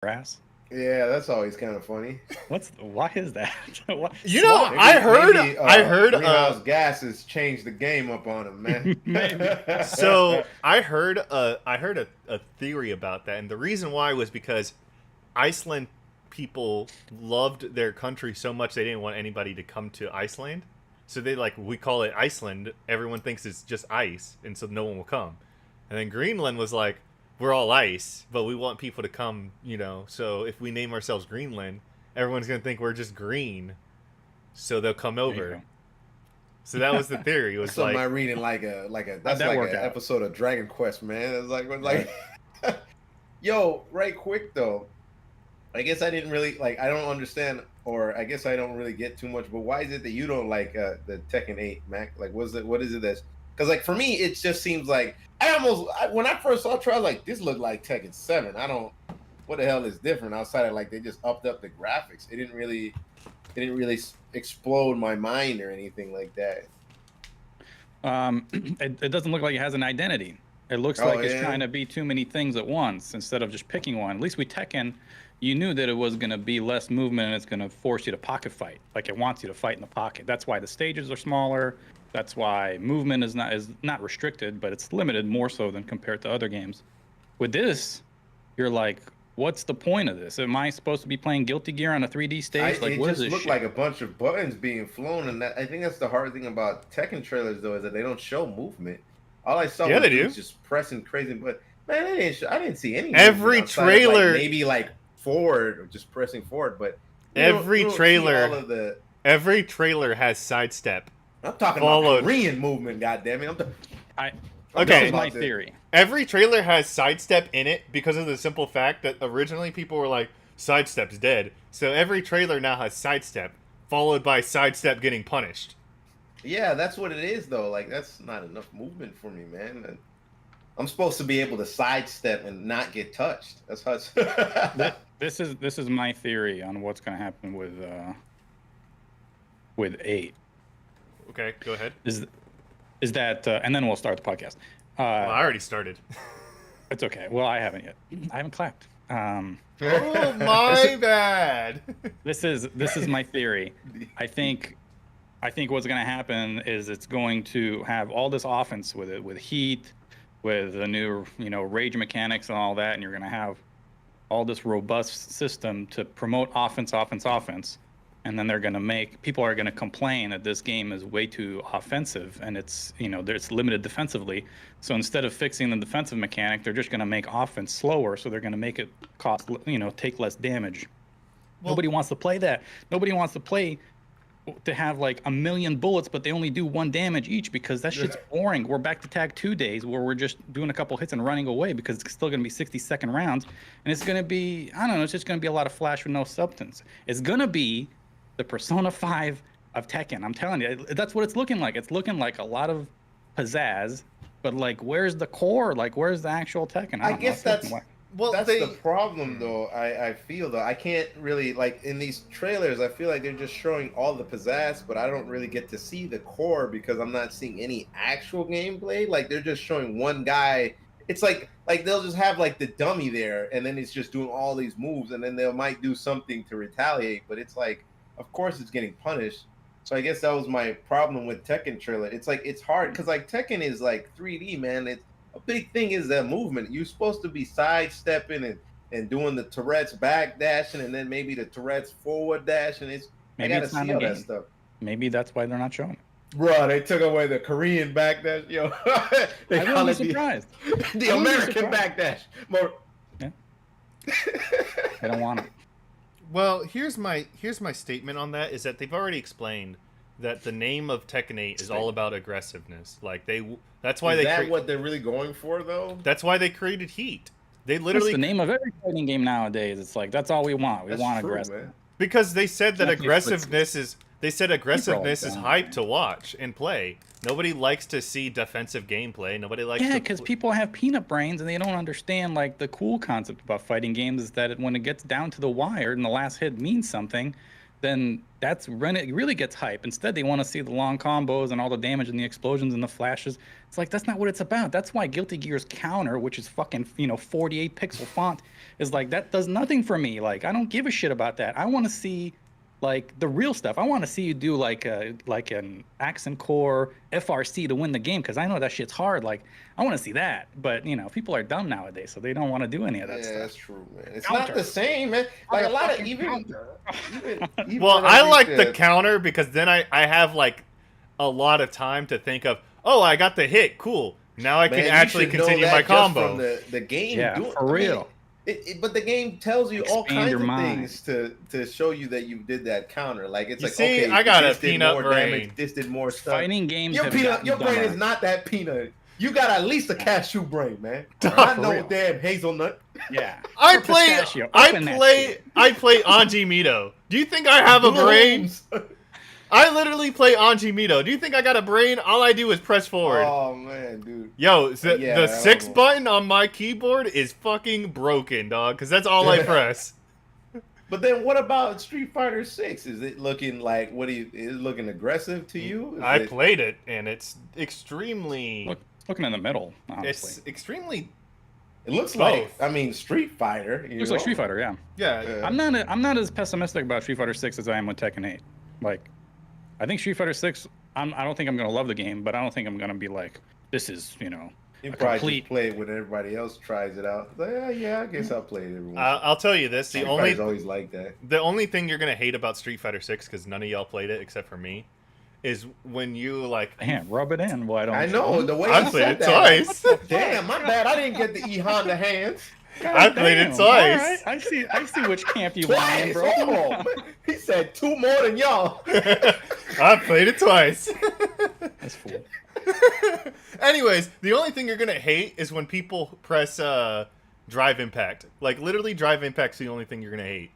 grass. Yeah, that's always kind of funny. Why is that? You know, Why? I heard greenhouse gases changed the game up on him, man. Maybe. so I heard a theory about that, and the reason why was because Iceland people loved their country so much they didn't want anybody to come to Iceland. So they like, we call it Iceland. Everyone thinks it's just ice, and so no one will come. And then Greenland was like, we're all ice, but we want people to come, So if we name ourselves Greenland, everyone's gonna think we're just green, so they'll come over. So that was the theory. It was So am I like, reading that's that like work an out? episode of Dragon Quest, man. It's like yo, right quick though. I guess I didn't really I don't understand, or I guess I don't really get too much. But why is it that you don't like the Tekken 8, Mac? Like, what is it that's? Because for me, it just seems like when I first saw it, I was like, this looked like Tekken 7. I don't. What the hell is different outside of they just upped up the graphics? It didn't really explode my mind or anything like that. It doesn't look like it has an identity. It looks like it's trying to be too many things at once instead of just picking one. At least with Tekken, you knew that it was going to be less movement and it's going to force you to pocket fight. Like it wants you to fight in the pocket. That's why the stages are smaller. That's why movement is not restricted, but it's limited more so than compared to other games. With this, you're like, what's the point of this? Am I supposed to be playing Guilty Gear on a 3D stage? It just looked like a bunch of buttons being flown, and I think that's the hard thing about Tekken trailers, though, is that they don't show movement. All I saw was dudes just pressing crazy, but man, I didn't see any. Every trailer, maybe forward or just pressing forward, but every trailer has sidestep. I'm talking about Korean movement. Goddammit! Okay, my theory. Every trailer has sidestep in it because of the simple fact that originally people were like, sidestep's dead. So every trailer now has sidestep, followed by sidestep getting punished. Yeah, that's what it is, though. That's not enough movement for me, man. I'm supposed to be able to sidestep and not get touched. That's how it's... This is my theory on what's going to happen with 8. Okay, go ahead. Is that and then we'll start the podcast. Well, I already started. It's okay. Well, I haven't yet. I haven't clapped. Oh my bad. This is my theory. I think what's going to happen is it's going to have all this offense with it, with heat, with the new rage mechanics and all that, and you're going to have all this robust system to promote offense, and then people are going to complain that this game is way too offensive and it's limited defensively. So instead of fixing the defensive mechanic, they're just going to make offense slower. So they're going to make it take less damage. Well, nobody wants to play that. Nobody wants to play to have like 1 million bullets, but they only do 1 damage each, because that shit's boring. We're back to Tag 2 days where we're just doing a couple hits and running away, because it's still going to be 60-second rounds. And it's going to be, I don't know, it's just going to be a lot of flash with no substance. It's going to be the Persona 5 of Tekken. I'm telling you, that's what it's looking like. It's looking like a lot of pizzazz, but where's the core? Where's the actual Tekken? I guess that's the problem, though. I feel, though, I can't really, in these trailers, I feel like they're just showing all the pizzazz, but I don't really get to see the core because I'm not seeing any actual gameplay. They're just showing one guy. It's like they'll just have the dummy there, and then it's just doing all these moves, and then they might do something to retaliate, but it's of course it's getting punished. So I guess that was my problem with Tekken trailer. It's it's hard because Tekken is 3D, man. It's a big thing is that movement. You're supposed to be sidestepping and doing the Tourette's back dashing, and then maybe the Tourette's forward dash, and I gotta see all that stuff. Maybe that's why they're not showing it. Bro, they took away the Korean back dash. Yo, they call it surprised. The American back dash. Yeah. I don't want it. Well, here's my statement on that, is that they've already explained that the name of Tekken 8 is all about aggressiveness. That's why what they're really going for, though? That's why they created Heat. They literally, that's the name of every fighting game nowadays. It's that's all we want. We want aggressive. Man. Because they said that aggressiveness is hype to watch and play. Nobody likes to see defensive gameplay. Nobody likes because people have peanut brains and they don't understand the cool concept about fighting games is that when it gets down to the wire and the last hit means something, then that's when it really gets hype. Instead, they want to see the long combos and all the damage and the explosions and the flashes. It's like, that's not what it's about. That's why Guilty Gear's counter, which is fucking, 48 pixel font, is like, that does nothing for me. Like, I don't give a shit about that. I want to see like the real stuff. I want to see you do like an accent core FRC to win the game, because I know that shit's hard. Like, I want to see that. But people are dumb nowadays, so they don't want to do any of that stuff. Yeah, that's true, man. It's not the same, man. Like a lot of even well, I like the counter because then I have like a lot of time to think of, oh, I got the hit, cool. Now I can actually continue my combo. From the game, yeah, for real. But the game tells you all kinds of mind. things to show you that you did that counter. Like it's like, see, okay, I got this a did peanut more brain. damage, this did more stuff. Fighting games. Your brain is not that peanut. You got at least a cashew brain, man. Not no damn hazelnut. Yeah. I play Anji Mito. Do you think I have a brain? I literally play Anji Mito. Do you think I got a brain? All I do is press forward. Oh man, dude. Yo, the 6 button on my keyboard is fucking broken, dog. Because that's all I press. But then, what about Street Fighter 6? Is it looking like is it looking aggressive to you? I played it, and it's extremely. Looking in the middle, honestly. It's extremely. It looks like, Street Fighter. Looks like Street Fighter, yeah. Yeah. I'm not as pessimistic about Street Fighter 6 as I am with Tekken 8. Like, I think Street Fighter 6. I don't think I'm gonna love the game, but I don't think I'm gonna be like, this is You probably just play it when everybody else tries it out. Like, I guess I'll play it every once. I'll tell you this: Street Fighter's always like that. The only thing you're gonna hate about Street Fighter 6, because none of y'all played it except for me, is when you like. Damn, rub it in. Why don't I know the way I played it twice. Damn, my bad. I didn't get the E Honda hands. I played it twice. Right. I see which camp you lying, bro. Oh, he said 2 more than y'all. I played it twice. That's cool. Anyways, the only thing you're gonna hate is when people press drive impact. Like literally, drive impact's the only thing you're gonna hate.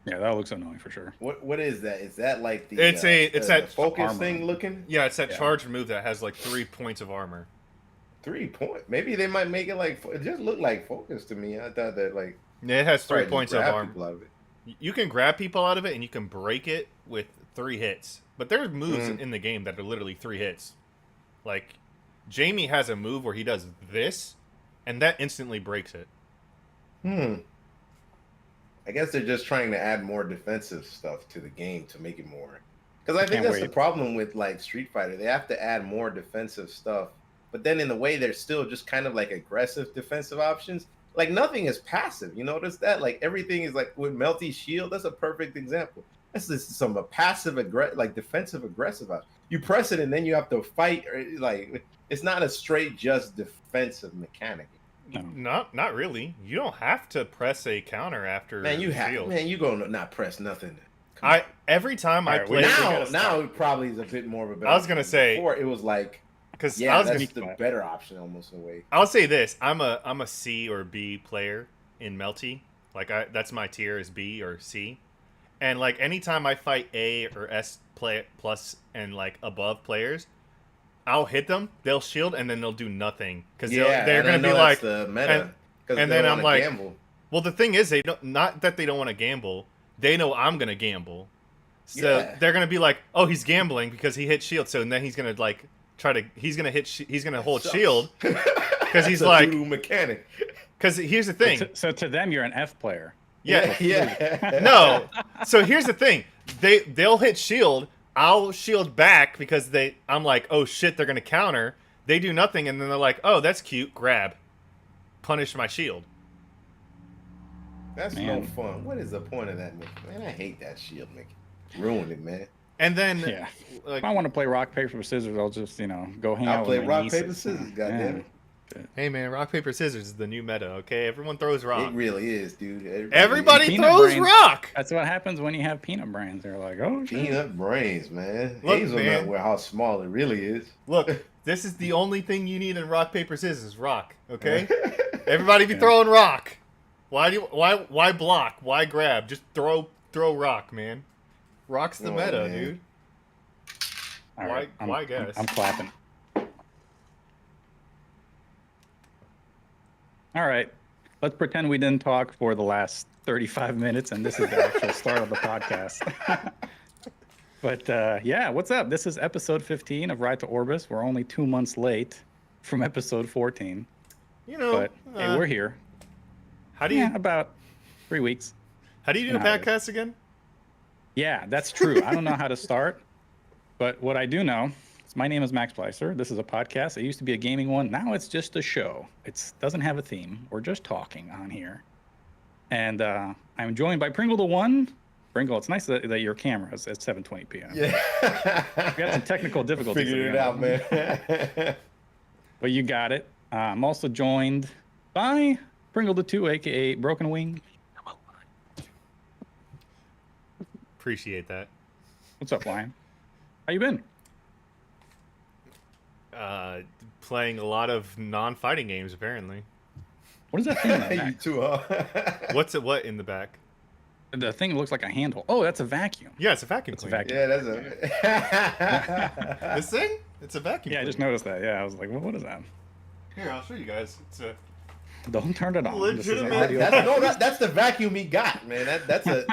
Yeah, that looks annoying for sure. What is that? Is that like the? It's that focus armor thing looking. Yeah, it's that charge move that has like 3 points of armor. 3 points. Maybe they might make it like it just looked like focus to me. I thought that like it has 3 points of armor. Out of it. You can grab people out of it and you can break it with 3 hits. But there's moves in the game that are literally 3 hits. Like Jamie has a move where he does this, and that instantly breaks it. I guess they're just trying to add more defensive stuff to the game to make it more. Because I think that's the problem with like Street Fighter. They have to add more defensive stuff, but then in a way they're still just kind of like aggressive defensive options. Like nothing is passive. You notice that? Like everything is like with Melty Shield. That's a perfect example. That's just some passive like defensive aggressive option. You press it and then you have to fight. Like it's not a straight just defensive mechanic. No. Not really. You don't have to press a counter after. Man, you have. Man, you gonna not press nothing. Every time I play now it probably is a bit more of a better. I was gonna say before it was like because that's the better option almost in a way. I'll say this: I'm a C or B player in Melty. Like that's my tier is B or C, and like anytime I fight A or S plus and like above players, I'll hit them, they'll shield, and then they'll do nothing because they're gonna be like the meta. And then I'm like, gamble. Well, the thing is, they don't. Not that they don't want to gamble. They know I'm gonna gamble, so they're gonna be like, "Oh, he's gambling because he hit shield." So then he's gonna like he's gonna hold shield because he's like mechanic. Because here's the thing. So to them, you're an F player. Yeah. No. So here's the thing. They'll hit shield. I'll shield back because I'm like, oh shit, they're gonna counter. They do nothing, and then they're like, oh, that's cute. Grab, punish my shield. That's no fun. What is the point of that, Mickey? Man, I hate that shield, Mickey. Ruined it, man. And then, if I want to play rock paper scissors, I'll just go hang out. I'll play rock paper scissors. Goddamn it. Hey man, rock paper scissors is the new meta. Okay, everyone throws rock. It really is, dude. Everybody throws rock. That's what happens when you have peanut brains. They're like, oh, shit. Peanut brains, man. Look, hazelnut, where how small it really is. Look, this is the only thing you need in rock paper scissors. Rock. Okay. Everybody be throwing rock. Why block? Why grab? Just throw rock, man. Rock's the meta, man. Dude. Why guess? I'm clapping. All right. Let's pretend we didn't talk for the last 35 minutes, and this is the actual start of the podcast. But yeah, what's up? This is episode 15 of Ride to Orbis. We're only 2 months late from episode 14. But hey, we're here. How do you? Yeah, about 3 weeks. How do you do a podcast again? Yeah, that's true. I don't know how to start, but what I do know is my name is Max Pleister. This is a podcast. It used to be a gaming one. Now it's just a show. It doesn't have a theme. We're just talking on here. And I'm joined by Pringle the One. Pringle, it's nice that your camera is at 720p. Yeah. We had some technical difficulties. Figured it out, man. But you got it. I'm also joined by Pringle the Two, a.k.a. Broken Wing. Appreciate that. What's up, Lion? How you been? Playing a lot of non-fighting games, apparently. What is that thing in the You back? too, huh? What in the back? The thing looks like a handle. Oh, that's a vacuum. Yeah, it's a vacuum It's a cleaner. vacuum. Yeah, that's a. This thing? It's a vacuum Yeah, I cleaner. just noticed that. Yeah, I was like, what is that? Here, I'll show you guys. It's a... Don't turn it on. This is an Legitimate- audio That's the vacuum he got, man. That's a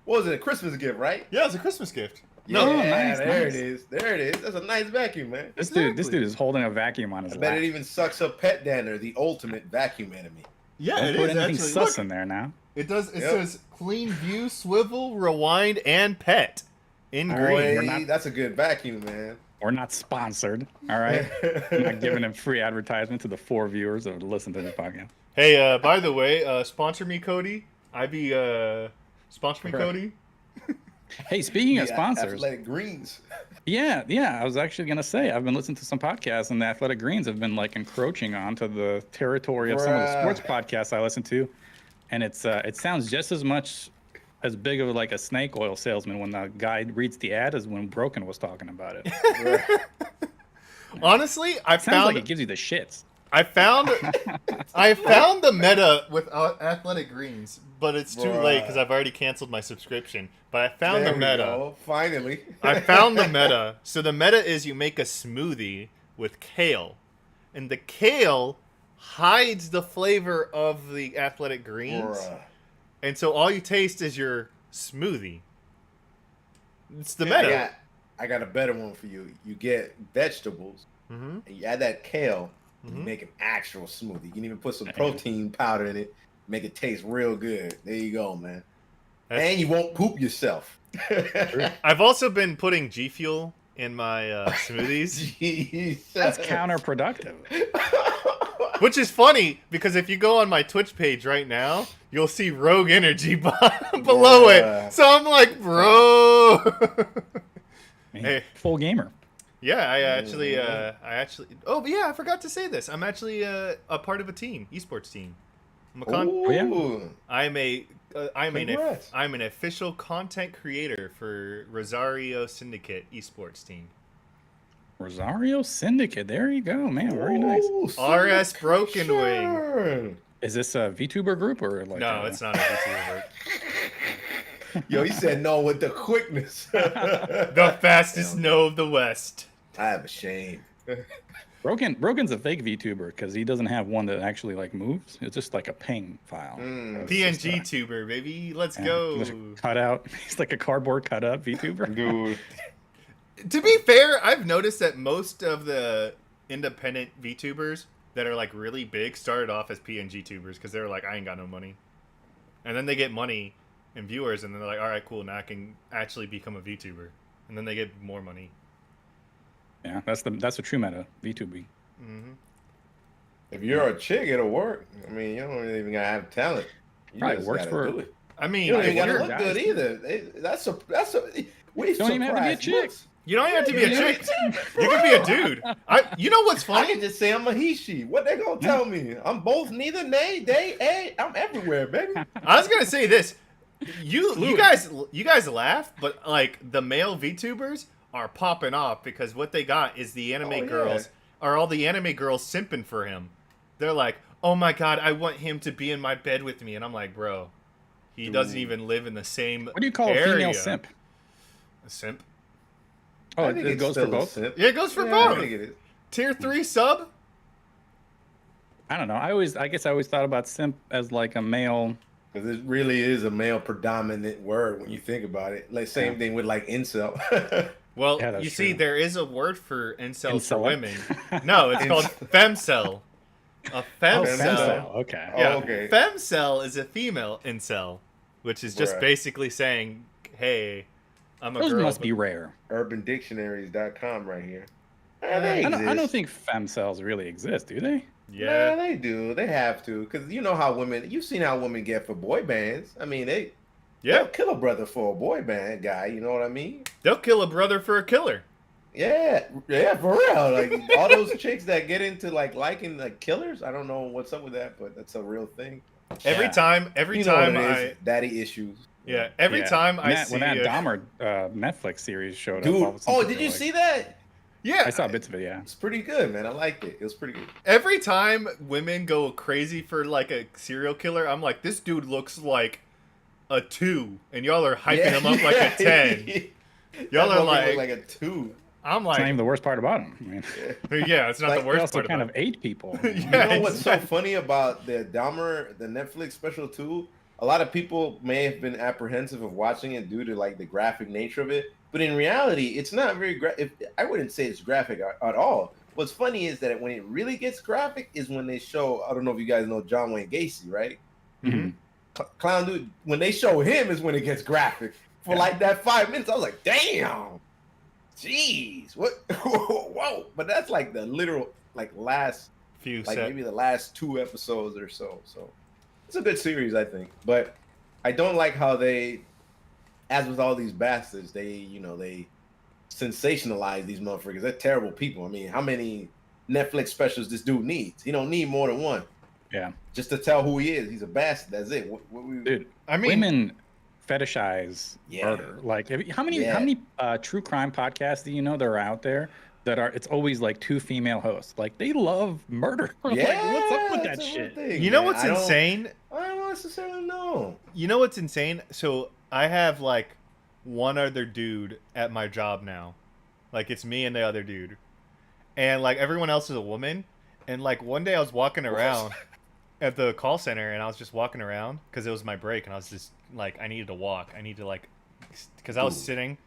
what was it? A Christmas gift, right? Yeah, it's a Christmas gift. No, Yeah, nice, there nice. it is. There it is. That's a nice vacuum, man. This Exactly. dude is holding a vacuum on his I bet lap. it even sucks up pet dander, the ultimate vacuum enemy. Yeah, Don't it put is anything actually. sus Look, in there now. it does. It Yep. says clean view, swivel, rewind, and pet in green. Boy, not- that's a good vacuum, man. We're not sponsored, all right? I'm not giving him free advertisement to the 4 viewers that listen to this podcast. Hey, by the way, sponsor me, Cody. Sponsor me, Right. Cody. Hey, speaking of Yeah, sponsors, Athletic Greens. yeah, I was actually gonna say I've been listening to some podcasts, and the Athletic Greens have been like encroaching onto the territory of some of the Bruh. sports podcasts I listen to, and it sounds just as much as big of like a snake oil salesman when the guy reads the ad as when Broken was talking about it. Honestly, I Sounds found like it gives you the shits. I found the meta with Athletic Greens, but it's too Bruh. late because I've already canceled my subscription. But I found There the we meta. go, finally. I found the meta. So the meta is you make a smoothie with kale, and the kale hides the flavor of the Athletic Greens, Bruh. and so all you taste is your smoothie. It's the meta. I got a better one for you. You get vegetables, Mm-hmm. and you add that kale, and you Mhm. make an actual smoothie. You can even put some Damn. protein powder in it, make it taste real good. There you go, man. That's- And you won't poop yourself. I've also been putting G Fuel in my smoothies, Jesus. That's counterproductive. which is funny because if you go on my Twitch page right now, you'll see Rogue Energy below Bruh. it. So I'm like, bro. Man, Hey. full gamer. Yeah, I actually. Oh, but yeah, I forgot to say this. I'm actually a part of a team, esports team. I'm a Ooh. I'm Congrats. I'm an official content creator for Rosario Syndicate esports team. Rosario Syndicate. There you go, man. Very nice. Ooh, RS syndication. Broken Wing. Is this a VTuber group or like? No, it's not a VTuber. Yo, he said no with the quickness. The fastest no of the West. I have a shame. Broken's a fake VTuber because he doesn't have one that actually like moves. It's just like a ping file. Mm. It's just, PNG tuber, baby. Let's yeah, go. just cut out. He's like a cardboard cut up VTuber. Dude. To be fair, I've noticed that most of the independent VTubers that are like really big started off as PNG tubers because they're like, I ain't got no money. And then they get money and viewers, and then they're like, all right, cool, now I can actually become a VTuber. And then they get more money. Yeah, that's the true meta VTuber. Mm-hmm. If you're a chick, it'll work. I mean, you don't even gotta have talent. You Right, just works gotta for- do it. I mean, You don't if even gotta you're- look good either. That's a. We Don't even have to be a surprised chick. looks. you don't have to be a Yeah, chick. You can be a dude. You know what's I funny? can just say I'm a he, she. What they gonna tell me? I'm both, neither, nay, they, a. I'm everywhere, baby. I was gonna say this. You guys laugh, but like the male VTubers are popping off because what they got is the anime Oh, yeah. girls are all the anime girls simping for him. They're like, oh my god, I want him to be in my bed with me, and I'm like, bro, he doesn't Ooh. even live in the same. What do you call a area. female simp? A simp. Oh, I think it it's goes for still a both. simp. Yeah, it goes for Yeah, I both. think it is. Tier 3 sub. I don't know. I guess I always thought about simp as like a male Because it really is a male predominant word when you think about it. Like same thing with like incel. Well, Yeah, that's you see, true. there is a word for incels for Incel? women. No, it's called femcel. A Oh, femcel. femcel. Okay. Yeah, Oh, okay. femcel is a female incel, which is just Bruh. basically saying, "Hey, I'm a Those girl." must be rare. UrbanDictionaries.com right here. Uh, They I don't exist. think femcells really exist, do they? yeah, Nah, they do. They have to, because you know how women. You've seen how women get for boy bands. I mean, they'll yeah. kill a brother for a boy band guy. You know what I mean? They'll kill a brother for a killer. Yeah, yeah, for real. Like all those chicks that get into like liking like killers. I don't know what's up with that, but that's a real thing. Every Yeah. time You know what it I is? Daddy issues. yeah, every Yeah. time When I that, see when that a- Dahmer Netflix series showed up, all Dude. of a sudden Oh, people did were you like- see that? yeah, I saw bits of it. Yeah. It's pretty good, man. I liked it. It was pretty good. every time women go crazy for like a serial killer, I'm like, this dude looks like a 2, and y'all are hyping him up like a 10. Y'all That are motherfucker look like, a 2. I'm It's not even like, the worst part about him. I mean, yeah, it's not Like, the he worst also part kind about of ate people. Yeah. You know what's so exactly. funny about the Dahmer, the Netflix special too? A lot of people may have been apprehensive of watching it due to like the graphic nature of it, but in reality, it's not very I wouldn't say it's graphic at all. What's funny is that when it really gets graphic is when they show. I don't know if you guys know John Wayne Gacy, right? Mhm. Clown dude. When they show him is when it gets graphic. For like that 5 minutes, I was like, damn, jeez, what? Whoa! But that's like the literal like last Few like set. maybe the last 2 episodes or so. So it's a good series, I think. But I don't like how they, as with all these bastards, they sensationalize these motherfuckers. They're terrible people. I mean, how many Netflix specials this dude needs? He don't need more than one. Yeah. Just to tell who he is. He's a bastard. That's it. Dude, I mean, women fetishize Yeah. murder. Like, how many true crime podcasts do you know that are out there that are? It's always like 2 female hosts. Like, they love murder. Yeah, Like, what's up with that that's a real shit? thing, you know man. what's insane? I don't necessarily know. You know what's insane? So I have like one other dude at my job now. Like it's me and the other dude. And like everyone else is a woman. And like one day I was walking around at the call center and I was just walking around because it was my break and I was just like I needed to walk. I need to like because I was sitting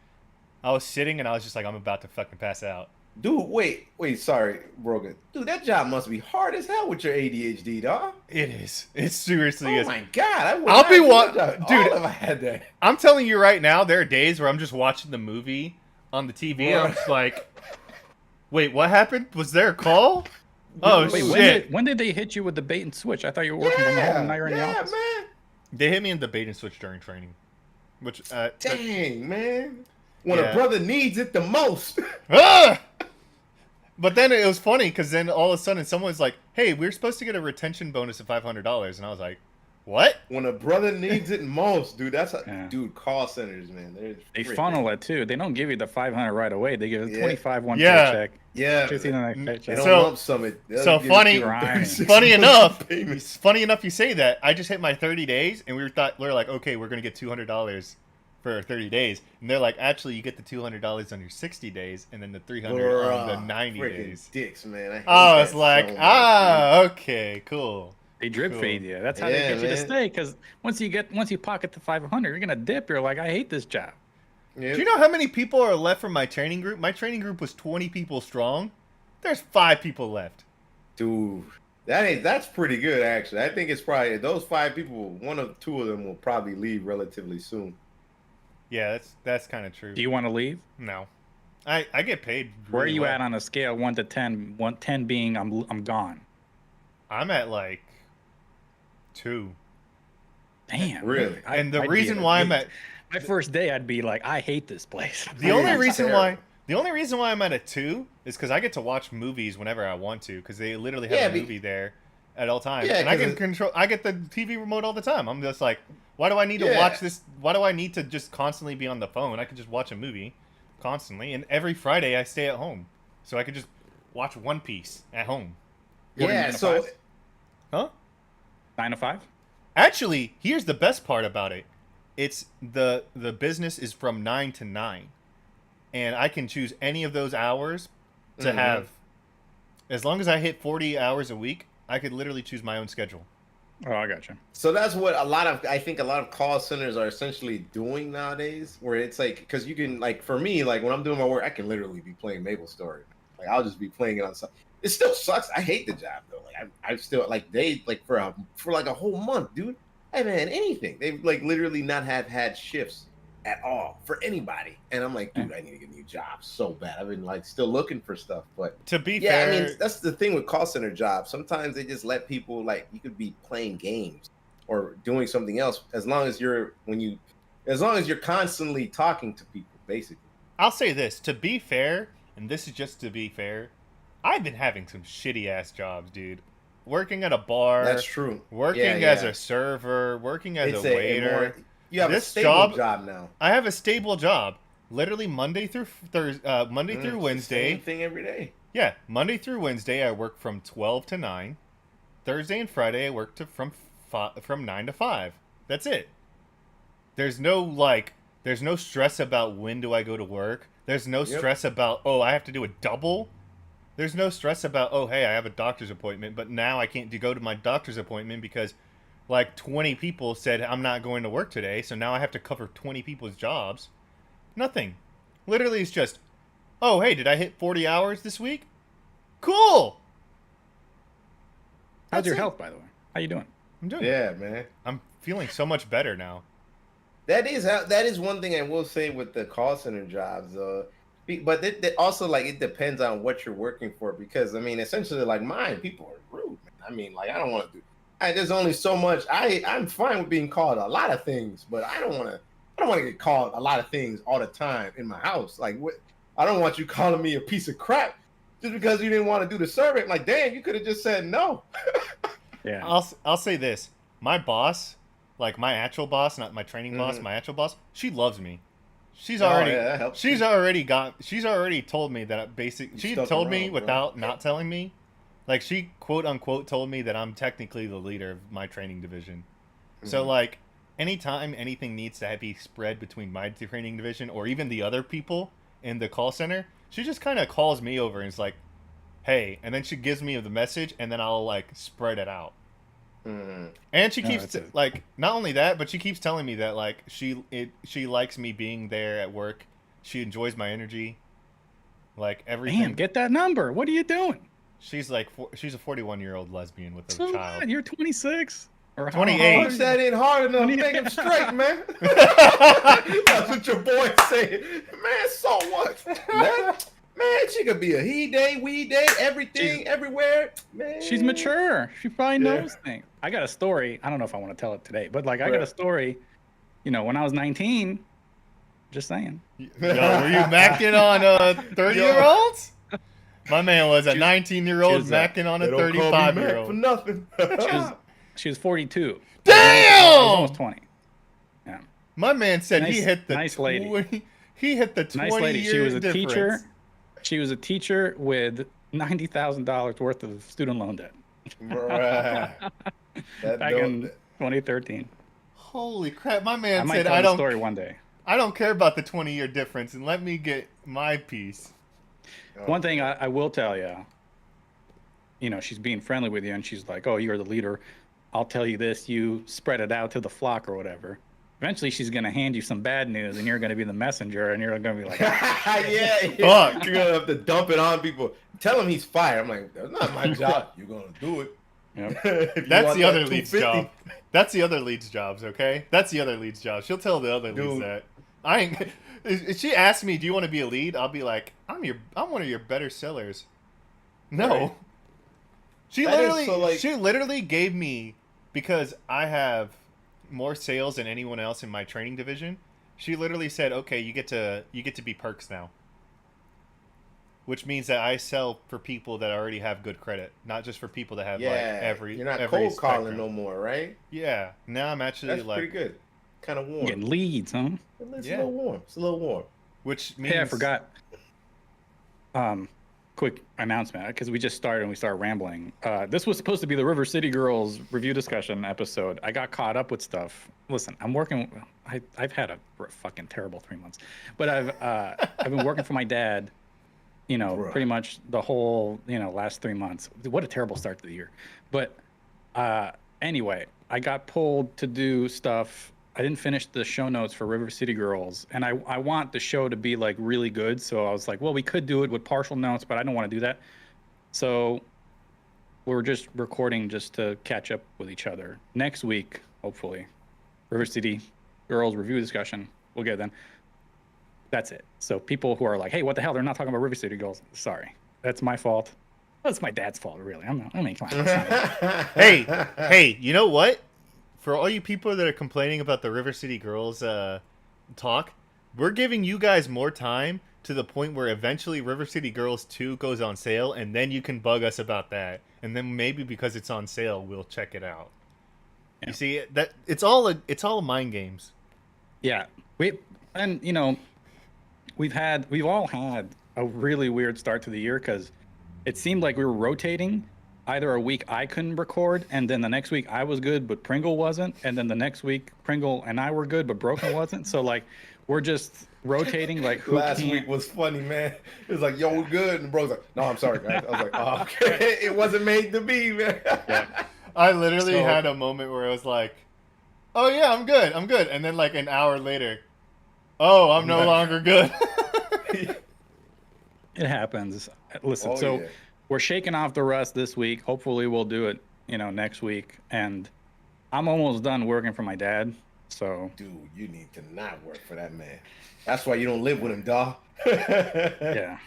and I was just like I'm about to fucking pass out. Dude, wait, sorry, Brogan. Dude, that job must be hard as hell with your ADHD, dog. It is. It seriously Oh is. my god, I would I'll not be do wa- that job. dude. All if I had that. I'm telling you right now, there are days where I'm just watching the movie on the TV and I'm just like, wait, what happened? Was there a call? Oh Wait, shit! when did they hit you with the bait and switch? I thought you were working from home and now you're in the office. man. They hit me in the bait and switch during training, which Dang, man. When Yeah. a brother needs it the most. ah! But then it was funny because then all of a sudden someone was like, "Hey, we're supposed to get a retention bonus of $500," and I was like, "What?" When a brother needs it most, dude. Yeah. Dude, call centers, man. They funnel it too. They don't give you the 500 right away. They give you Yeah. 25 one Yeah. paycheck. Yeah. Just see the next They paycheck. don't So- lump sum it. They'll so give it funny- to you in Right. 36 Funny months enough, payments. funny enough you say that. I just hit my 30 days, and we were like, okay, we're gonna get $200 for 30 days, and they're like, actually, you get the $200 on your 60 days, and then the 300 on the Bruh, 90 freaking days. dicks, man. I hate I that was like, so much, okay, cool. They drip Cool. feed you. That's how Yeah, they get you to man. stay. Because once you pocket the 500, you're gonna dip. You're like, I hate this job. dude. Yeah. Do you know how many people are left from my training group? My training group was 20 people strong. There's 5 people left. Dude, that's pretty good actually. I think it's probably those 5 people. 1 or 2 of them will probably leave relatively soon. Yeah, that's kind of true. Do you want to leave? No, I get paid. Where are really you well. at on a scale 1 to 10? 10 being I'm gone. I'm at like 2. Damn. Really? And the I'd be reason at why I'm 8. at My first day, I'd be like, I hate this place. the only That's reason terrible. why I'm at a 2 is because I get to watch movies whenever I want to because they literally have Yeah, a but- movie there at all times, Yeah, and I 'cause can control. I get the TV remote all the time. I'm just like, why do I need to Yeah. watch this? Why do I need to just constantly be on the phone? I can just watch a movie constantly, and every Friday I stay at home, so I could just watch One Piece at home. What are you, Yeah. 9 to So 5? Huh? 9 to 5? Actually, here's the best part about it. It's the business is from 9 to 9. And I can choose any of those hours to Mhm. have as long as I hit 40 hours a week, I could literally choose my own schedule. Oh, I got you. So that's what I think a lot of call centers are essentially doing nowadays, where it's like, because you can, like, for me, like when I'm doing my work, I can literally be playing Maple Story. Like I'll just be playing it on some. It still sucks. I hate the job though. Like I still like for like a whole month, dude. I haven't had anything. They've like literally not have had shifts at all for anybody. And I'm like, dude, I need to get a new job so bad. I've been like still looking for stuff. But to be fair, I mean, that's the thing with call center jobs. Sometimes they just let people, like, you could be playing games or doing something else as long as you're constantly talking to people, basically. I'll say this, to be fair, and this is just to be fair, I've been having some shitty ass jobs, dude. Working at a bar. That's true. Working as a server, working as a waiter. You have a stable job now. I have a stable job. Literally Monday through through Wednesday. Same thing every day. Yeah, Monday through Wednesday I work from 12 to 9. Thursday and Friday I work from 9 to 5. That's it. There's no stress about when do I go to work. There's no stress about, oh, I have to do a double. There's no stress about, oh, hey, I have a doctor's appointment, but now I can't go to my doctor's appointment because like 20 people said I'm not going to work today, so now I have to cover 20 people's jobs. Nothing. Literally, it's just, oh, hey, did I hit 40 hours this week? Cool. How's your health, by the way? How you doing? I'm doing it. Man. I'm feeling so much better now. That is one thing I will say with the call center jobs, but also, like, it depends on what you're working for, because I mean, essentially, like mine, people are rude, man. I mean, like, I don't want to do. There's only so much. I'm fine with being called a lot of things, but I don't want to get called a lot of things all the time in my house. Like, what? I don't want you calling me a piece of crap just because you didn't want to do the survey. Like, damn, you could have just said no. Yeah. I'll say this. My boss, like my actual boss, not my training boss, my actual boss, she loves me. She's already told me that she told me without not telling me. Like, she quote unquote told me that I'm technically the leader of my training division. So like, anytime anything needs to be spread between my training division or even the other people in the call center, she just kind of calls me over and is like, hey, and then she gives me the message, and then I'll like spread it out. And she keeps like, not only that, but she keeps telling me that like she likes me being there at work. She enjoys my energy, like everything. Damn, get that number. What are you doing? She's like, she's a 41-year-old lesbian with a so child. What? You're 26 or 28. Punch that in hard enough, make him straight, man. That's what your boy saying, man. So what, man? She could be a he day, we day, everything, everywhere. Man, she's mature. She probably knows things. I got a story. I don't know if I want to tell it today, but like, I got a story. You know, when I was 19. Just saying. Yo, were you macking on 30-year-olds? My man was a 19-year-old macking on a 35-year-old. For nothing. She was 42. Damn! I was almost 20. Yeah. My man said he hit the nice lady. He hit the 20 nice lady. She was a difference. teacher. She was a teacher with $90,000 worth of student loan debt. Back in 2013. Holy crap! My man might said, tell the story one day. I don't care about the 20-year difference, and let me get my piece. One thing I will tell you, you know, she's being friendly with you, and she's like, "Oh, you're the leader. I'll tell you this. You spread it out to the flock or whatever." Eventually, she's gonna hand you some bad news, and you're gonna be the messenger, and you're gonna be like, "Yeah, fuck." You're gonna have to dump it on people. Tell them he's fired. I'm like, "That's not my job. You're gonna do it." Yep. That's the other lead's job. That's the other lead's jobs, okay? That's the other lead's job. She'll tell the other leads that. I ain't. If she asks me, "Do you want to be a lead?" I'll be like, "I'm one of your better sellers." No. Right. She literally gave me, because I have more sales than anyone else in my training division. She literally said, "Okay, you get to be perks now." Which means that I sell for people that already have good credit, not just for people that have like every. You're not cold calling no more, right? Yeah. Now I'm actually That's pretty good. Kind of warm. Getting leads, huh? It's a little warm. It's a little warm. Which means... Hey, I forgot. Quick announcement, because we just started and we started rambling. This was supposed to be the River City Girls review discussion episode. I got caught up with stuff. Listen, I'm working. I've had a fucking terrible 3 months, but I've been working for my dad. You know, pretty much the whole last 3 months. What a terrible start to the year. But Anyway, I got pulled to do stuff. I didn't finish the show notes for River City Girls, and I want the show to be like really good. So I was like, well, we could do it with partial notes, but I don't want to do that. So we're just recording just to catch up with each other. Next week, hopefully, River City Girls review discussion. We'll get it then. That's it. So people who are like, hey, what the hell? They're not talking about River City Girls. Sorry. That's my fault. That's my dad's fault, really. I mean, come on. Hey, you know what? For all you people that are complaining about the River City Girls talk, we're giving you guys more time to the point where eventually River City Girls 2 goes on sale, and then you can bug us about that. And then maybe because it's on sale, we'll check it out. Yeah. You see, that it's all mind games. Yeah. We've all had a really weird start to the year because it seemed like we were rotating. Either a week I couldn't record, and then the next week I was good, but Pringle wasn't, and then the next week Pringle and I were good, but Broken wasn't. So like, we're just rotating. Like, who last week was funny, man. It was like, yo, we're good, and bro's like, no, I'm sorry, guys. I was like, oh, okay, it wasn't made to be, man. Yeah. I literally had a moment where I was like, oh yeah, I'm good, and then like an hour later, oh, I'm no longer good. It happens. Listen, we're shaking off the rust this week. Hopefully we'll do it, next week. And I'm almost done working for my dad. So, dude, you need to not work for that man. That's why you don't live with him, dawg. Yeah.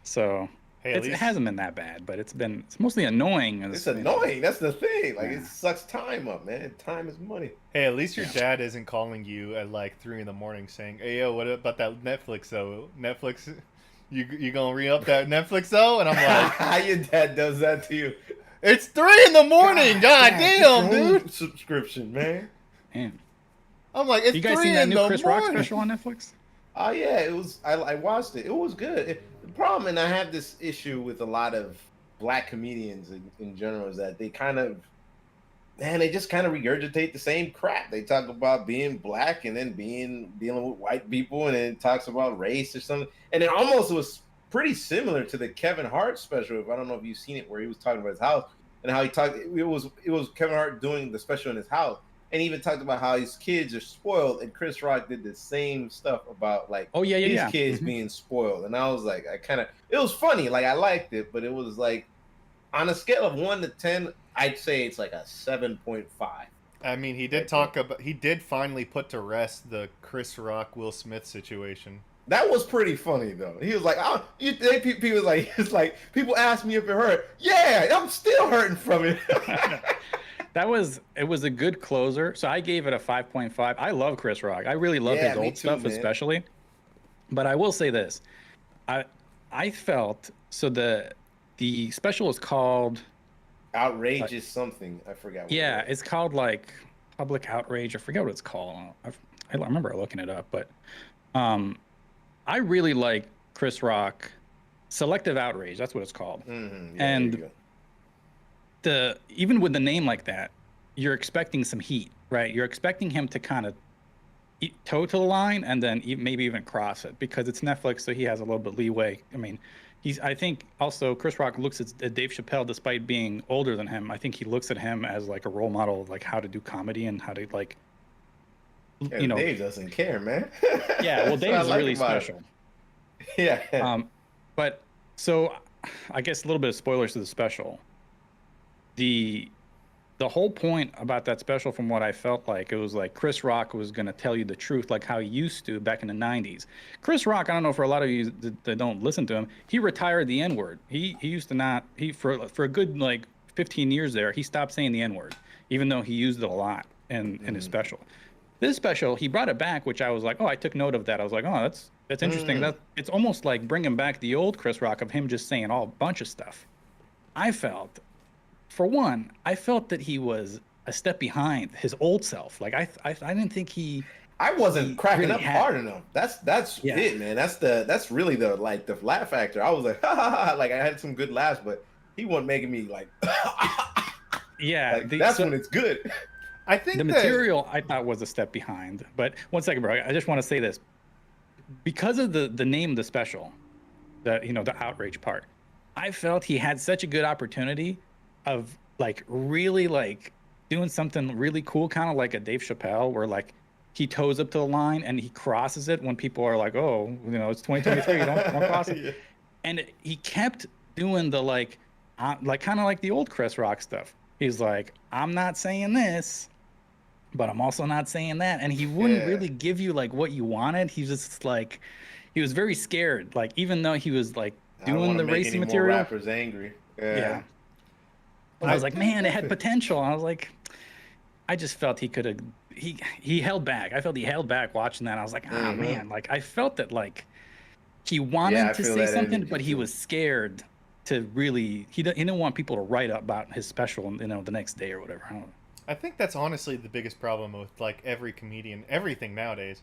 So it hasn't been that bad, but it's mostly annoying. It's annoying. That's the thing. Like, it sucks time up, man. Time is money. Hey, at least your dad isn't calling you at like 3 a.m. saying, "Hey, yo, what about that Netflix though? Netflix, you gonna re-up that Netflix though?" And I'm like, how your dad does that to you? It's 3 a.m. God damn, dude. Subscription, man. Damn. I'm like, it's 3 in the morning. You guys seen that new Chris Rock special on Netflix? Oh yeah, it was. I watched it. It was good. The problem, and I have this issue with a lot of black comedians in general, is that they just kind of regurgitate the same crap. They talk about being black and then dealing with white people, and then it talks about race or something. And it almost was pretty similar to the Kevin Hart special. I don't know if you've seen it, where he was talking about his house and how he talked. It was Kevin Hart doing the special in his house. And he even talked about how his kids are spoiled, and Chris Rock did the same stuff about like his kids being spoiled. And I was like, it was funny, like I liked it, but it was like on a scale of 1 to 10, I'd say it's like a 7.5. I mean, he did finally put to rest the Chris Rock Will Smith situation. That was pretty funny though. He was like, people like, it's like people ask me if it hurt. Yeah, I'm still hurting from it. It was a good closer. So I gave it a 5.5. I love Chris Rock. I really love his old stuff, man. Especially. But I will say this. I felt so the special is called Outrageous something. I forgot. It's called like Public Outrage. I forget what it's called. I remember looking it up, but I really like Chris Rock. Selective Outrage. That's what it's called. Mm-hmm. Yeah, and even with the name like that, you're expecting some heat, right? You're expecting him to kind of toe to the line and then maybe even cross it, because it's Netflix, so he has a little bit leeway. I mean, I think also Chris Rock looks at Dave Chappelle, despite being older than him. I think he looks at him as like a role model of like how to do comedy and how to like, Dave doesn't care, man. Yeah, well, Dave's really special. Yeah. But so I guess a little bit of spoilers to the special. The whole point about that special, from what I felt like, it was like Chris Rock was going to tell you the truth like how he used to back in the 90s. Chris Rock, I don't know, for a lot of you that don't listen to him, he retired the N-word. He used to not, for a good like 15 years there, he stopped saying the N-word, even though he used it a lot in his special. This special, he brought it back, which I was like, oh, I took note of that. I was like, oh, that's interesting. It's almost like bringing back the old Chris Rock of him just saying a bunch of stuff. I felt that he was a step behind his old self. Like I didn't think I wasn't cracking up hard enough. That's it, man. That's really the laugh factor. I was like, ha ha ha. Like I had some good laughs, but he wasn't making me like, yeah. That's when it's good. I think the material I thought was a step behind. But one second, bro. I just want to say this. Because of the name of the special, the outrage part, I felt he had such a good opportunity of like really like doing something really cool, kind of like a Dave Chappelle, where like he toes up to the line and he crosses it when people are like, "Oh, it's 2023, don't cross it." Yeah. And he kept doing the like kind of like the old Chris Rock stuff. He's like, "I'm not saying this, but I'm also not saying that," and he wouldn't really give you like what you wanted. He's just like, he was very scared. Like even though he was like doing the racing material, more rappers angry. yeah. I was like, man, it had potential. I was like, I just felt he could have. He held back. I felt he held back watching that. I was like, man, like I felt that like he wanted to say something, but he was scared to really. He didn't want people to write about his special, the next day or whatever. I don't know. I think that's honestly the biggest problem with like every comedian, everything nowadays.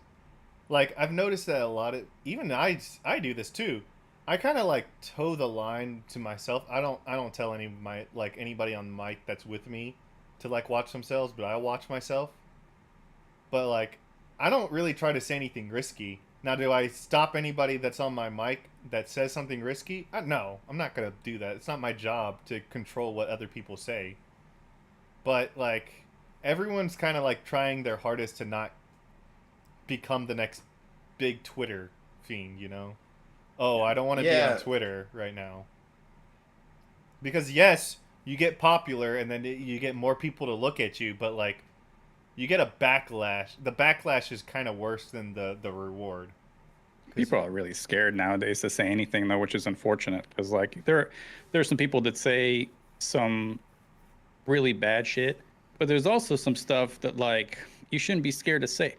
Like I've noticed that a lot of even I do this too. I kind of like toe the line to myself. I don't tell anybody on the mic that's with me to like watch themselves, but I watch myself. But like I don't really try to say anything risky. Now, do I stop anybody that's on my mic that says something risky? No, I'm not gonna do that. It's not my job to control what other people say. But like everyone's kind of like trying their hardest to not become the next big Twitter fiend, Oh, I don't want to be on Twitter right now. Because yes, you get popular and then you get more people to look at you, but like you get a backlash. The backlash is kind of worse than the reward. People are really scared nowadays to say anything though, which is unfortunate because like there's some people that say some really bad shit, but there's also some stuff that like you shouldn't be scared to say.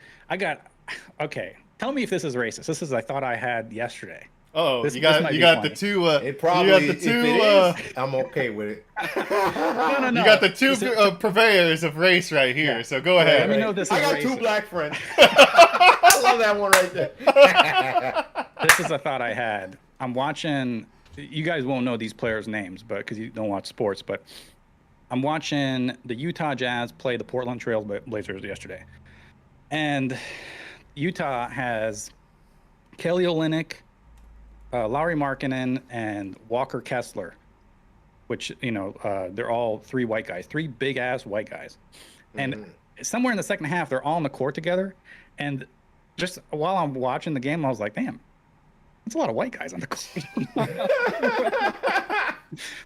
Okay, tell me if this is racist. This is I thought I had yesterday. Oh, this you got the two. It probably you got the two. If it is, I'm okay with it. No. You got the two purveyors of race right here. Yeah. So go ahead. Let me know this is I got racist. 2 black friends. I love that one right there. This is a thought I had. I'm watching. You guys won't know these players' names, but because you don't watch sports, but I'm watching the Utah Jazz play the Portland Trail Blazers yesterday, and Utah has Kelly Olynyk, Lauri Markkanen, and Walker Kessler, which they're all 3 white guys, 3 big ass white guys, and somewhere in the second half they're all on the court together, and just while I'm watching the game I was like, damn, that's a lot of white guys on the court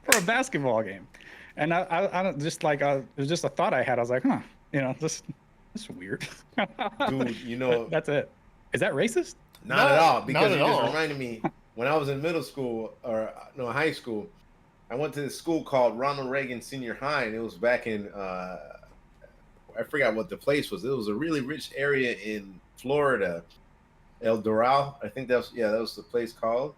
for a basketball game. And I don't just like it was just a thought I had. I was like, this is weird. Dude, that's it. Is that racist? Not at all. Because it just reminded me when I was in middle school high school. I went to this school called Ronald Reagan Senior High, and it was back in I forgot what the place was. It was a really rich area in Florida, El Doral. I think that was the place called.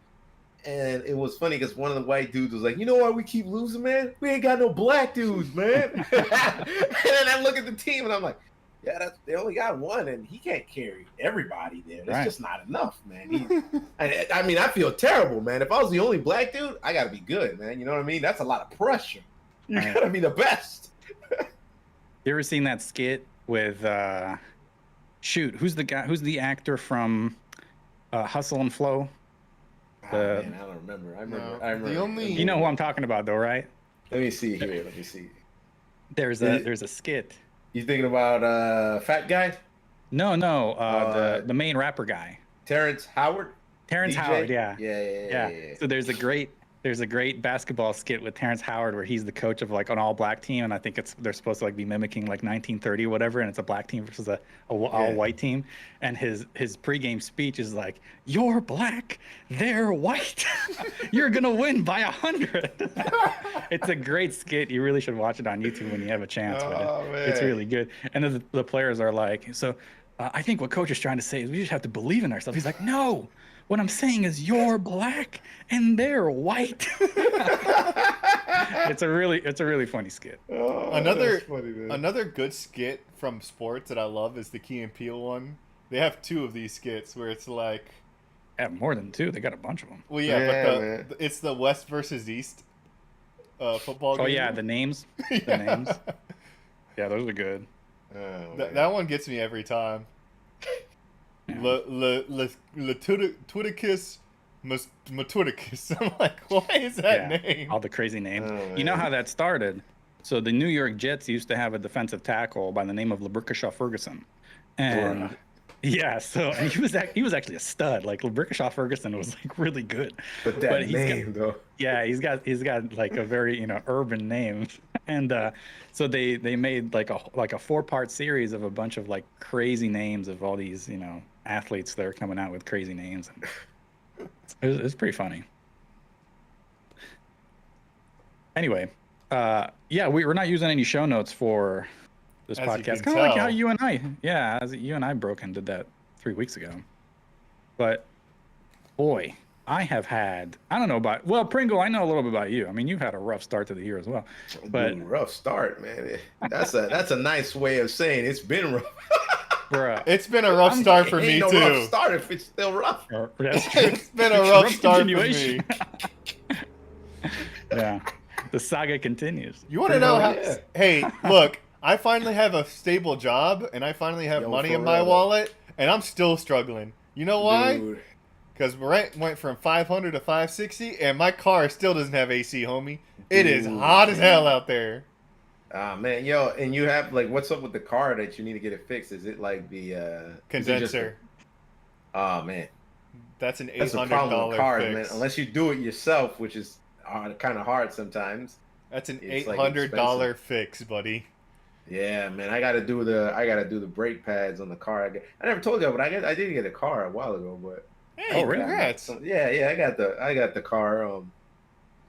And it was funny because one of the white dudes was like, "You know why we keep losing, man? We ain't got no black dudes, man." And then I look at the team and I'm like, "Yeah, they only got one, and he can't carry everybody there. It's just not enough, man." I mean, I feel terrible, man. If I was the only black dude, I got to be good, man. You know what I mean? That's a lot of pressure. You got to be the best. You ever seen that skit with who's the actor from Hustle and Flow? Man, I don't remember. I remember. You know who I'm talking about, though, right? Let me see here. There's a skit. You thinking about Fat Guy? No, the main rapper guy. Terrence Howard. Terrence DJ? Howard, yeah. Yeah. So there's a great basketball skit with Terrence Howard where he's the coach of like an all black team, and I think they're supposed to like be mimicking like 1930 or whatever, and it's a black team versus a all white team, and his pregame speech is like, "You're black, they're white, you're gonna win by 100." It's a great skit. You really should watch it on YouTube when you have a chance. It's really good. And then the players are like, so I think what coach is trying to say is we just have to believe in ourselves. He's like, no. What I'm saying is you're black and they're white. It's a really funny skit. Another good skit from sports that I love is the Key and Peele one. They have 2 of these skits where it's like, more than 2. They got a bunch of them. Well, but it's the West versus East football game. Oh yeah, the names. The names. Yeah, those are good. That one gets me every time. Twitticus Matwiticus. I'm like, why is that name? All the crazy names. You know how that started? So the New York Jets used to have a defensive tackle by the name of Labrikashaw Ferguson, and yeah, so and he was actually a stud. Like Labrikashaw Ferguson was like really good. But that name though. Yeah, he's got like a very urban name, and so they made like a 4-part series of a bunch of like crazy names of all these athletes that are coming out with crazy names. And it was pretty funny. Anyway, yeah, we're not using any show notes for this podcast. Kind of like how you and I broke and did that 3 weeks ago. But boy, I have had, I don't know about, well, Pringle, I know a little bit about you. I mean, you've had a rough start to the year as well. But dude, rough start, man. That's a nice way of saying it's been rough. Bruh. It's been a rough start for me too. Rough start if it's still rough. It's been a rough start for me. Yeah. The saga continues. You want to know how? Yeah. Hey, look, I finally have a stable job and I finally have money in my wallet, and I'm still struggling. You know why? Because rent went from 500 to 560, and my car still doesn't have AC, homie. It is hot as hell out there. Ah, man, yo, and you have like, what's up with the car that you need to get it fixed? Is it like the condenser? Oh man, that's an $800 fix. Man. Unless you do it yourself, which is kind of hard sometimes. That's an $800 fix, buddy. Yeah, man, I gotta do the brake pads on the car. I never told you, but I did get a car a while ago. But hey, congrats! Yeah, I got the car.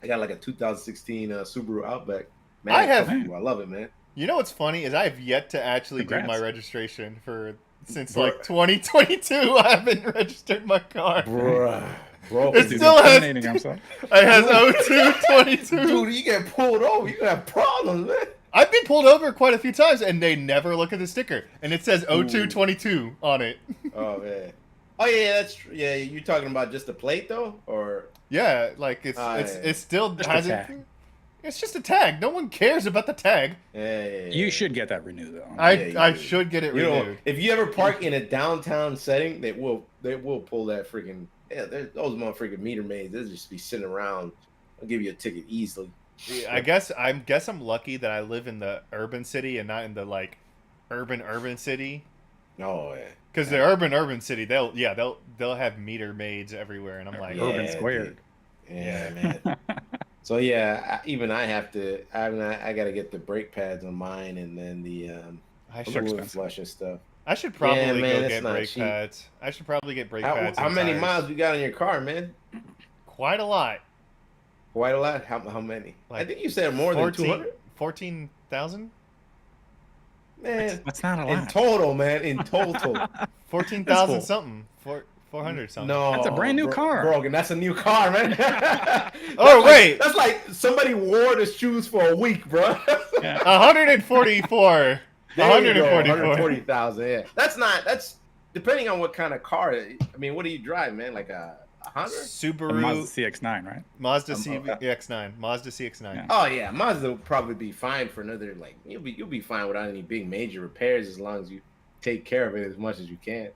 I got like a 2016 Subaru Outback. Man, I love it, man. You know what's funny is I have yet to actually do my registration since like 2022. I haven't registered my car. Bro, it still has. It has 0222. Dude, you get pulled over, you have problems, man. I've been pulled over quite a few times, and they never look at the sticker, and it says 0222 on it. Oh man. Oh yeah, that's true. Yeah, you talking about just the plate though, or? Yeah, like it still hasn't. It's just a tag. No one cares about the tag. Yeah. You should get that renewed though. I should get it renewed. If you ever park in a downtown setting, they will pull that freaking. Yeah, those motherfucking meter maids. They'll just be sitting around. I'll give you a ticket easily. Yeah, I guess I'm lucky that I live in the urban city and not in the like urban city. Oh yeah. Because the urban city, they'll have meter maids everywhere, and I'm like urban square. Dude. Yeah, man. So yeah, even I have to. I got to get the brake pads on mine, and then the fluid flush and stuff. I should probably go get brake pads. I should probably get brake pads. How many miles you got on your car, man? Quite a lot. Quite a lot? How many? Like I think you said more than 200? 14,000? Man. That's not a lot. In total, man. In total. 14,000 cool. Something. 400 something. No. That's a brand new car. Brogan, that's a new car, man. Wait. That's like somebody wore the shoes for a week, bro. Yeah. 144. 140,000, yeah. That's depending on what kind of car. I mean, what do you drive, man? Like a Honda? Subaru. A Mazda CX-9, right? Mazda CX-9. Mazda CX-9. Yeah. Oh yeah, Mazda will probably be fine for another you'll be fine without any big major repairs as long as you take care of it as much as you can.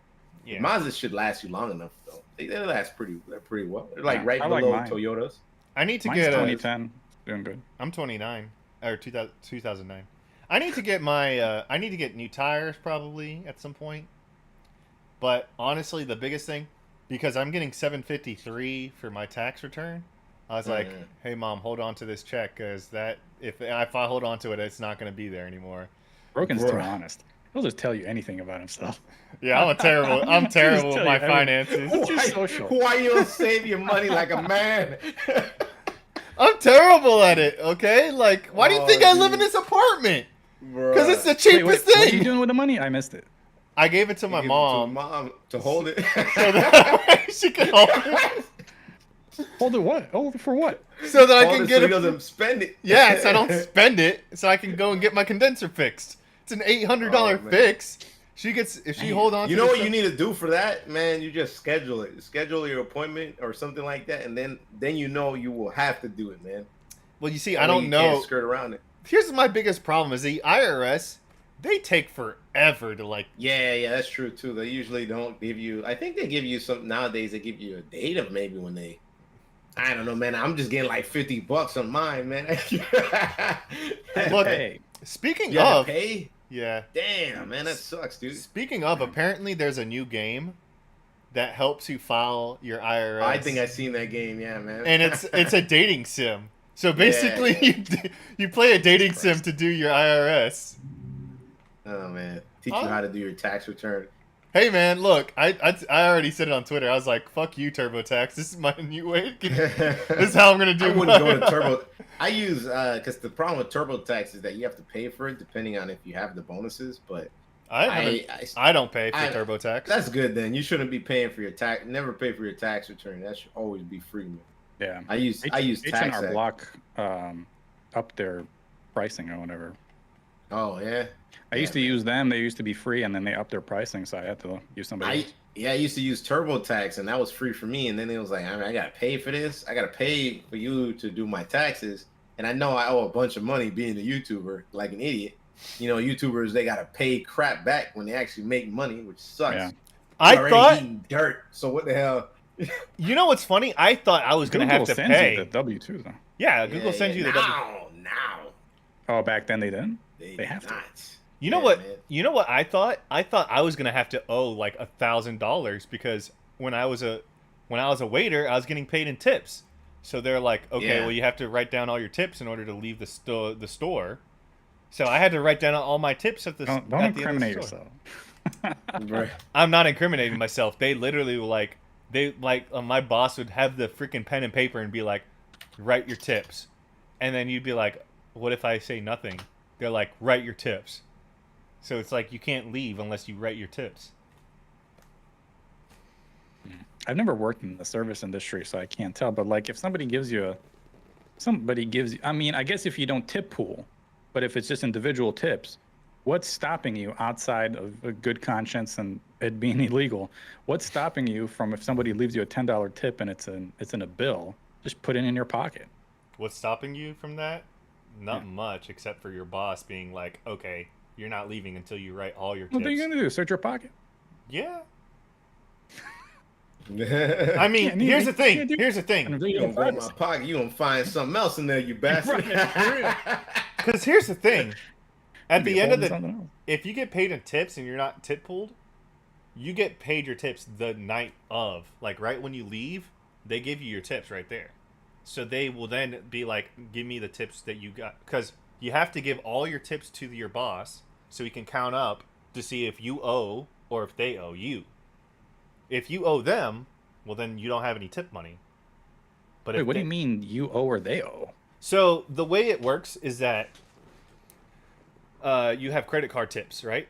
Yeah. Mazda should last you long enough though. They last pretty well. They're like right below Toyotas. I need to Mine's get 2010. Doing good. I'm 29 or 2009. I need to get I need to get new tires probably at some point. But honestly, the biggest thing, because I'm getting $753 for my tax return, I was like, "Hey mom, hold on to this check, because if I hold on to it, it's not going to be there anymore." Brogan's too honest. He'll just tell you anything about himself. Yeah, I'm terrible with my finances. Why you don't save your money like a man? I'm terrible at it. Okay, like why do you think I live in this apartment? Because it's the cheapest thing. What are you doing with the money? I missed it. I gave it to my mom. To hold it. So that she can hold it. Hold it what? Hold it for what? So that I can get it. So he doesn't spend it. Yeah, so I don't spend it. So I can go and get my condenser fixed. It's an $800 fix. She gets if she hold on. You know what you need to do for that, man? You just schedule it. Schedule your appointment or something like that, and then you know you will have to do it, man. Well, you see, I don't know. Can't skirt around it. Here's my biggest problem: is the IRS. They take forever to like. Yeah, that's true too. They usually don't give you. I think they give you some nowadays. They give you a date of maybe when they I don't know, man. I'm just getting like $50 on mine, man. Look, Hey, speaking You have of, to pay? yeah. Damn, man, that sucks, dude. Speaking of, apparently there's a new game that helps you file your IRS. I think I've seen that game, yeah, man. And it's a dating sim. So basically, Yeah. you play a dating sim to do your IRS. Oh man, teach you how to do your tax return. Hey man, look, I already said it on Twitter. I was like, "Fuck you, TurboTax. This is my new way. This is how I'm gonna do." I wouldn't go to Turbo. I use because the problem with TurboTax is that you have to pay for it depending on if you have the bonuses. But I don't pay for TurboTax. That's good then. You shouldn't be paying for your tax. Never pay for your tax return. That should always be free. Man. yeah. I use tax. H&R Block up their pricing or whatever. Oh yeah. I used to use them. They used to be free, and then they upped their pricing, so I had to use somebody else. I used to use TurboTax, and that was free for me. And then it was like, I gotta pay for this. I gotta pay for you to do my taxes. And I know I owe a bunch of money being a YouTuber, like an idiot. You know, YouTubers, they gotta pay crap back when they actually make money, which sucks. Yeah. I thought dirt. So what the hell? You know what's funny? I thought I was gonna have to pay the W-2 though. Yeah, Google sends you the W. Now. Oh, back then they didn't. They have not. to. You know what? Man. You know what I thought? I thought I was gonna have to owe like $1,000 because when I was a waiter, I was getting paid in tips. So they're like, okay, well you have to write down all your tips in order to leave the store. So I had to write down all my tips at the don't incriminate yourself. I'm not incriminating myself. They literally were like, my boss would have the freaking pen and paper and be like, write your tips, and then you'd be like, what if I say nothing? They're like, write your tips. So it's like you can't leave unless you write your tips. I've never worked in the service industry, so I can't tell. But like, if somebody gives you, I mean, I guess if you don't tip pool, but if it's just individual tips, what's stopping you outside of a good conscience and it being illegal? What's stopping you from if somebody leaves you a $10 tip and it's in a bill, just put it in your pocket? What's stopping you from that? Not much, except for your boss being like, okay, you're not leaving until you write all your tips. What are you going to do? Search your pocket? Yeah. I mean, here's the thing. You don't go in my pocket. You gonna find something else in there, you bastard. Because here's the thing. At the end of the, if you get paid in tips and you're not tip pooled, you get paid your tips the night of. Like right when you leave, they give you your tips right there. So they will then be like, give me the tips that you got. Because you have to give all your tips to your boss so he can count up to see if you owe or if they owe you. If you owe them, well, then you don't have any tip money. But wait, what do you mean you owe or they owe? So the way it works is that you have credit card tips, right?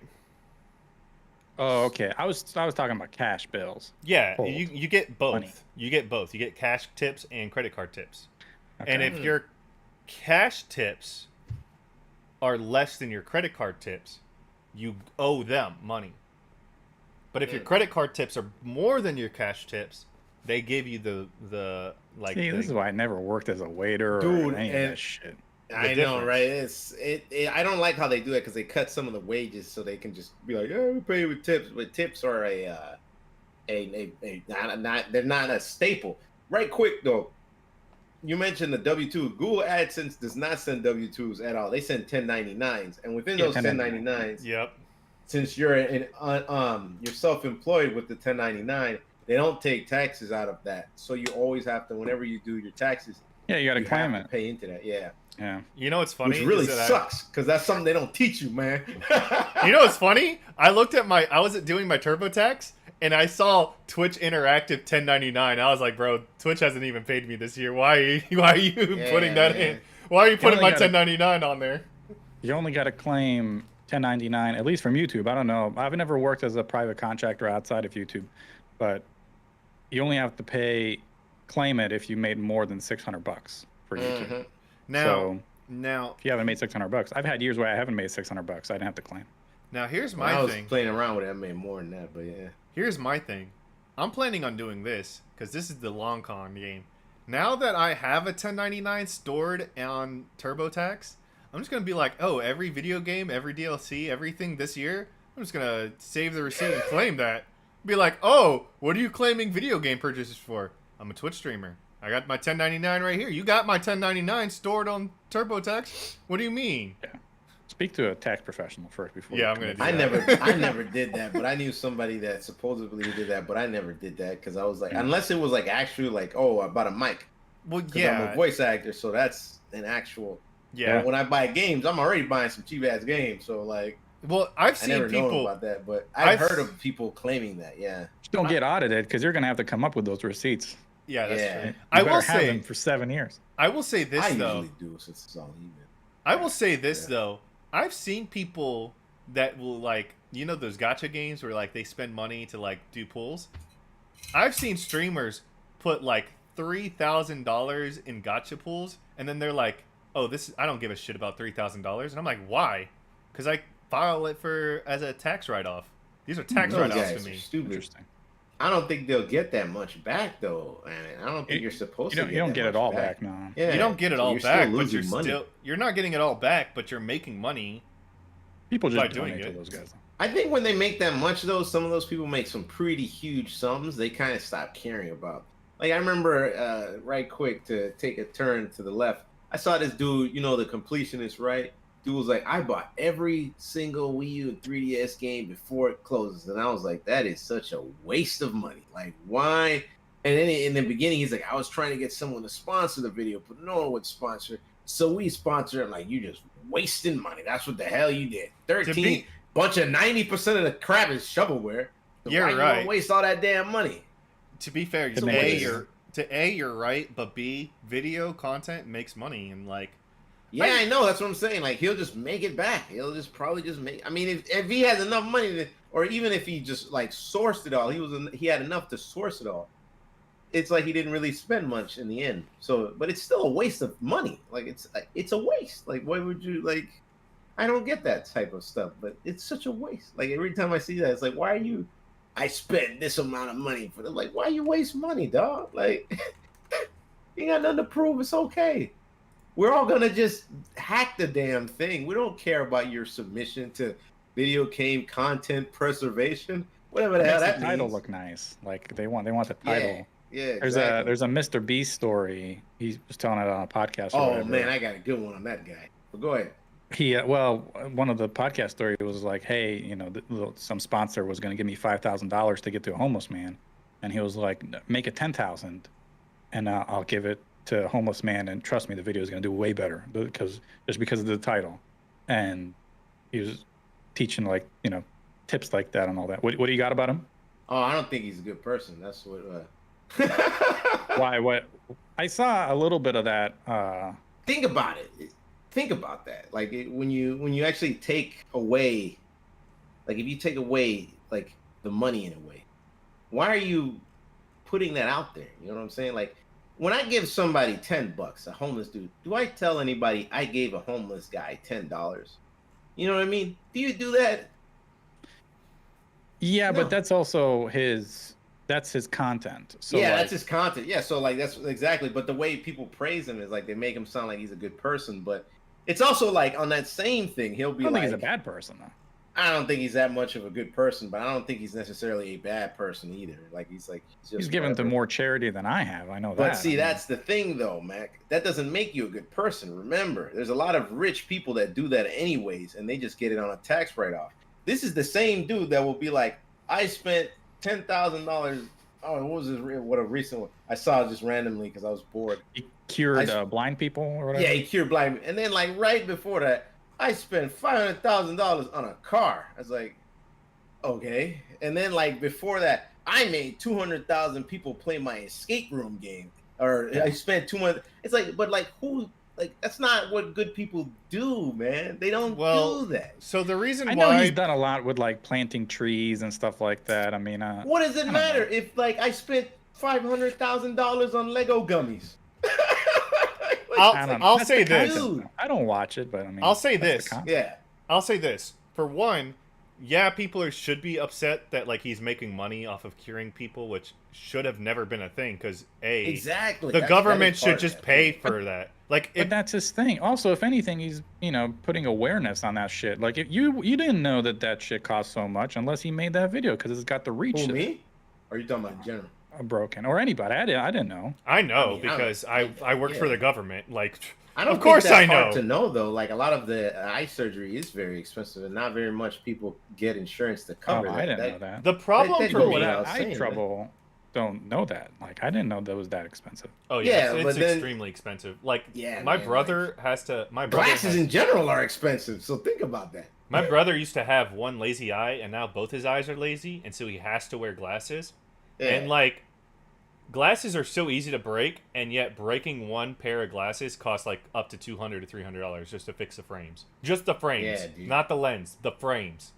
Oh, okay. I was talking about cash bills. Yeah, you get both. Money. You get both. You get cash tips and credit card tips. Okay. And if your cash tips are less than your credit card tips, you owe them money. But if your credit card tips are more than your cash tips, they give you the like. See, this is why I never worked as a waiter or any of that shit. I know, right? I don't like how they do it because they cut some of the wages so they can just be like, "Oh, we pay with tips." But tips are they're not a staple. Right, quick though. You mentioned the W-2. Google AdSense does not send W-2s at all. They send 1099s, and within those 1099s, yep. Since you're you're self-employed with the 1099, they don't take taxes out of that. So you always have to, whenever you do your taxes, yeah, you got to claim it. Pay into that, yeah. Yeah. You know what's funny? Which really sucks because that's something they don't teach you, man. You know what's funny? I was doing my TurboTax and I saw Twitch Interactive 1099. I was like, bro, Twitch hasn't even paid me this year. Why are you putting that in? Why are you putting my 1099 on there? You only got to claim 1099, at least from YouTube. I don't know. I've never worked as a private contractor outside of YouTube, but you only have to claim it if you made more than $600 for YouTube. Mm-hmm. Now, if you haven't made $600, I've had years where I haven't made $600. I didn't have to claim. Now here's my thing. I was playing around with it. I made more than that, but yeah. Here's my thing. I'm planning on doing this because this is the long con game. Now that I have a 1099 stored on TurboTax, I'm just going to be like, oh, every video game, every DLC, everything this year, I'm just going to save the receipt and claim that. Be like, oh, what are you claiming video game purchases for? I'm a Twitch streamer. I got my 1099 right here. You got my 1099 stored on TurboTax. What do you mean? Yeah. Speak to a tax professional first before. Yeah, I'm gonna do I that. I never did that, but I knew somebody that supposedly did that, but I never did that because I was like, unless it was like actually like, oh, I bought a mic. Well, I'm a voice actor, so that's an actual. Yeah. When I buy games, I'm already buying some cheap ass games, so like. Well, I've I seen never people known about that, but I've heard of people claiming that. Yeah. Just don't get audited because you're gonna have to come up with those receipts. Yeah, that's true. You I better will have say them for 7 years. I will say this I though. usually do since it's all even. I will say this though. I've seen people that will like, you know, those gacha games where like they spend money to like do pulls. I've seen streamers put like $3,000 in gacha pools, and then they're like, "Oh, I don't give a shit about $3,000," and I'm like, "Why?" Because I file it as a tax write-off. These are tax write-offs to me. Stupid. Interesting. I don't think they'll get that much back though, and I don't think you're supposed to. You don't get it all back, no. Yeah, you don't get it so all back, but money. you're not getting it all back, but you're making money. People just by donate doing to those guys. I think when they make that much though, some of those people make some pretty huge sums. They kind of stop caring about. Like I remember, right quick to take a turn to the left, I saw this dude, you know, the completionist, right? Dude was like, I bought every single Wii U and 3DS game before it closes. And I was like, that is such a waste of money. Like, why? And then in the beginning, he's like, I was trying to get someone to sponsor the video, but no one would sponsor. So we sponsor it. Like, you just wasting money. That's what the hell you did. 13, bunch of 90% of the crap is shovelware. So you're why right. You don't waste all that damn money? To be fair, you're right, but B, video content makes money, and like. Yeah, I know. That's what I'm saying. Like, he'll just make it back. He'll just probably just make. I mean, if he has enough money, to, or even if he just like sourced it all, he had enough to source it all. It's like he didn't really spend much in the end. So, but it's still a waste of money. Like it's a waste. Like, why would you like? I don't get that type of stuff, but it's such a waste. Like every time I see that, it's like, why are you? I spent this amount of money for them. Like, why you waste money, dog? Like, you got nothing to prove. It's okay. We're all gonna just hack the damn thing. We don't care about your submission to video game content preservation, whatever the hell that means. The title look nice. Like they want the title. Yeah. There's a Mr. Beast story. He was telling it on a podcast. Oh man, I got a good one on that guy. But go ahead. One of the podcast stories was like, hey, you know, some sponsor was going to give me $5,000 to get to a homeless man, and he was like, make it 10,000, and I'll give it to a homeless man, and trust me, the video is going to do way better because of the title. And he was teaching like, you know, tips like that and all that. What do you got about him? Oh, I don't think he's a good person. That's what. Why? What? I saw a little bit of that. Think about it. Think about that. Like when you actually take away, like if you take away like the money in a way, why are you putting that out there? You know what I'm saying? Like when I give somebody $10, a homeless dude, do I tell anybody I gave a homeless guy $10? You know what I mean? Do you do that? Yeah, No. but that's also that's his content. So yeah, like, that's his content. Yeah, so like that's exactly. But the way people praise him is like they make him sound like he's a good person. But it's also like on that same thing, he'll be I don't like, think he's a bad person though. I don't think he's that much of a good person, but I don't think he's necessarily a bad person either. Like he's He's given to more charity than I have. I know that. But see, that's the thing though, Mac. That doesn't make you a good person. Remember, there's a lot of rich people that do that anyways, and they just get it on a tax write-off. This is the same dude that will be like, I spent $10,000. Oh, what a recent one. I saw just randomly because I was bored. He cured blind people or whatever. Yeah, he cured blind. And then like right before that, I spent $500,000 on a car. I was like, okay. And then like before that, I made 200,000 people play my escape room game. Or I spent 200. It's like, but like who? Like that's not what good people do, man. They don't do that. So the reason I know he's done a lot with like planting trees and stuff like that. I mean, what does it matter if like I spent $500,000 on Lego gummies? I'll say this. Dude. I don't watch it, but I mean, I'll say this. Yeah. I'll say this. For one, yeah, people should be upset that like he's making money off of curing people, which should have never been a thing. Because exactly the government should just pay for that. Like, but that's his thing. Also, if anything, he's putting awareness on that shit. Like, if you didn't know that shit cost so much unless he made that video because it's got the reach. Who, me? Or are you talking about in general? broken, or anybody. I didn't know. I know I mean, because I work for the government. Like, I don't of course think that's I know. hard to know though. Like a lot of the eye surgery is very expensive, and not very much people get insurance to cover that. I didn't know that. The problem for people me, with eye trouble don't know that. Like, I didn't know that was that expensive. Oh yeah, yeah, it's extremely expensive. Like, my brother has to. My brother glasses in general are expensive, so think about that. My brother used to have one lazy eye, and now both his eyes are lazy, and so he has to wear glasses. Yeah. And like, glasses are so easy to break, and yet breaking one pair of glasses costs like up to $200 to $300 just to fix the frames. Just the frames, not the lens. The frames.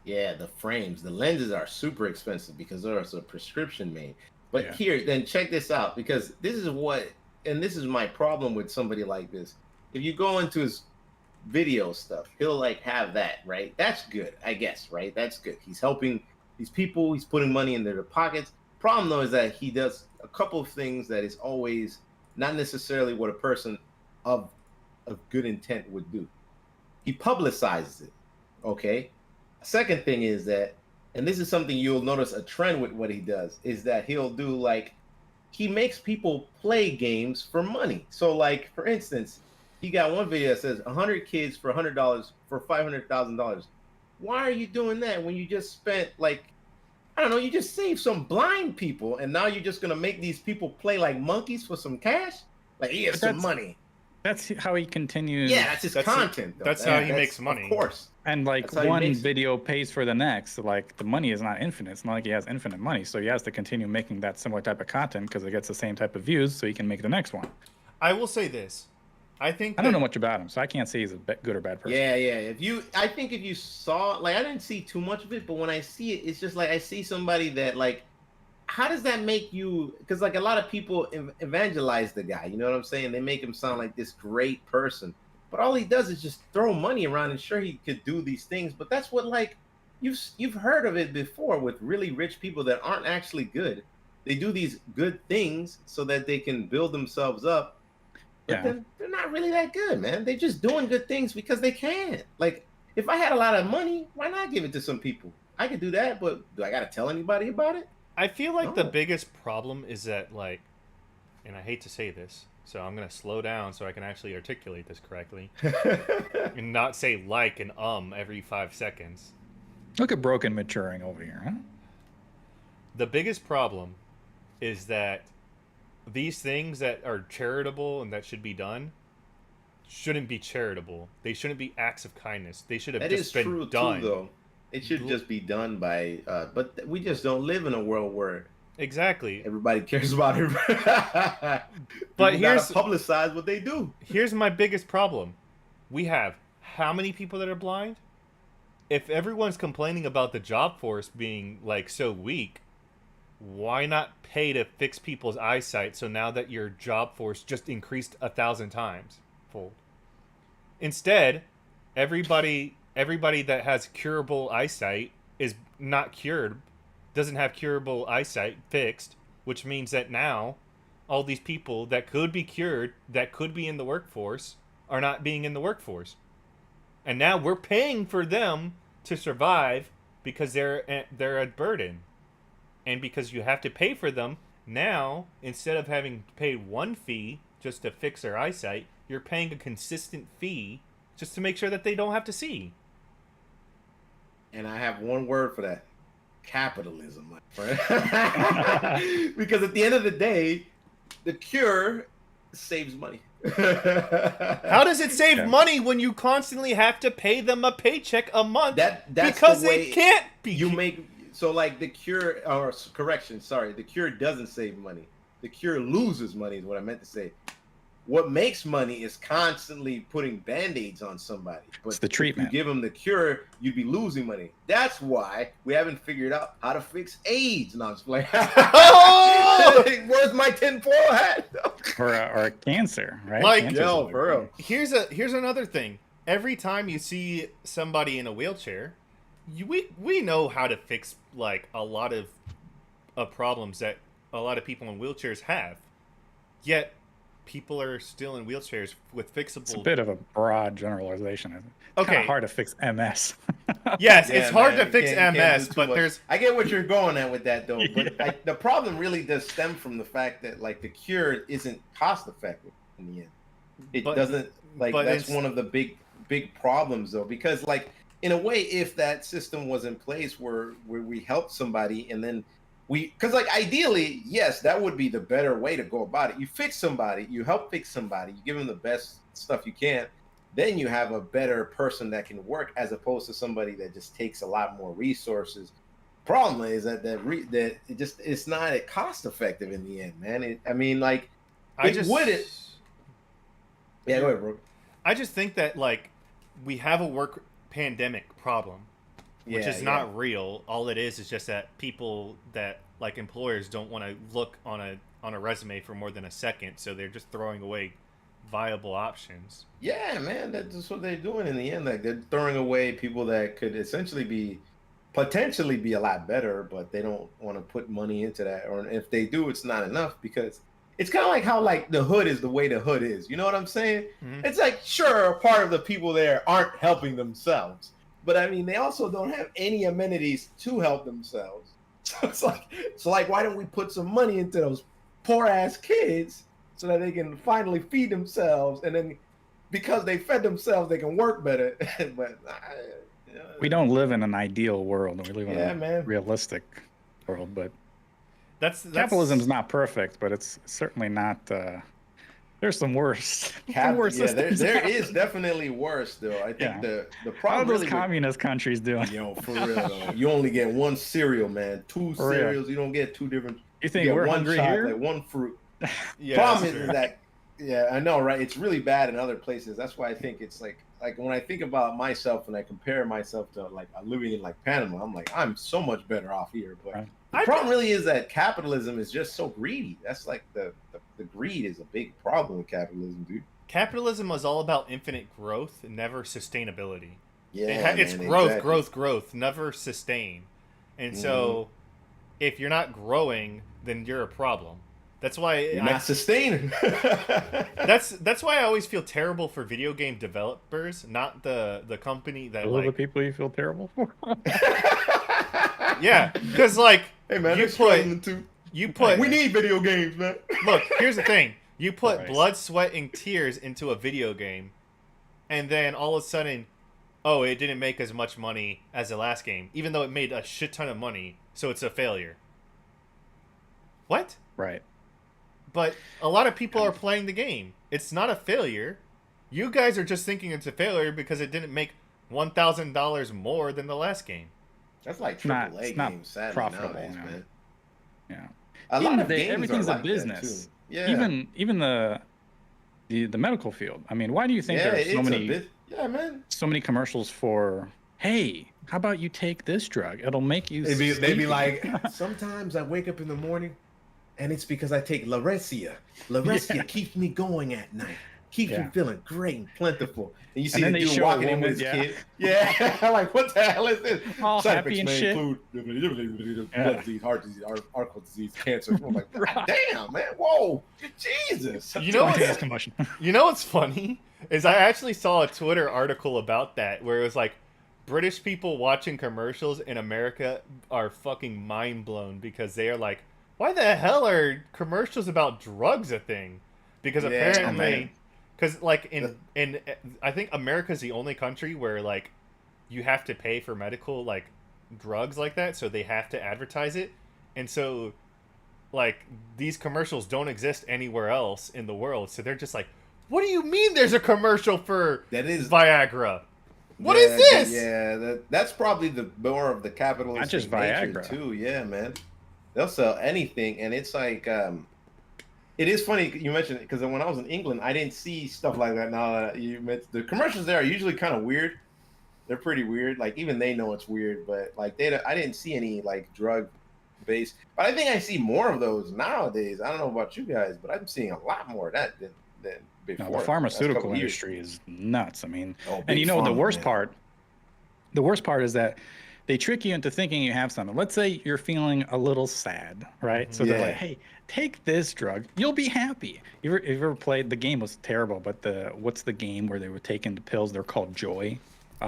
Yeah, the frames. The lenses are super expensive because there's a prescription made. But here, then check this out, because this is this is my problem with somebody like this. If you go into his video stuff, he'll like have that, right? That's good, I guess, right? That's good. He's helping these people. He's putting money in their pockets. Problem though is that he does a couple of things that is always not necessarily what a person of good intent would do. He publicizes it. Okay. Second thing is that, and this is something you'll notice a trend with what he does, is that he'll do like, he makes people play games for money. So like, for instance, he got one video that says 100 kids for $100 for $500,000. Why are you doing that when you just spent like, I don't know, you just saved some blind people, and now you're just gonna make these people play like monkeys for some cash? Like, he has some money. That's how he continues. Yeah, that's his content. That's how he makes money. Of course. And like one video pays for the next. Like the money is not infinite. It's not like he has infinite money. So he has to continue making that similar type of content because it gets the same type of views, so he can make the next one. I will say this. I don't know much about him, so I can't say he's a good or bad person. Yeah. I think if you saw, like, I didn't see too much of it, but when I see it, it's just like I see somebody that, like, how does that make you? Because like a lot of people evangelize the guy, you know what I'm saying? They make him sound like this great person, but all he does is just throw money around. And sure, he could do these things, but that's what, like, you've heard of it before with really rich people that aren't actually good. They do these good things so that they can build themselves up. But then they're not really that good, man. They're just doing good things because they can. Like, if I had a lot of money, why not give it to some people? I could do that, but do I got to tell anybody about it? I feel like the biggest problem is that, like, and I hate to say this, so I'm going to slow down so I can actually articulate this correctly and not say like and every 5 seconds. Look at Broken maturing over here, huh? The biggest problem is that these things that are charitable and that should be done shouldn't be charitable. They shouldn't be acts of kindness. They should have just been done. That is true, too, though. It should just be done by, but we just don't live in a world where everybody cares about it. But here's publicize what they do. Here's my biggest problem: we have how many people that are blind? If everyone's complaining about the job force being like so weak, why not pay to fix people's eyesight? So now that your job force just increased 1,000 times fold. Instead, everybody that has curable eyesight is not cured, doesn't have curable eyesight fixed, which means that now all these people that could be cured, that could be in the workforce, are not being in the workforce. And now we're paying for them to survive because they're a burden. And because you have to pay for them, now, instead of having to pay one fee just to fix their eyesight, you're paying a consistent fee just to make sure that they don't have to see. And I have one word for that. Capitalism, my friend. Because at the end of the day, the cure saves money. How does it save money when you constantly have to pay them a paycheck a month? That's because the way they can't be. You make so like the cure, or correction, sorry, the cure doesn't save money. The cure loses money is what I meant to say. What makes money is constantly putting band-aids on somebody. But it's the treatment. If you give them the cure, you'd be losing money. That's why we haven't figured out how to fix AIDS. No, I'm just playing. Oh! Where's my tinfoil hat? or a cancer, right? Like, yo, for real. Here's another thing. Every time you see somebody in a wheelchair, we know how to fix like a lot of problems that a lot of people in wheelchairs have. Yet people are still in wheelchairs with fixable. It's a bit of a broad generalization. It's Okay. kind of hard to fix MS. Yes, Yeah, it's hard man, to fix you can't MS, do too but much. there's. I get what you're going at with that though, but Yeah. the problem really does stem from the fact that like the cure isn't cost effective in the end. It doesn't like that's one of the big problems though, because like in a way, if that system was in place where we helped somebody and then because like ideally, yes, that would be the better way to go about it. You fix somebody, you help fix somebody, you give them the best stuff you can, then you have a better person that can work as opposed to somebody that just takes a lot more resources. Problem is that it's not cost effective in the end, man. Yeah, go ahead, bro. I just think that like we have a work pandemic problem, which is not real. All it is just that people that like employers don't want to look on a resume for more than a second, so they're just throwing away viable options. Yeah, man, that's what they're doing in the end. Like they're throwing away people that could essentially potentially be a lot better, but they don't want to put money into that, or if they do, it's not enough because it's kind of like how like the hood is the way the hood is. You know what I'm saying? Mm-hmm. It's like sure, a part of the people there aren't helping themselves, but I mean they also don't have any amenities to help themselves. So it's like why don't we put some money into those poor ass kids so that they can finally feed themselves, and then because they fed themselves, they can work better. But we don't live in an ideal world. We live in a realistic world, but capitalism's not perfect, but it's certainly not. There's some worse. There is definitely worse though. I think the problem. How are those communist countries doing? For real though, you only get one cereal, man. Two cereals. You don't get two different. You think we're one hungry chocolate, here? one fruit. Problem is that. Yeah, I know, right? It's really bad in other places. That's why I think it's like when I think about myself and I compare myself to like living in like Panama, I'm like I'm so much better off here. But the problem really is that capitalism is just so greedy. That's like the greed is a big problem with capitalism, dude. Capitalism was all about infinite growth, never sustainability. Yeah, it's growth, never sustain. And so, if you're not growing, then you're a problem. That's why you're not sustaining. That's why I always feel terrible for video game developers, not the company that All the people you feel terrible for. Yeah, because like, hey man, you put we need video games, man. Look, here's the thing: you put blood, sweat, and tears into a video game, and then all of a sudden, oh, it didn't make as much money as the last game, even though it made a shit ton of money, so it's a failure. What? Right. But a lot of people are playing the game. It's not a failure. You guys are just thinking it's a failure because it didn't make $1,000 more than the last game. That's like AAA games, sadly, profitable nowadays, man. Yeah. A lot of games everything's are a like business. Yeah. Even the medical field. I mean, why do you think there are so many commercials for, hey, how about you take this drug? It'll make you They'd be like, sometimes I wake up in the morning and it's because I take Larecia. Larecia keeps me going at night. Keeps me feeling great and plentiful. And you see the dude walking in with his kid. Yeah. I'm like, what the hell is this? All happy and shit. Blood disease, heart disease, heart disease, cancer. I'm like, damn, man. Whoa. Jesus. You know what's funny? Is I actually saw a Twitter article about that where it was like, British people watching commercials in America are fucking mind blown because they are like, why the hell are commercials about drugs a thing? Because apparently, because like in I think America's the only country where like you have to pay for medical like drugs like that, so they have to advertise it, and so like these commercials don't exist anywhere else in the world. So they're just like, what do you mean there's a commercial for Viagra? What is this? Yeah, that's probably the more of the capitalist not just Viagra too. Yeah, man. They'll sell anything, and it's like, it is funny you mentioned it because when I was in England, I didn't see stuff like that. Now that you mentioned the commercials, there are usually kind of weird. They're pretty weird. Like even they know it's weird, but like I didn't see any like drug based. But I think I see more of those nowadays. I don't know about you guys, but I'm seeing a lot more of that than before. No, the pharmaceutical industry is nuts. I mean, and you know the worst part is that they trick you into thinking you have something. Let's say you're feeling a little sad, right? So they're like, hey, take this drug. You'll be happy. You ever played, the game was terrible, but what's the game where they were taking the pills? They're called Joy.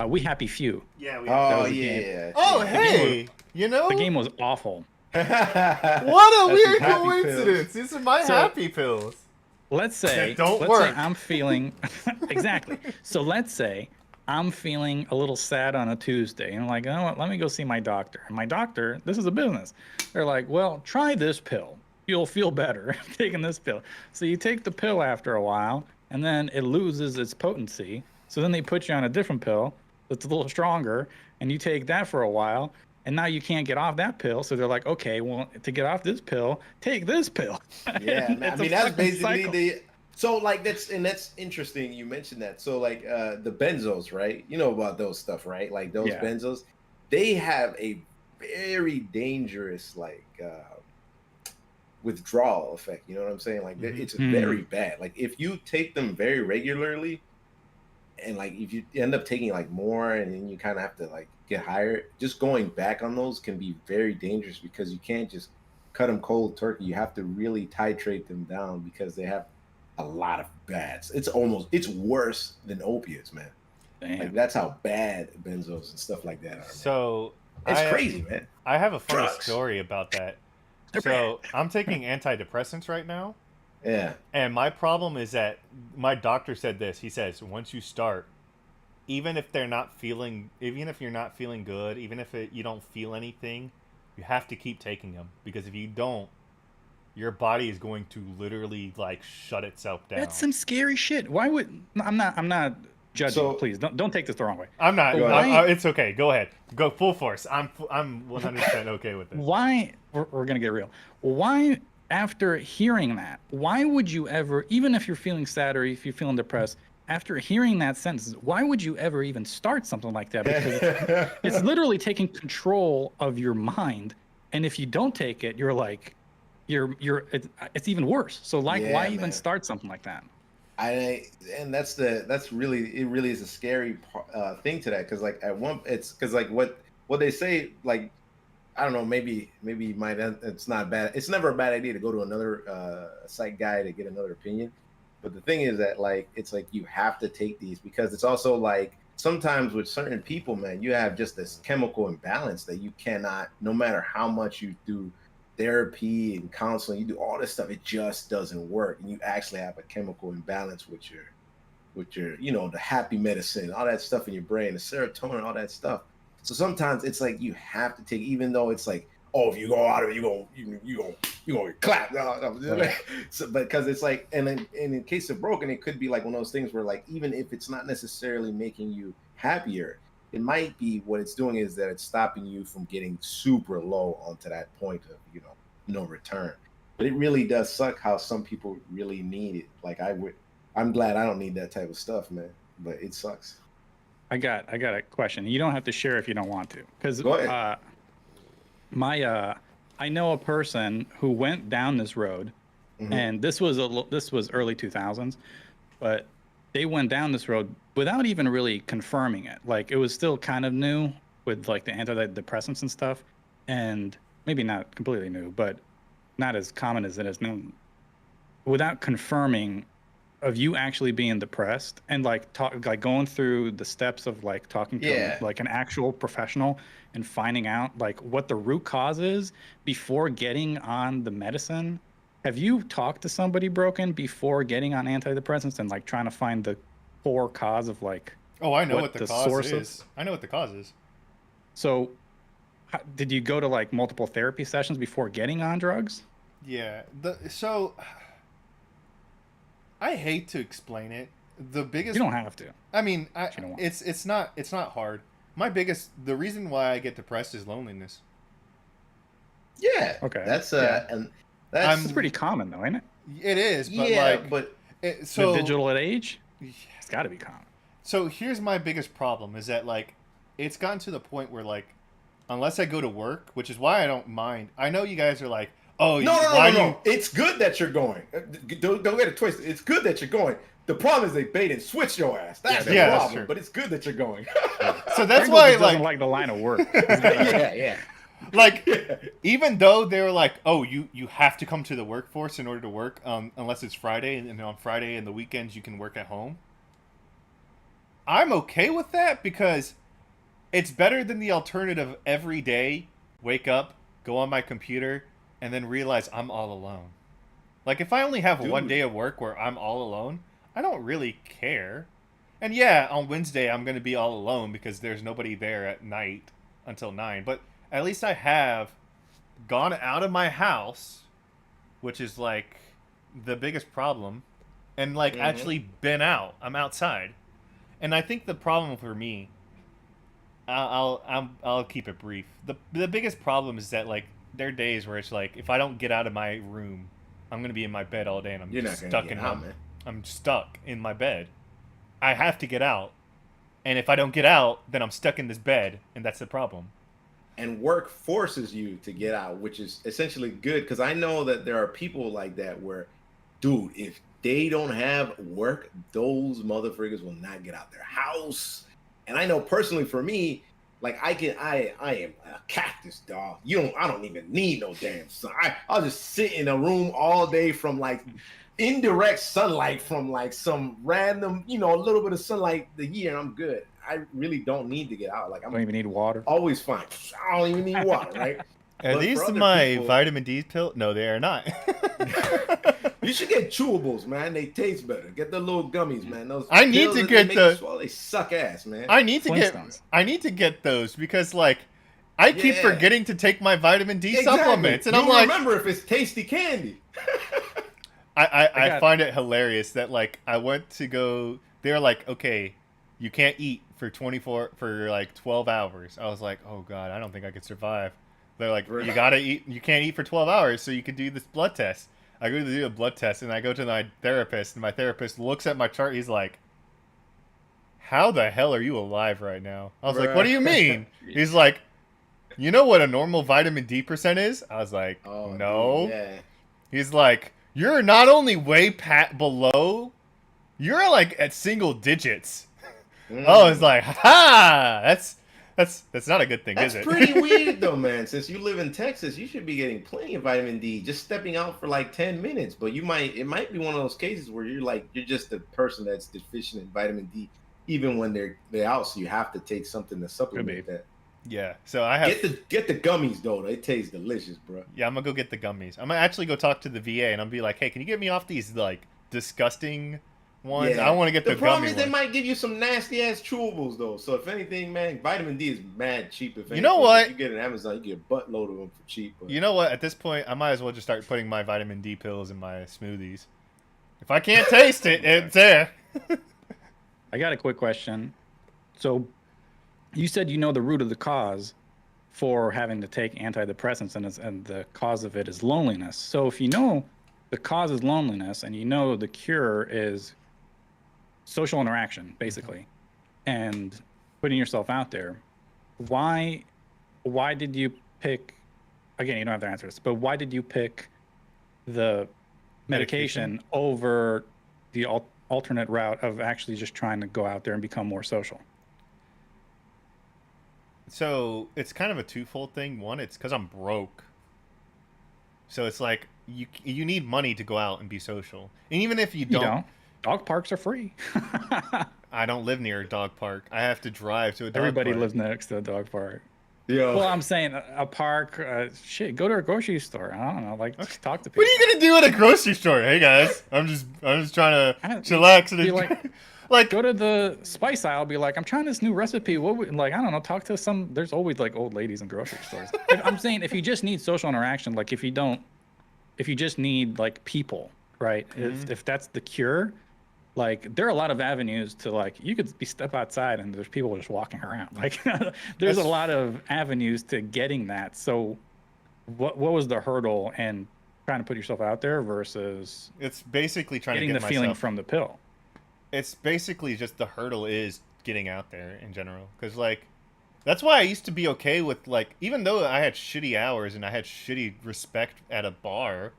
We Happy Few. Yeah. Oh, yeah. Oh, hey. You know? The game was awful. What a weird happy coincidence. pills. These are my happy pills. Let's say, don't work. say I'm feeling, exactly. So let's say I'm feeling a little sad on a Tuesday, and I'm like, oh, let me go see my doctor. And my doctor, this is a business. They're like, well, try this pill. You'll feel better taking this pill. So you take the pill after a while, and then it loses its potency. So then they put you on a different pill that's a little stronger, and you take that for a while, and now you can't get off that pill. So they're like, okay, well, to get off this pill, take this pill. Yeah, man. I mean, that's basically so like that's interesting you mentioned that. So like the benzos, right? You know about those stuff, right? Like those benzos, they have a very dangerous like withdrawal effect. You know what I'm saying? Like it's very bad. Like if you take them very regularly, and like if you end up taking like more, and then you kind of have to like get higher, just going back on those can be very dangerous because you can't just cut them cold turkey. You have to really titrate them down because they have a lot of bads. It's worse than opiates, man. Damn. Like that's how bad benzos and stuff like that are. Man. So it's crazy, man. I have a funny story about that. So I'm taking antidepressants right now. Yeah. And my problem is that my doctor said this. He says once you start, even if you're not feeling good, even if you don't feel anything, you have to keep taking them because if you don't, your body is going to literally like shut itself down. That's some scary shit. Why would I'm not judging. So, please don't take this the wrong way. I'm not. It's okay. Go ahead. Go full force. I'm 100% okay with this. Why? We're gonna get real. Why? After hearing that, why would you ever, even if you're feeling sad or if you're feeling depressed, after hearing that sentence, why would you ever even start something like that? Because it's literally taking control of your mind, and if you don't take it, you're like, it's even worse. So like, why even start something like that? And that's really is a scary thing to that because like it's because like what they say like. I don't know. Maybe you might. It's not bad. It's never a bad idea to go to another psych guy to get another opinion. But the thing is that like it's like you have to take these because it's also like sometimes with certain people, man, you have just this chemical imbalance that you cannot. No matter how much you do therapy and counseling, you do all this stuff, it just doesn't work, and you actually have a chemical imbalance with your the happy medicine, all that stuff in your brain, the serotonin, all that stuff. So sometimes it's like you have to take, even though it's like, oh, if you go out of it, you gonna get clapped. So, but because it's like, and in case of broken, it could be like one of those things where like even if it's not necessarily making you happier, it might be what it's doing is that it's stopping you from getting super low onto that point of no return. But it really does suck how some people really need it. Like I'm glad I don't need that type of stuff, man. But it sucks. I got a question. You don't have to share if you don't want to, because I know a person who went down this road, and this was early 2000s, but they went down this road without even really confirming it. Like it was still kind of new with like the antidepressants and stuff, and maybe not completely new, but not as common as it is now. Without confirming of you actually being depressed and like going through the steps of like talking to like an actual professional and finding out like what the root cause is before getting on the medicine. Have you talked to somebody broken before getting on antidepressants and like trying to find the core cause of like I know what the cause is. I know what the cause is. So did you go to like multiple therapy sessions before getting on drugs? Yeah. I hate to explain it. The biggest. You don't have to. I mean, it's not hard. The reason why I get depressed is loneliness. Yeah. Okay. That's pretty common though, ain't it? It is. But the digital age, it's got to be common. So here's my biggest problem is that like, it's gotten to the point where like, unless I go to work, which is why I don't mind. I know you guys are like. Oh no! It's good that you're going. Don't get it twisted. It's good that you're going. The problem is they bait and switch your ass. That's the that's problem. true. But it's good that you're going. So that's Pringles why just doesn't like the line of work. yeah. Like, even though they were like, oh, you have to come to the workforce in order to work, unless it's Friday, and on Friday and the weekends you can work at home. I'm okay with that because it's better than the alternative every day. Wake up, go on my computer, and then realize I'm all alone. Like, if I only have one day of work where I'm all alone, I don't really care. And yeah, on Wednesday I'm going to be all alone because there's nobody there at night until 9. But at least I have gone out of my house, which is like the biggest problem, and like actually been out. I'm outside. And I think the problem for me, I'll keep it brief. The biggest problem is that like there are days where it's like if I don't get out of my room, I'm gonna be in my bed all day and I'm stuck in my bed. I have to get out, and if I don't get out, then I'm stuck in this bed, and that's the problem. And work forces you to get out, which is essentially good because I know that there are people like that where, dude, if they don't have work, those motherfuckers will not get out their house. And I know personally for me, like I am a cactus, dog. I don't even need no damn sun. I'll just sit in a room all day from like indirect sunlight from like some random, a little bit of sunlight the year, and I'm good. I really don't need to get out. Like I don't even need water. Always fine. I don't even need water, right? Are these my vitamin D pill? No, they are not. You should get chewables, man. They taste better. Get the little gummies, man. Those I need to get they suck ass, man. I need to get those because like I keep forgetting to take my vitamin D supplements, and I'm like, remember if it's tasty candy. I find it hilarious that like I went to go. They're like, okay, you can't eat for 12 hours. I was like, oh god, I don't think I could survive. They're like, you gotta eat. You can't eat for 12 hours, so you can do this blood test. I go to do a blood test, and I go to my therapist, and my therapist looks at my chart. He's like, how the hell are you alive right now? I was like, what do you mean? He's like, you know what a normal vitamin D percent is? I was like, no. Dude, yeah. He's like, you're not only way below, you're like at single digits. I was like, ha! That's not a good thing, is it? That's pretty weird though, man. Since you live in Texas, you should be getting plenty of vitamin D just stepping out for like 10 minutes. But it might be one of those cases where you're just the person that's deficient in vitamin D, even when they're out. So you have to take something to supplement that. Yeah. So I have get the gummies though. They taste delicious, bro. Yeah, I'm gonna go get the gummies. I'm gonna actually go talk to the VA and I'll be like, hey, can you get me off these like disgusting ones? Yeah. I want to get the problem is ones. They might give you some nasty ass chewables though. So if anything, man, vitamin D is mad cheap. If anything, you know what, if you get an Amazon, you get a buttload of them for cheap. But... You know what? At this point, I might as well just start putting my vitamin D pills in my smoothies. If I can't taste it, it's there. I got a quick question. So, you said you know the root of the cause for having to take antidepressants, and the cause of it is loneliness. So if you know the cause is loneliness, and you know the cure is social interaction, basically, and putting yourself out there, why did you pick? Again, you don't have to answer this, but why did you pick the medication over the alternate route of actually just trying to go out there and become more social? So it's kind of a twofold thing. One, it's because I'm broke. So it's like you need money to go out and be social. And even if you don't, dog parks are free. I don't live near a dog park. I have to drive to a dog Everybody park. lives next to a dog park. Yeah. Well, I'm saying a park. Go to a grocery store. I don't know. Like, talk to people. What are you gonna do at a grocery store? Hey guys, I'm just trying to chillax and like go to the spice aisle. Be like, I'm trying this new recipe. I don't know. Talk to some. There's always like old ladies in grocery stores. I'm saying if you just need social interaction, like if you just need like people, right? Mm-hmm. If that's the cure. Like, there are a lot of avenues to, like, you could step outside and there's people just walking around. Like, there's a lot of avenues to getting that. So what was the hurdle in trying to put yourself out there versus it's basically trying getting to get the feeling from the pill? It's basically just the hurdle is getting out there in general. Because, like, that's why I used to be okay with, like, even though I had shitty hours and I had shitty respect at a bar,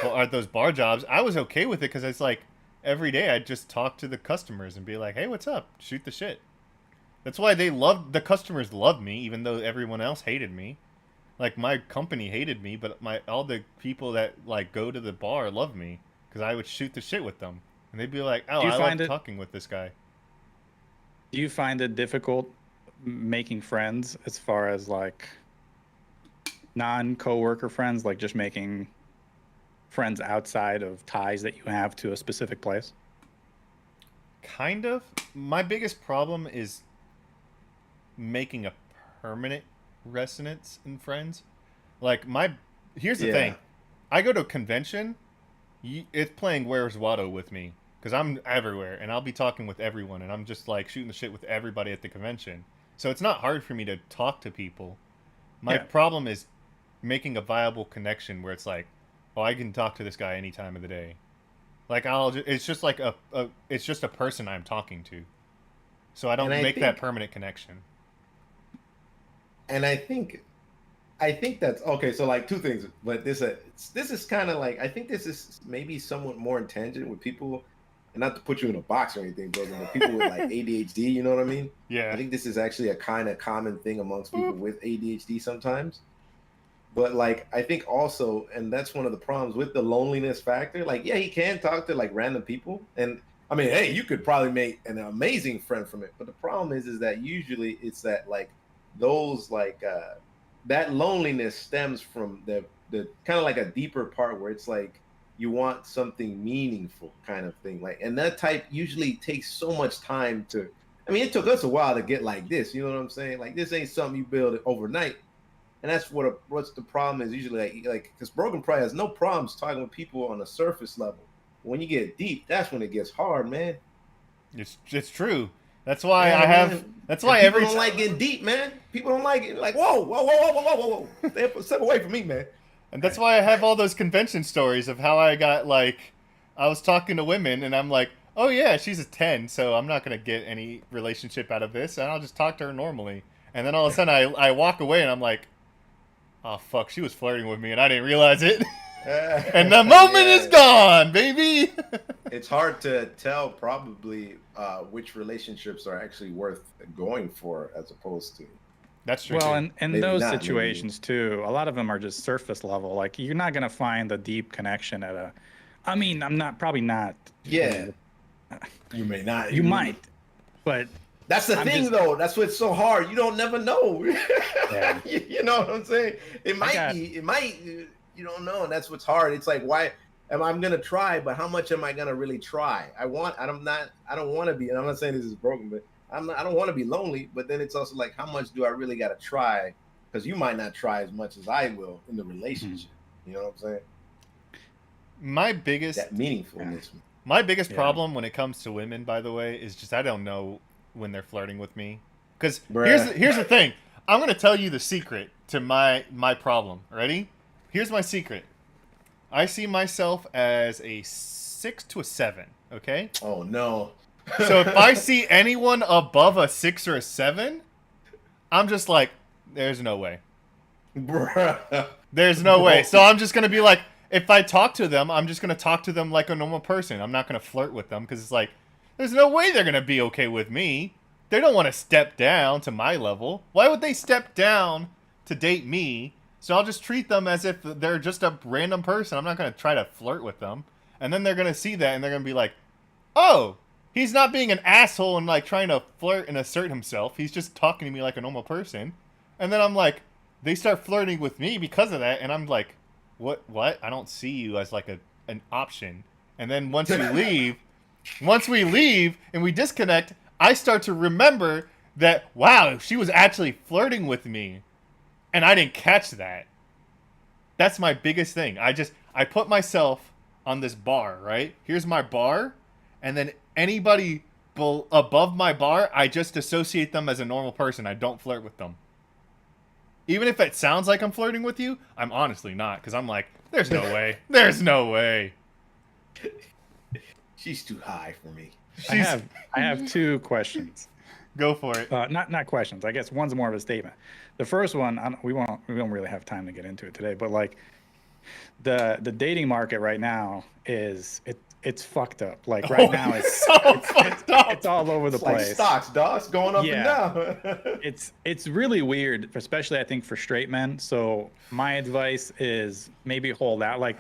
or those bar jobs, I was okay with it because it's like, every day I'd just talk to the customers and be like, "Hey, what's up? Shoot the shit." That's why the customers loved me, even though everyone else hated me. Like my company hated me, but all the people that like go to the bar love me because I would shoot the shit with them, and they'd be like, "Oh, I love talking with this guy." Do you find it difficult making friends as far as like non-coworker friends, like just making friends outside of ties that you have to a specific place? Kind of. My biggest problem is making a permanent resonance in friends. Like here's the thing. I go to a convention, it's playing Where's Watto with me because I'm everywhere and I'll be talking with everyone and I'm just like shooting the shit with everybody at the convention. So it's not hard for me to talk to people. My problem is making a viable connection where it's like, oh, I can talk to this guy any time of the day. Like it's just like it's just a person I'm talking to. So I don't make that permanent connection. And I think that's okay. So like two things, but this is kind of like, I think this is maybe somewhat more in tangent with people, and not to put you in a box or anything, but with people with like ADHD, you know what I mean? Yeah. I think this is actually a kind of common thing amongst people with ADHD sometimes. But like, I think also, and that's one of the problems with the loneliness factor. Like, yeah, he can talk to like random people, and I mean, hey, you could probably make an amazing friend from it. But the problem is that usually it's that like those like that loneliness stems from the kind of like a deeper part where it's like you want something meaningful kind of thing. Like, and that type usually takes so much time to. I mean, it took us a while to get like this. You know what I'm saying? Like, this ain't something you build overnight. And that's what's the problem is usually like because Broken Pride has no problems talking with people on a surface level. When you get deep, that's when it gets hard, man. It's true. That's why That's why people don't like getting deep, man. People don't like it. Like whoa. Step away from me, man. And that's why I have all those convention stories of how I got like I was talking to women and I'm like, oh yeah, she's a 10, so I'm not gonna get any relationship out of this, and I'll just talk to her normally. And then all of a sudden I walk away and I'm like, oh fuck, she was flirting with me and I didn't realize it. And the moment is gone, baby. It's hard to tell probably which relationships are actually worth going for as opposed to. That's true. Well, and in those situations too, a lot of them are just surface level. Like you're not gonna find the deep connection at a. I mean, probably not. Yeah. You may not. You might, but. That's the thing, though. That's what's so hard. You don't never know. Yeah. You know what I'm saying? It might be. It might. You don't know, and that's what's hard. It's like, why am I'm gonna try, but how much am I gonna really try? I don't want to be, and I'm not saying this is broken, but I don't want to be lonely. But then it's also like, how much do I really gotta try? Because you might not try as much as I will in the relationship. You know what I'm saying? My biggest that meaningfulness. My biggest problem when it comes to women, by the way, is just I don't know when they're flirting with me. Because here's the thing. I'm gonna tell you the secret to my problem. Ready? Here's my secret. I see myself as a 6 to a 7. Okay. Oh no. So if I see anyone above a 6 or a 7, I'm just like, there's no way. Bruh. There's no way. So I'm just gonna be like, if I talk to them, I'm just gonna talk to them like a normal person. I'm not gonna flirt with them because it's like, there's no way they're gonna be okay with me. They don't want to step down to my level. Why would they step down to date me? So I'll just treat them as if they're just a random person. I'm not going to try to flirt with them. And then they're going to see that and they're going to be like, oh, he's not being an asshole and like trying to flirt and assert himself. He's just talking to me like a normal person. And then I'm like, they start flirting with me because of that. And I'm like, what? I don't see you as like an option. And then once we leave and we disconnect, I start to remember that, wow, she was actually flirting with me. And I didn't catch that. That's my biggest thing. I put myself on this bar, right? Here's my bar. And then anybody above my bar, I just associate them as a normal person. I don't flirt with them. Even if it sounds like I'm flirting with you, I'm honestly not. Because I'm like, there's no way. There's no way. She's too high for me. I have 2 questions. Go for it. Not questions. I guess one's more of a statement. The first one, we won't really have time to get into it today, but like, the dating market right now it's fucked up. Like right now it's all over the It's like place. stocks, dog. It's going up and down. It's really weird, especially I think for straight men. So my advice is maybe hold out. Like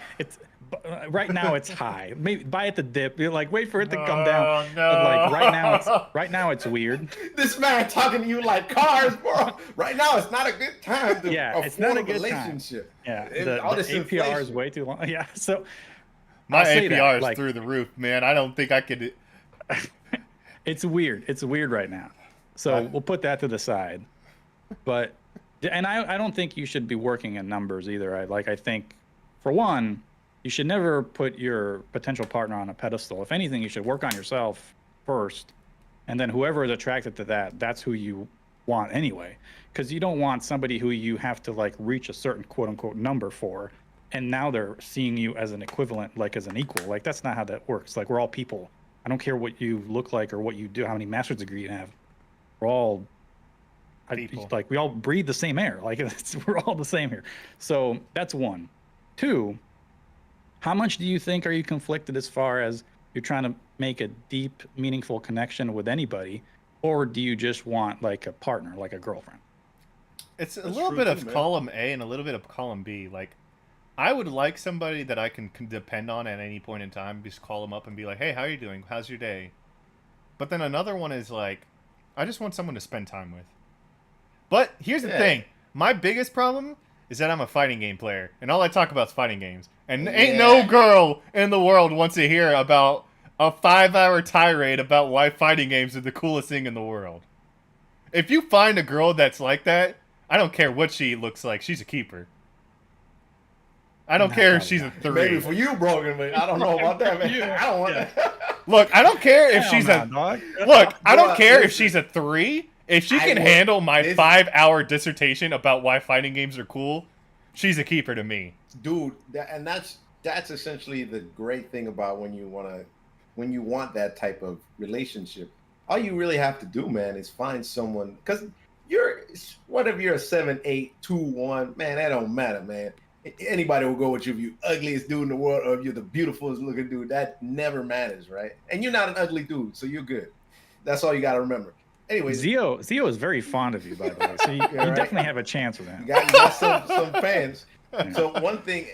right now it's high. Maybe buy at the dip. You're like wait for it to come down. No. But like right now it's weird. This man talking to you like cars, bro. Right now it's not a good time to it's not a good relationship. Time. Yeah, the APR is way too long. Yeah, so my APR is like, through the roof, man. I don't think I could. It's weird. It's weird right now. So we'll put that to the side. But and I don't think you should be working in numbers either. I think for one, you should never put your potential partner on a pedestal. If anything, you should work on yourself first, and then whoever is attracted to that's who you want anyway. Because you don't want somebody who you have to like reach a certain quote unquote number for, and now they're seeing you as an equivalent, like as an equal. Like that's not how that works. Like we're all people. I don't care what you look like or what you do, how many master's degree you have. We're all like we all breathe the same air. Like we're all the same here. So that's one. Two. How much do you think are you conflicted as far as you're trying to make a deep, meaningful connection with anybody, or do you just want like a partner, like a girlfriend? It's a little bit of column A and a little bit of column B. Like, I would like somebody that I can depend on at any point in time. Just call them up and be like, hey, how are you doing? How's your day? But then another one is like, I just want someone to spend time with. But here's the thing. My biggest problem is that I'm a fighting game player, and all I talk about is fighting games. And ain't no girl in the world wants to hear about a 5-hour tirade about why fighting games are the coolest thing in the world. If you find a girl that's like that, I don't care what she looks like. She's a keeper. I don't care if she's a 3. Maybe for you, Brogan, but I don't know about that, man. I don't want that. Look, I don't care if she's a... Look, I don't care if she's a 3. If she can handle my 5-hour dissertation about why fighting games are cool, she's a keeper to me. Dude, that's essentially the great thing about when you want that type of relationship. All you really have to do, man, is find someone, because what if you're a 7, 8, 2, 1, man, that don't matter, man. Anybody will go with you if you're ugliest dude in the world or if you're the beautifulest looking dude. That never matters, right? And you're not an ugly dude, so you're good. That's all you got to remember. Anyway, Zio is very fond of you, by the way, so you definitely have a chance with him. You got some fans. So one thing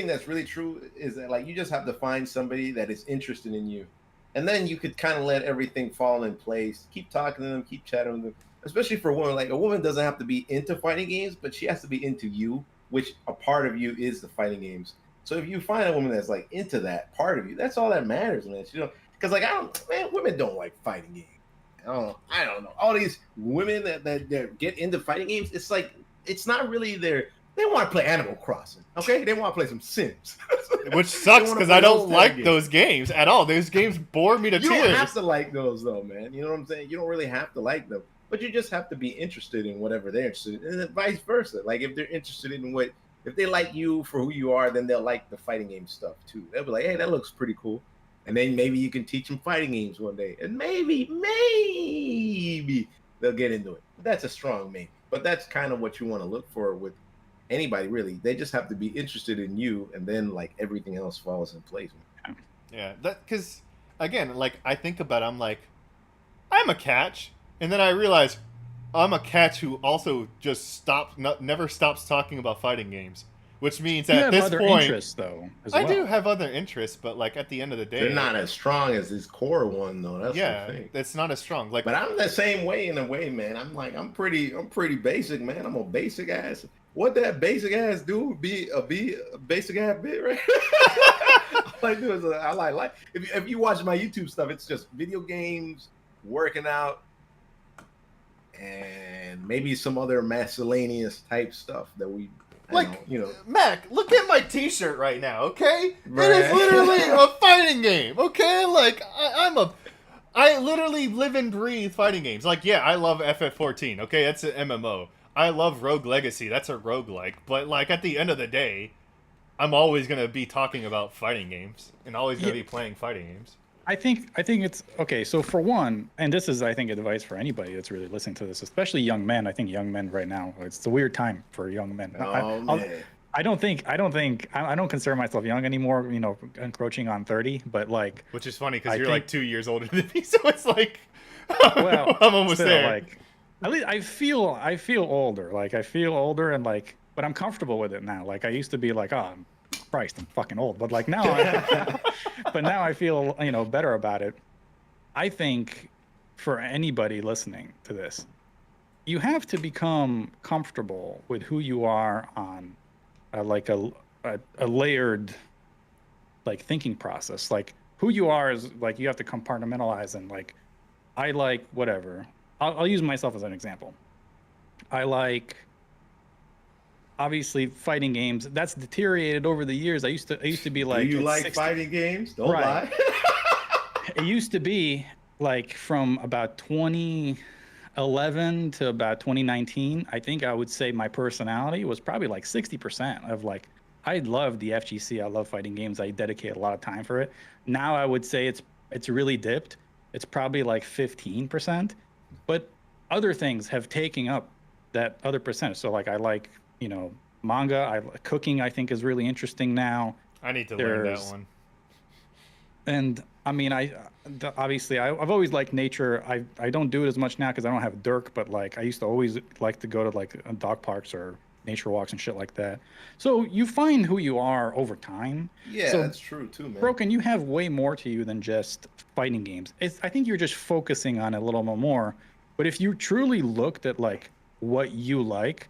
that's really true is that like you just have to find somebody that is interested in you, and then you could kind of let everything fall in place. Keep talking to them, keep chatting with them. Especially for a woman, like a woman doesn't have to be into fighting games, but she has to be into you, which a part of you is the fighting games. So if you find a woman that's like into that part of you, that's all that matters, man. Because like women don't like fighting games. I don't know. All these women that get into fighting games, it's like it's not really their. They want to play Animal Crossing, okay? They want to play some Sims. Which sucks because I don't like those games at all. Those games bore me to tears. You don't have to like those though, man. You know what I'm saying? You don't really have to like them, but you just have to be interested in whatever they're interested in, and then vice versa. Like if they're interested in if they like you for who you are, then they'll like the fighting game stuff too. They'll be like, hey, that looks pretty cool. And then maybe you can teach them fighting games one day. And maybe they'll get into it. That's a strong maybe. But that's kind of what you want to look for with anybody, really. They just have to be interested in you, and then, like, everything else falls in place. Yeah, because, again, like, I think about it, I'm like, I'm a catch. And then I realize I'm a catch who also just never stops talking about fighting games. Which means at this point, interests, though, I do have other interests, but like at the end of the day, they're not as strong as this core one, though. That's the thing. It's not as strong. Like, but I'm the same way in a way, man. I'm pretty basic, man. I'm a basic ass. What that basic ass do? Be a basic ass bit, right? All I do is I like. If you watch my YouTube stuff, it's just video games, working out, and maybe some other miscellaneous type stuff that we. Like, Mac, look at my T-shirt right now, okay? Right. It is literally a fighting game, okay? Like, I literally live and breathe fighting games. Like, yeah, I love FF14, okay? That's an MMO. I love Rogue Legacy. That's a roguelike. But, like, at the end of the day, I'm always going to be talking about fighting games and always going to be playing fighting games. I think it's okay. So for one, and this is, I think, advice for anybody that's really listening to this, especially young men. I think young men right now, it's a weird time for young men. I don't consider myself young anymore, you know, encroaching on 30, but like, Which is funny because I you're think, like 2 years older than me, so it's like well, I'm almost still there. like, at least I feel older. Like I feel older and like, but I'm comfortable with it now. Like I used to be like, oh, Christ, I'm fucking old. But like now, but now I feel, you know, better about it. I think for anybody listening to this, you have to become comfortable with who you are on like a layered like thinking process. Like who you are is like you have to compartmentalize and like I like whatever. I'll use myself as an example. I like obviously fighting games. That's deteriorated over the years. I used to be Do like you at like 60, fighting games? Don't right. lie. It used to be like from about 2011 to about 2019, I think I would say my personality was probably like 60% of like I love the FGC. I love fighting games. I dedicate a lot of time for it. Now I would say it's really dipped. It's probably like 15%, but other things have taken up that other percentage. So like I like, you know, manga, cooking I think is really interesting now. I need to learn that There's one. and I mean, obviously I've always liked nature. I don't do it as much now because I don't have Dirk, but like I used to always like to go to like dog parks or nature walks and shit like that. So you find who you are over time. Yeah, So that's true too, man. Broken, you have way more to you than just fighting games. I think you're just focusing on it a little bit more. But if you truly looked at like what you like,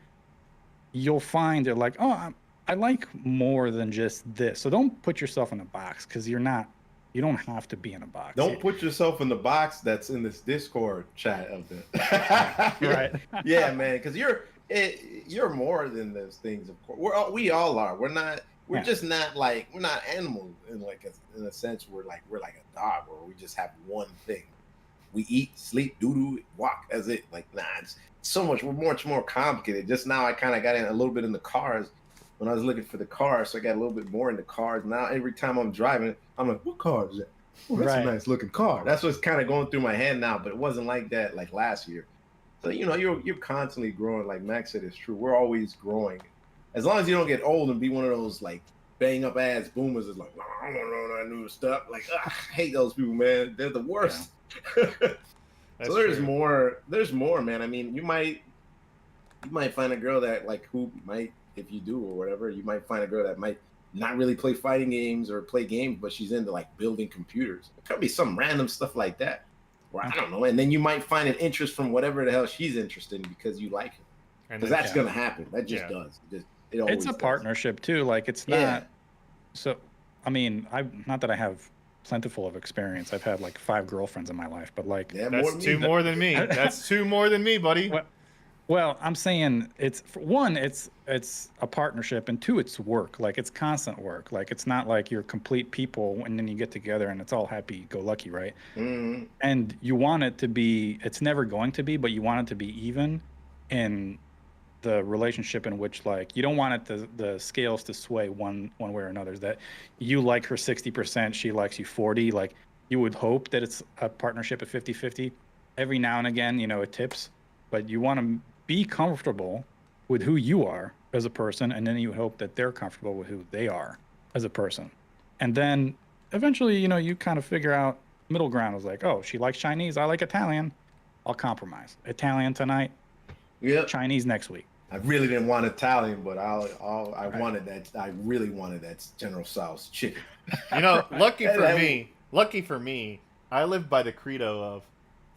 you'll find it like, oh, I like more than just this. So don't put yourself in a box because you're not. You don't have to be in a box. Don't put yourself in the box that's in this Discord chat of the. Right. Yeah, man, because you're more than those things. Of course, we all are. We're not. We're Yeah. just not like we're not animals in like in a sense. We're like a dog where we just have one thing. We eat, sleep, doo, walk. That's it. Like nah, it's so much. We're much more complicated. Just now, I kind of got in a little bit in the cars when I was looking for the car, so I got a little bit more into cars. Now every time I'm driving, I'm like, what car is that? Oh, that's Right. a nice looking car. That's what's kind of going through my head now, but it wasn't like that like last year. So you know, you're constantly growing. Like Max said, it's true. We're always growing. As long as you don't get old and be one of those like bang up ass boomers, is like, I don't want to know that new stuff. Like, I hate those people, man. They're the worst. Yeah. So there's true. more. There's more, man. I mean, you might find a girl that like who might, if you do or whatever, you might find a girl that might not really play fighting games or play games, but she's into like building computers. It could be some random stuff like that. Or I don't know. And then you might find an interest from whatever the hell she's interested in because you like her. Because that's gonna happen. That just does. It always It's a does. partnership too. Like it's not. So, I mean, not that I have plentiful of experience. I've had like 5 girlfriends in my life, but like that's two more than me. That's 2 more than me, buddy. Well, I'm saying it's for one, it's a partnership, and 2, it's work. Like it's constant work. Like it's not like you're complete people and then you get together and it's all happy go lucky, right? Mm-hmm. And you want it to be. It's never going to be, but you want it to be even in the relationship in which like you don't want the scales to sway one way or another. That you like her 60%, she likes you 40. Like you would hope that it's a partnership of 50-50. Every now and again, you know, it tips, but you want to be comfortable with who you are as a person, and then you hope that they're comfortable with who they are as a person. And then eventually, you know, you kind of figure out middle ground. Is like, oh, she likes Chinese, I like Italian, I'll compromise. Italian tonight, Yep. Chinese next week. I really didn't want Italian, but I wanted that. I really wanted that General Tso's chicken. You know, lucky for me, I live by the credo of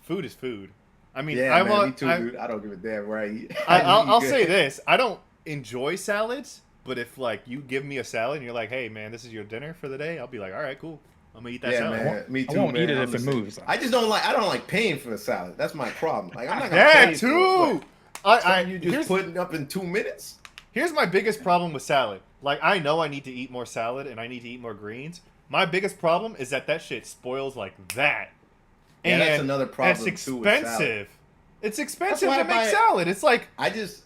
food is food. I mean, yeah, me too, dude. I don't give a damn where I eat. I'll say this: I don't enjoy salads, but if like you give me a salad and you're like, "Hey, man, this is your dinner for the day," I'll be like, "All right, cool. I'm gonna eat that salad." Man, me too. I won't man. eat it if it moves. I just don't like. I don't like paying for the salad. That's my problem. Like I'm not gonna pay too. You just putting up in 2 minutes. Here's my biggest problem with salad. Like I know I need to eat more salad and I need to eat more greens. My biggest problem is that shit spoils like that. Yeah, and that's another problem. It's too with salad. expensive. It's expensive to make salad. It's like I just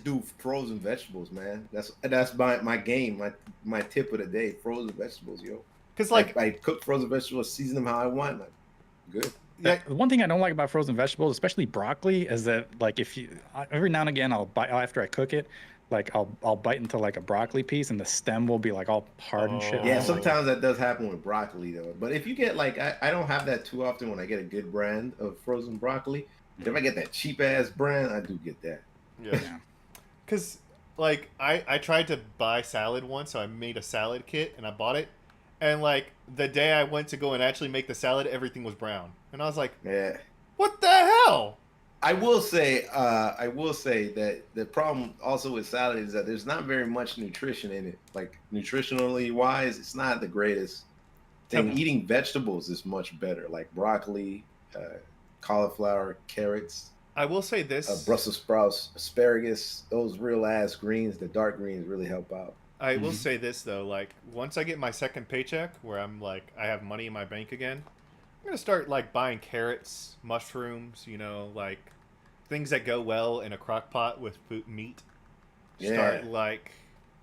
do frozen vegetables, man. That's my game. My tip of the day: frozen vegetables, yo. Because like I cook frozen vegetables, season them how I want. Like, good. Yeah. One thing I don't like about frozen vegetables, especially broccoli, is that like every now and again I'll buy after I cook it, like I'll bite into like a broccoli piece, and the stem will be like all hard and shit. Yeah, sometimes that does happen with broccoli though. But if you get like, I don't have that too often when I get a good brand of frozen broccoli. If I get that cheap ass brand, I do get that. Yeah. Because like I tried to buy salad once, so I made a salad kit and I bought it, and like the day I went to go and actually make the salad, everything was brown, and I was like, yeah, what the hell? I will say that the problem also with salad is that there's not very much nutrition in it. Like nutritionally wise, it's not the greatest thing. Eating vegetables is much better, like broccoli, cauliflower, carrots. I will say this: Brussels sprouts, asparagus, those real ass greens, the dark greens really help out. I will say this though: like once I get my second paycheck, where I'm like I have money in my bank again, I'm gonna start like buying carrots, mushrooms, like things that go well in a crock pot with meat. Yeah. Start like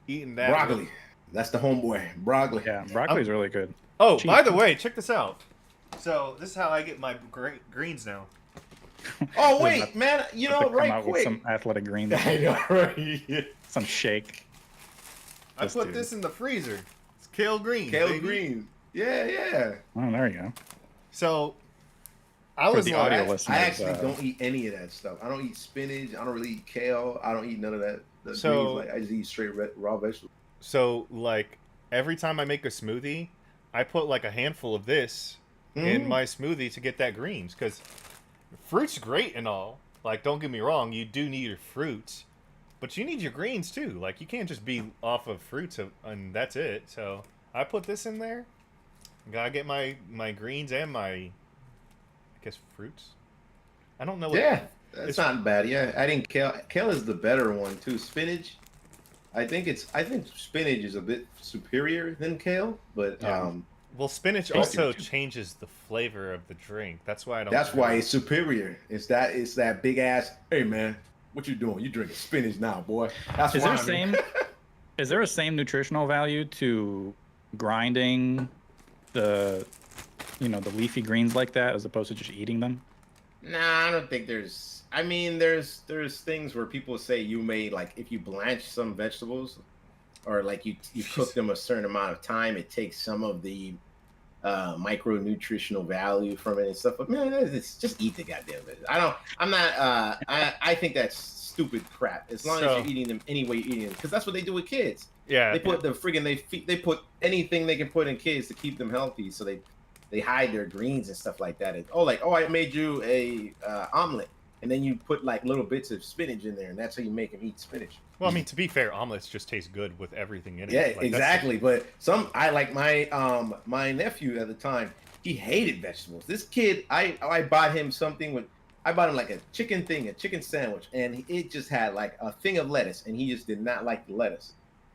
eating that. Broccoli. That's the homeboy. Broccoli. Yeah, broccoli's really good. Oh, by the way, check this out. So this is how I get my greens now. Oh wait, man! Right quick. With some athletic greens. I know, right? Some shake. I put this in the freezer. It's kale greens. Kale greens. Yeah. Oh, there you go. So I was like, I actually don't eat any of that stuff. I don't eat spinach. I don't really eat kale. I don't eat none of that. Greens. Like, I just eat straight raw vegetables. So like every time I make a smoothie, I put like a handful of this in my smoothie to get that greens, because fruit's great and all. Like, don't get me wrong, you do need your fruits, but you need your greens too. Like, you can't just be off of fruits and that's it. So I put this in there. Gotta get my greens and my, I guess, fruits. I don't know. It's not bad. Yeah, I think kale is the better one too. Spinach, I think spinach is a bit superior than kale, but well, spinach also changes the flavor of the drink. That's why I don't. That's why it's superior. It's that big ass. Hey man, what you doing? You drinking spinach now, boy? That's is there a same nutritional value to grinding the leafy greens like that as opposed to just eating them? Nah, I don't think there's. I mean, there's things where people say you may, like, if you blanch some vegetables, or like you cook them a certain amount of time, it takes some of the micronutritional value from it and stuff. But man, it's just eat the goddamn vegetables. I think that's stupid crap. As long as you're eating them any way you're eating them, because that's what they do with kids. Yeah, they put they put anything they can put in kids to keep them healthy, so they hide their greens and stuff like that. And, I made you a omelet, and then you put like little bits of spinach in there, and that's how you make them eat spinach. Well, I mean, to be fair, omelets just taste good with everything in it. Yeah, like, exactly. But I like my nephew at the time. He hated vegetables. This kid, I bought him I bought him like a chicken sandwich, and it just had like a thing of lettuce, and he just did not like the lettuce.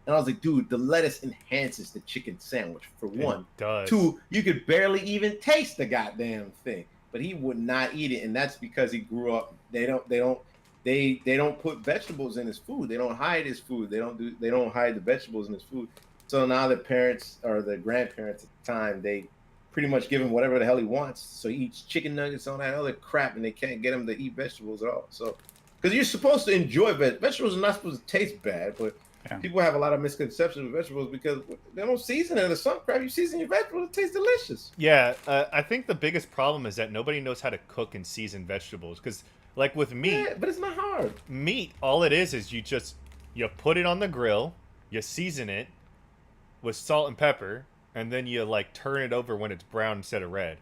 And I was like, dude, the lettuce enhances the chicken sandwich, for one. It does. Two, you could barely even taste the goddamn thing. But he would not eat it, and that's because he grew up. They don't put vegetables in his food. They don't hide his food. They don't hide the vegetables in his food. So now the parents or the grandparents at the time, they pretty much give him whatever the hell he wants. So he eats chicken nuggets on that other crap, and they can't get him to eat vegetables at all. So, because you're supposed to enjoy vegetables, are not supposed to taste bad, but people have a lot of misconceptions with vegetables because they don't season it or some crap. You season your vegetables, it tastes delicious. Yeah, I think the biggest problem is that nobody knows how to cook and season vegetables, because like with meat, but it's not hard. Meat, all it is you put it on the grill, you season it with salt and pepper, and then you like turn it over when it's brown instead of red,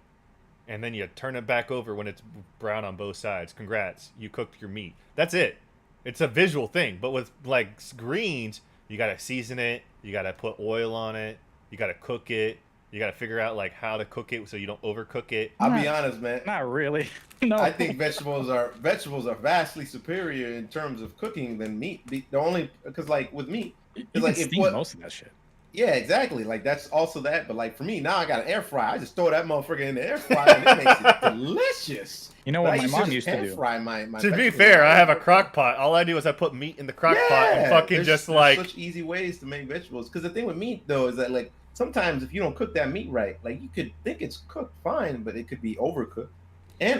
and then you turn it back over when it's brown on both sides. Congrats, you cooked your meat. That's it. It's a visual thing. But with like greens, you gotta season it, you gotta put oil on it, you gotta cook it, you gotta figure out like how to cook it so you don't overcook it. I'll be honest, man. Not really. No. I think vegetables are vastly superior in terms of cooking than meat. The only, because like with meat, you can steam most of that shit. Yeah, exactly. Like that's also that. But like for me now, I got an air fryer. I just throw that motherfucker in the air fryer and it makes it delicious. You know what my mom used to do? Fry my to be fair, I have a crock pot. All I do is I put meat in the crock pot and fucking there's such easy ways to make vegetables. Because the thing with meat though is that like sometimes if you don't cook that meat right, like you could think it's cooked fine, but it could be overcooked,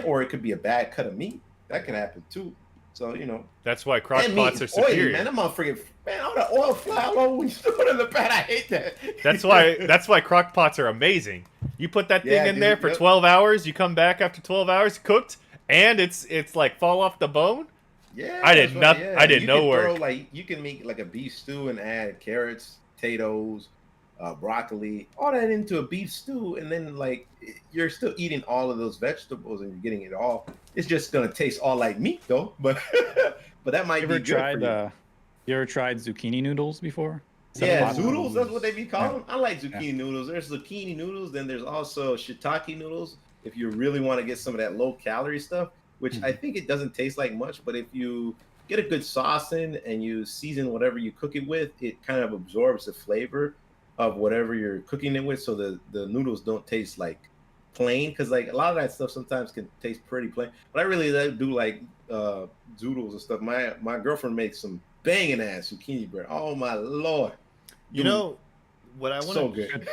or it could be a bad cut of meat. That can happen too. So That's why crock and pots are meat is oily, superior. man. That motherfucker, man, all the oil fly all over when you throw it in the pan. I hate that. That's why crock pots are amazing. You put that thing in there for 12 hours, you come back after 12 hours cooked, and it's like fall off the bone. Yeah, I did not. Yeah. I did you no can work. Throw, like, you can make like a beef stew and add carrots, potatoes, broccoli, all that into a beef stew, and then like you're still eating all of those vegetables and you're getting it all. It's just gonna taste all like meat though, but but that might be good for you. You ever tried zucchini noodles before? Yeah, zoodles, that's what they be calling them. I like zucchini Yeah. noodles. There's zucchini noodles, then there's also shiitake noodles if you really want to get some of that low calorie stuff, which I think it doesn't taste like much, but if you get a good sauce in and you season whatever you cook it with, it kind of absorbs the flavor of whatever you're cooking it with, so the noodles don't taste like plain, because like a lot of that stuff sometimes can taste pretty plain. But I really do like zoodles and stuff. My girlfriend makes some banging ass zucchini bread. Oh my lord! You know what I want so good.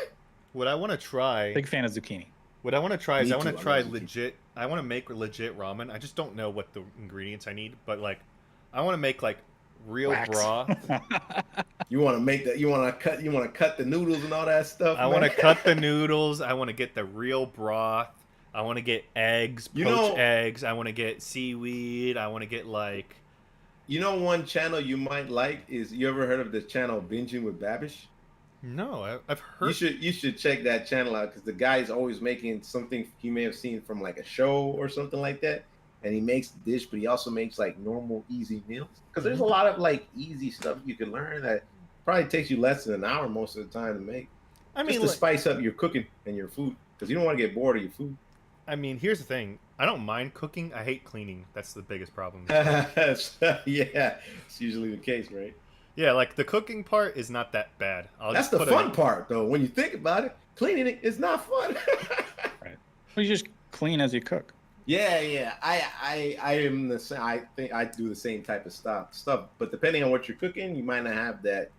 What I want to try. Big fan of zucchini. What I want to try is Me I want too, to I try love zucchini. legit. I want to make legit ramen. I just don't know what the ingredients I need, but like I want to make like real Wax. broth. You want to make that? You want to cut the noodles and all that stuff? I want to cut the noodles. I want to get the real broth. I want to get eggs, poached eggs. I want to get seaweed. I want to get like. One channel you might like is, you ever heard of the channel Binging with Babish? No, I've heard. You should check that channel out, because the guy's always making something you may have seen from like a show or something like that, and he makes the dish, but he also makes like normal easy meals, because there's a lot of like easy stuff you can learn that probably takes you less than an hour most of the time to make. I mean, just to spice up your cooking and your food, because you don't want to get bored of your food. I mean, here's the thing. I don't mind cooking. I hate cleaning. That's the biggest problem. Yeah, it's usually the case, right? Yeah, like the cooking part is not that bad. That's the fun part, though. When you think about it, cleaning it is not fun. Right. Well, you just clean as you cook. Yeah. I am the same. I think I do the same type of stuff. But depending on what you're cooking, you might not have that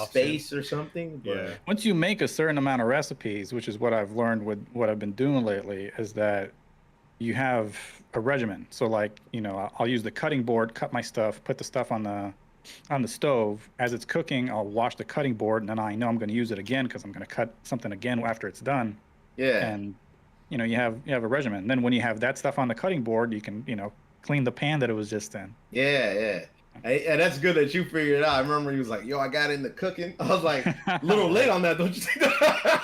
space or something. But... Yeah. Once you make a certain amount of recipes, which is what I've learned with what I've been doing lately, is that you have a regimen. So like, I'll use the cutting board, cut my stuff, put the stuff on the stove. As it's cooking, I'll wash the cutting board, and then I know I'm going to use it again because I'm going to cut something again after it's done. Yeah. And you have a regimen. And then when you have that stuff on the cutting board, you can clean the pan that it was just in. Yeah. And that's good that you figured it out. I remember he was like, "Yo, I got into cooking." I was like, a little late on that, don't you think?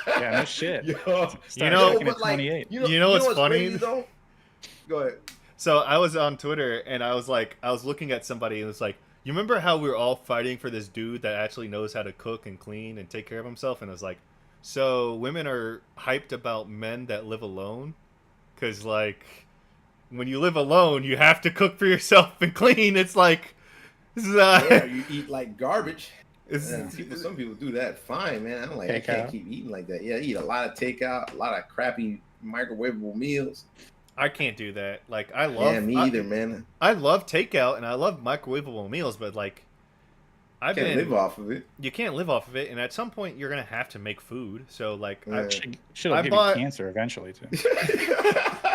Yeah, no shit. Yo, but like, 28. you know what's funny? Crazy, though? Go ahead. So I was on Twitter and I was looking at somebody and it was like, you remember how we were all fighting for this dude that actually knows how to cook and clean and take care of himself? And I was like, so women are hyped about men that live alone? Because, like, when you live alone, you have to cook for yourself and clean. It's like... yeah, you eat like garbage. Some people do that fine, man. I can't keep eating like that. Yeah, I eat a lot of takeout, a lot of crappy microwavable meals. I can't do that. Like, I love... Yeah, me either, man. I love takeout and I love microwavable meals, but, like... You can't live off of it. You can't live off of it, and at some point you're gonna have to make food. So like, it'll give you cancer eventually too.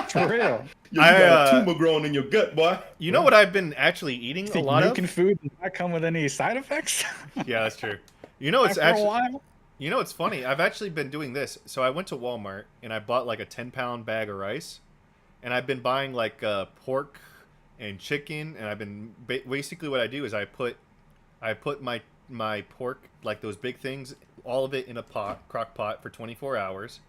For real. You got a tumor growing in your gut, boy. You know what I've been actually eating a lot of? Nuking food does not come with any side effects. Yeah, that's true. You know, it's actually. A while. You know, it's funny. I've actually been doing this. So I went to Walmart and I bought like a 10-pound bag of rice, and I've been buying like pork and chicken, and I've been basically what I do is I put my pork, like those big things, all of it in a crock pot for 24 hours,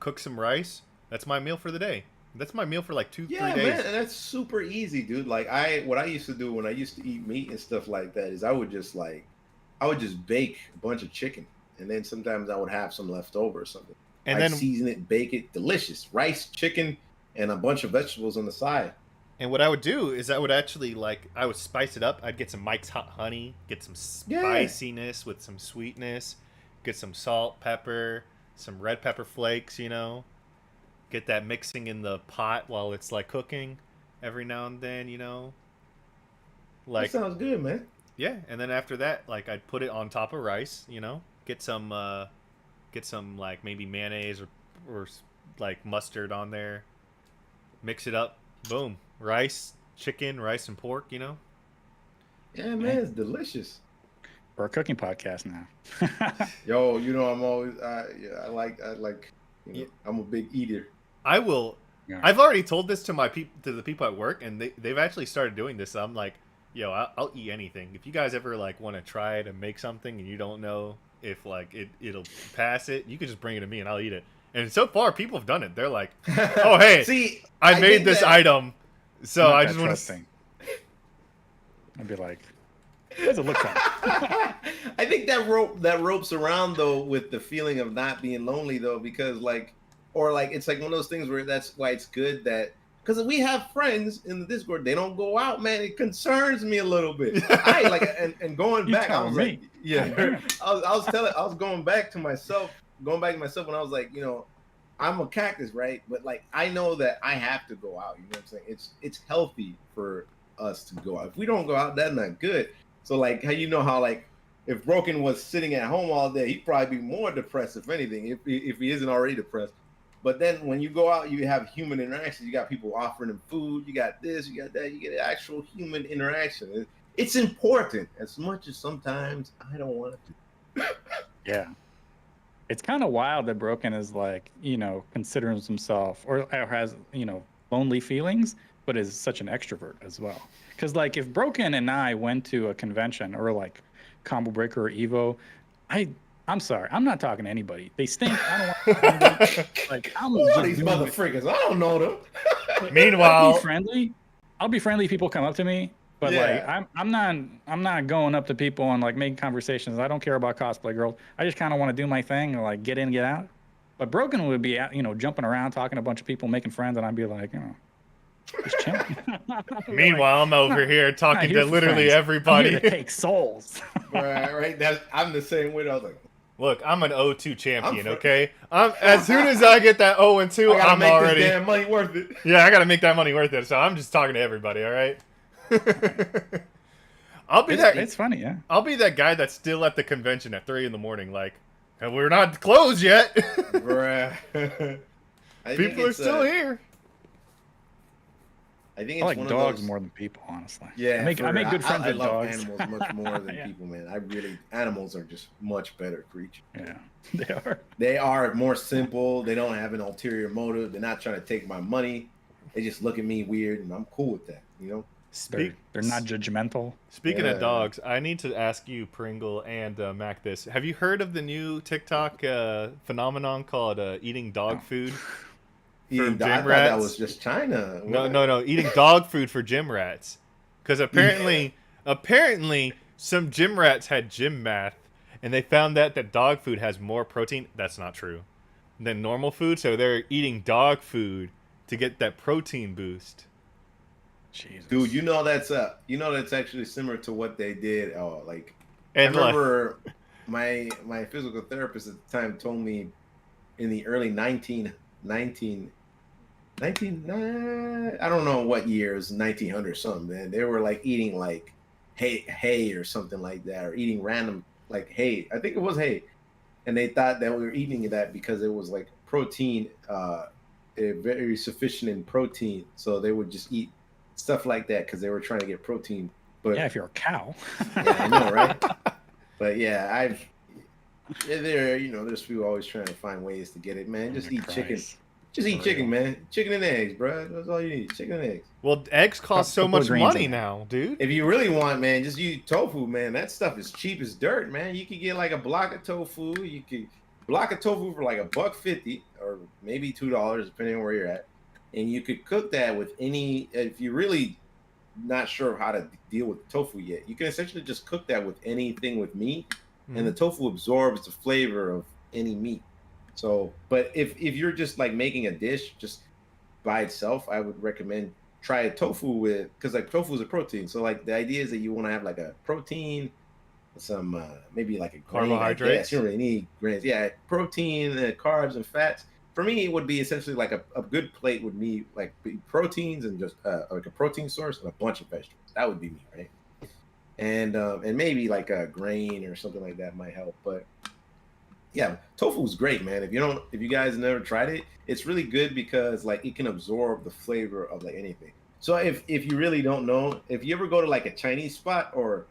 cook some rice. That's my meal for the day. That's my meal for like 2-3 days. Yeah, man, and that's super easy, dude. Like what I used to do when I used to eat meat and stuff like that is I would just bake a bunch of chicken, and then sometimes I would have some left over or something. And then season it, bake it, delicious rice, chicken, and a bunch of vegetables on the side. And what I would do is I would actually I would spice it up. I'd get some Mike's Hot Honey, get some spiciness with some sweetness, get some salt, pepper, some red pepper flakes, get that mixing in the pot while it's like cooking every now and then, That sounds good, man. Yeah, and then after that, like I'd put it on top of rice, get some like maybe mayonnaise or like mustard on there, mix it up, boom. Rice, chicken, rice, and pork. You know. Yeah, man, it's delicious. We're a cooking podcast now. Yo, you know I'm always I like you know, I'm a big eater. I will. Yeah. I've already told this to the people at work, and they've actually started doing this. I'm like, yo, I'll eat anything. If you guys ever like want to try it and make something, and you don't know if like it'll pass it, you can just bring it to me and I'll eat it. And so far, people have done it. They're like, oh hey, see, I made this item, so I just want to. I'd be like, what does it look like? I think that ropes around though with the feeling of not being lonely though, because like, or like it's like one of those things where that's why it's good that because we have friends in the Discord, they don't go out, man. It concerns me a little bit. I like and going back, I was like, yeah, I was going back to myself when I was like, you know, I'm a cactus, right? But like I know that I have to go out. You know what I'm saying? It's healthy for us to go out. If we don't go out, that's not good. So like how you know how like if Broken was sitting at home all day, he'd probably be more depressed if anything, if he isn't already depressed. But then when you go out, you have human interactions. You got people offering him food. You got this, you got that. You get actual human interaction. It's important as much as sometimes I don't want to. Yeah. It's kind of wild that Broken is like, you know, considers himself or has, you know, lonely feelings, but is such an extrovert as well. Because like if Broken and I went to a convention or like Combo Breaker or Evo, I'm sorry, I'm not talking to anybody. They stink. I don't want to anybody. Like I'm who are these motherfuckers? I don't know them. Meanwhile, I'll be friendly if people come up to me. But like I'm not going up to people and like making conversations. I don't care about cosplay girls. I just kind of want to do my thing and like get in, get out. But Broken would be, you know, jumping around, talking to a bunch of people, making friends, and I'd be like, you know, just chilling. Meanwhile, I'm over here talking to literally everybody. I'm here to take souls. right. I'm the same way. I was like, look, I'm an 0-2 champion. Okay, as soon as I get that 0-2, I'm make already this damn money worth it. Yeah, I gotta make that money worth it. So I'm just talking to everybody. All right. It's funny, yeah. I'll be that guy that's still at the convention at 3 a.m. Like, we're not closed yet. People are still here. I think it's I like one dogs of those... more than people, honestly. Yeah, I make good friends with dogs. I love animals much more than people, man. Animals are just much better creatures. Yeah, they are. They are more simple. They don't have an ulterior motive. They're not trying to take my money. They just look at me weird, and I'm cool with that. You know. They're not judgmental. Speaking of dogs, I need to ask you, Pringle and Mac, this. Have you heard of the new TikTok phenomenon called eating dog food? Eating dog, I thought that was just China. No. Eating dog food for gym rats. Because apparently some gym rats had gym math, and they found that dog food has more protein. That's not true. Than normal food, so they're eating dog food to get that protein boost. Jesus. Dude, you know that's actually similar to what they did. I remember my physical therapist at the time told me in the early 19 I don't know what years, 1900 something, man. They were like eating like hay or something like that, or eating random like hay. I think it was hay. And they thought that we were eating that because it was like protein, very sufficient in protein. So they would just eat stuff like that because they were trying to get protein. But yeah, if you're a cow. Yeah, I know, right? But yeah, there's people always trying to find ways to get it, man. Just eat chicken. Just eat chicken, man. Chicken and eggs, bro. That's all you need. Chicken and eggs. Well, eggs cost so much money now, dude. If you really want, man, just use tofu, man. That stuff is cheap as dirt, man. You could get like a block of tofu. You could block of tofu for like $1.50 or maybe $2, depending on where you're at. And you could cook that with any. If you're really not sure how to deal with tofu yet, you can essentially just cook that with anything with meat, and the tofu absorbs the flavor of any meat. So, but if you're just like making a dish just by itself, I would recommend try a tofu with, because like tofu is a protein. So like the idea is that you want to have like a protein, some maybe like a grain, carbohydrates. You don't really need grains. Yeah, protein, carbs, and fats. For me, it would be essentially like a good plate would be like proteins and just like a protein source and a bunch of vegetables. That would be me, right? And maybe like a grain or something like that might help, but. Yeah, tofu is great, man. If you guys never tried it, it's really good because like it can absorb the flavor of like anything. So if you really don't know, if you ever go to like a Chinese spot or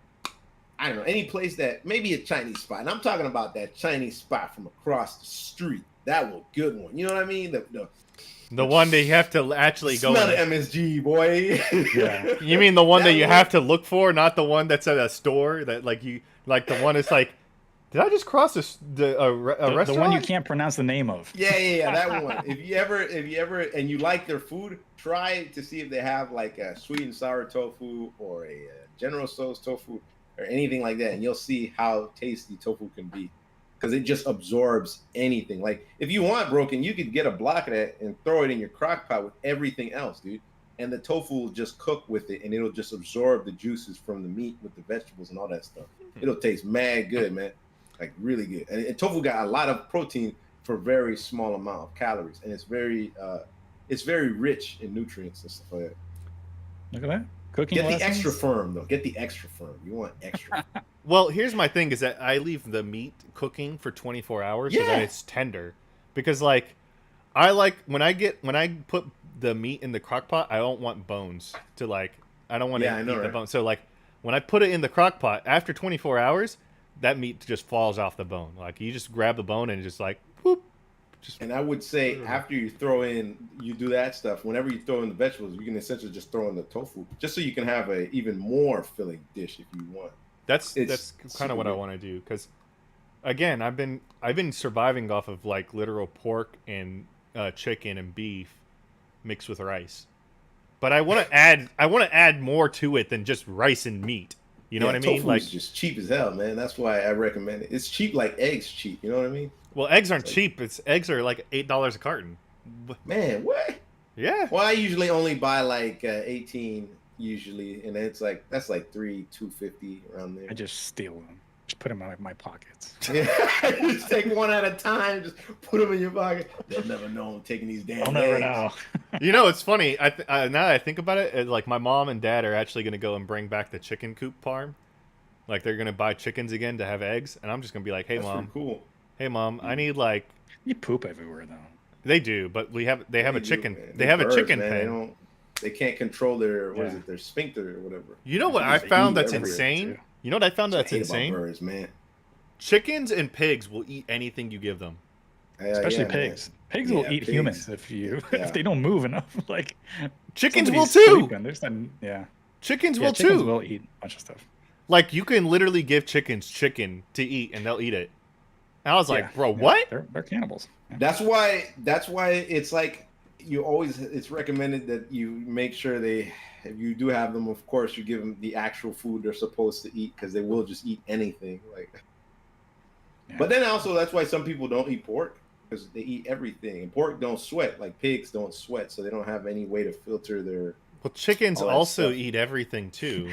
I don't know, any place that maybe a Chinese spot, and I'm talking about that Chinese spot from across the street, that was good one. You know what I mean? The one that you have to actually go smell the MSG, boy. Yeah. You mean the one that you have to look for, not the one that's at a store that like the one that's like, did I just cross a restaurant? The one you can't pronounce the name of. Yeah, that one. If you ever, and you like their food, try to see if they have like a sweet and sour tofu or a General Tso's tofu or anything like that, and you'll see how tasty tofu can be, because it just absorbs anything. Like if you want broken, you could get a block of that and throw it in your crock pot with everything else, dude. And the tofu will just cook with it, and it'll just absorb the juices from the meat with the vegetables and all that stuff. It'll taste mad good, man. Like really good. And tofu got a lot of protein for very small amount of calories, and it's very rich in nutrients and stuff like that. Look at that. Cooking Get lessons? the extra firm though. Get the extra firm. You want extra. Well, here's my thing: is that I leave the meat cooking for 24 hours so that it's tender. Because like, I like when I put the meat in the crock pot, I don't want bones to like. I don't want to eat the bones. So like, when I put it in the crock pot after 24 hours, that meat just falls off the bone. Like you just grab the bone and just like whoop. And I would say after you do that stuff, whenever you throw in the vegetables, you can essentially just throw in the tofu, just so you can have a even more filling dish if you want. That's kind of what I want to do, because again, I've been surviving off of like literal pork and chicken and beef mixed with rice, but I want to add more to it than just rice and meat. You know what I mean? Tofu like is just cheap as hell, man. That's why I recommend it. It's cheap like eggs cheap. You know what I mean? Well, eggs aren't cheap. Eggs are like $8 a carton. Man, what? Yeah. Well, I usually only buy like 18 usually, and that's like $250 around there. I just steal them. Just put them in my pockets. Yeah, just take one at a time. Just put them in your pocket. They'll never know I'm taking these damn. I'll never know. You know, it's funny. Now that I think about it, like my mom and dad are actually going to go and bring back the chicken coop farm. Like they're going to buy chickens again to have eggs, and I'm just going to be like, "Hey, that's mom, cool. Hey, mom, I need like." You poop everywhere though. They do, but they have a chicken. They have birds, a chicken man. pen. They can't control their their sphincter or whatever. You know what I found that's insane? You know what I found that's insane? Birds, man. Chickens and pigs will eat anything you give them. Especially pigs. Man. Pigs will eat humans if they don't move enough. Like chickens will too. Chickens will too. Chickens will eat a bunch of stuff. Like you can literally give chickens chicken to eat and they'll eat it. And I was like, bro, what? They're cannibals. Yeah. That's why it's like it's recommended that you make sure if you do have them, of course, you give them the actual food they're supposed to eat, because they will just eat anything. But then also that's why some people don't eat pork, because they eat everything. And pork don't sweat, like pigs don't sweat, so they don't have any way to filter their. Well, chickens also eat everything too.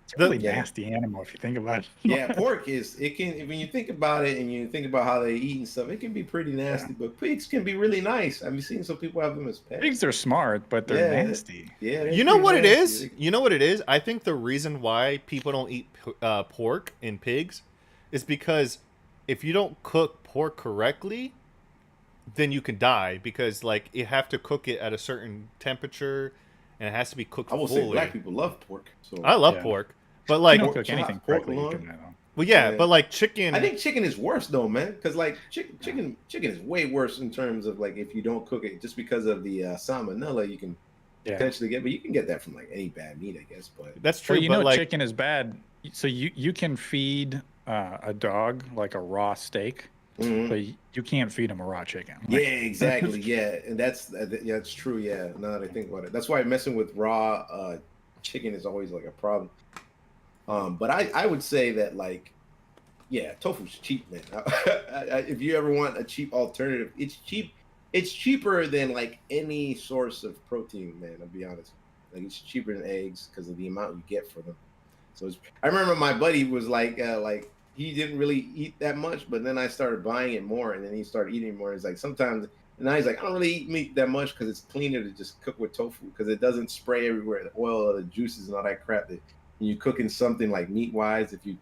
It's a really nasty animal if you think about it. Yeah, pork when you think about it and you think about how they eat and stuff, it can be pretty nasty. But pigs can be really nice. I've seen some people have them as pets. Pigs are smart, but they're nasty. Yeah. You know what it is? You know what it is? I think the reason why people don't eat pork and pigs is because if you don't cook pork correctly, then you can die, because like you have to cook it at a certain temperature and it has to be cooked fully. I will say black people love pork. So I love pork. But like, you don't cook anything correctly. Well, yeah, but like chicken. I think chicken is worse though, man. Because like chicken is way worse in terms of like if you don't cook it, just because of the salmonella you can potentially get. But you can get that from like any bad meat, I guess. But that's true. Well, but chicken is bad. So you can feed a dog like a raw steak, but you can't feed him a raw chicken. Yeah, exactly. Yeah, and that's true. Yeah, now that I think about it, that's why messing with raw chicken is always like a problem. But I would say that like, yeah, tofu's cheap, man. If you ever want a cheap alternative, it's cheap. It's cheaper than like any source of protein, man. I'll be honest. Like it's cheaper than eggs because of the amount you get for them. So I remember my buddy was like he didn't really eat that much, but then I started buying it more, and then he started eating more. It's like sometimes, and now he's like, I don't really eat meat that much because it's cleaner to just cook with tofu because it doesn't spray everywhere, the oil, the juices, and all that crap that. And you cooking something like meat wise, if you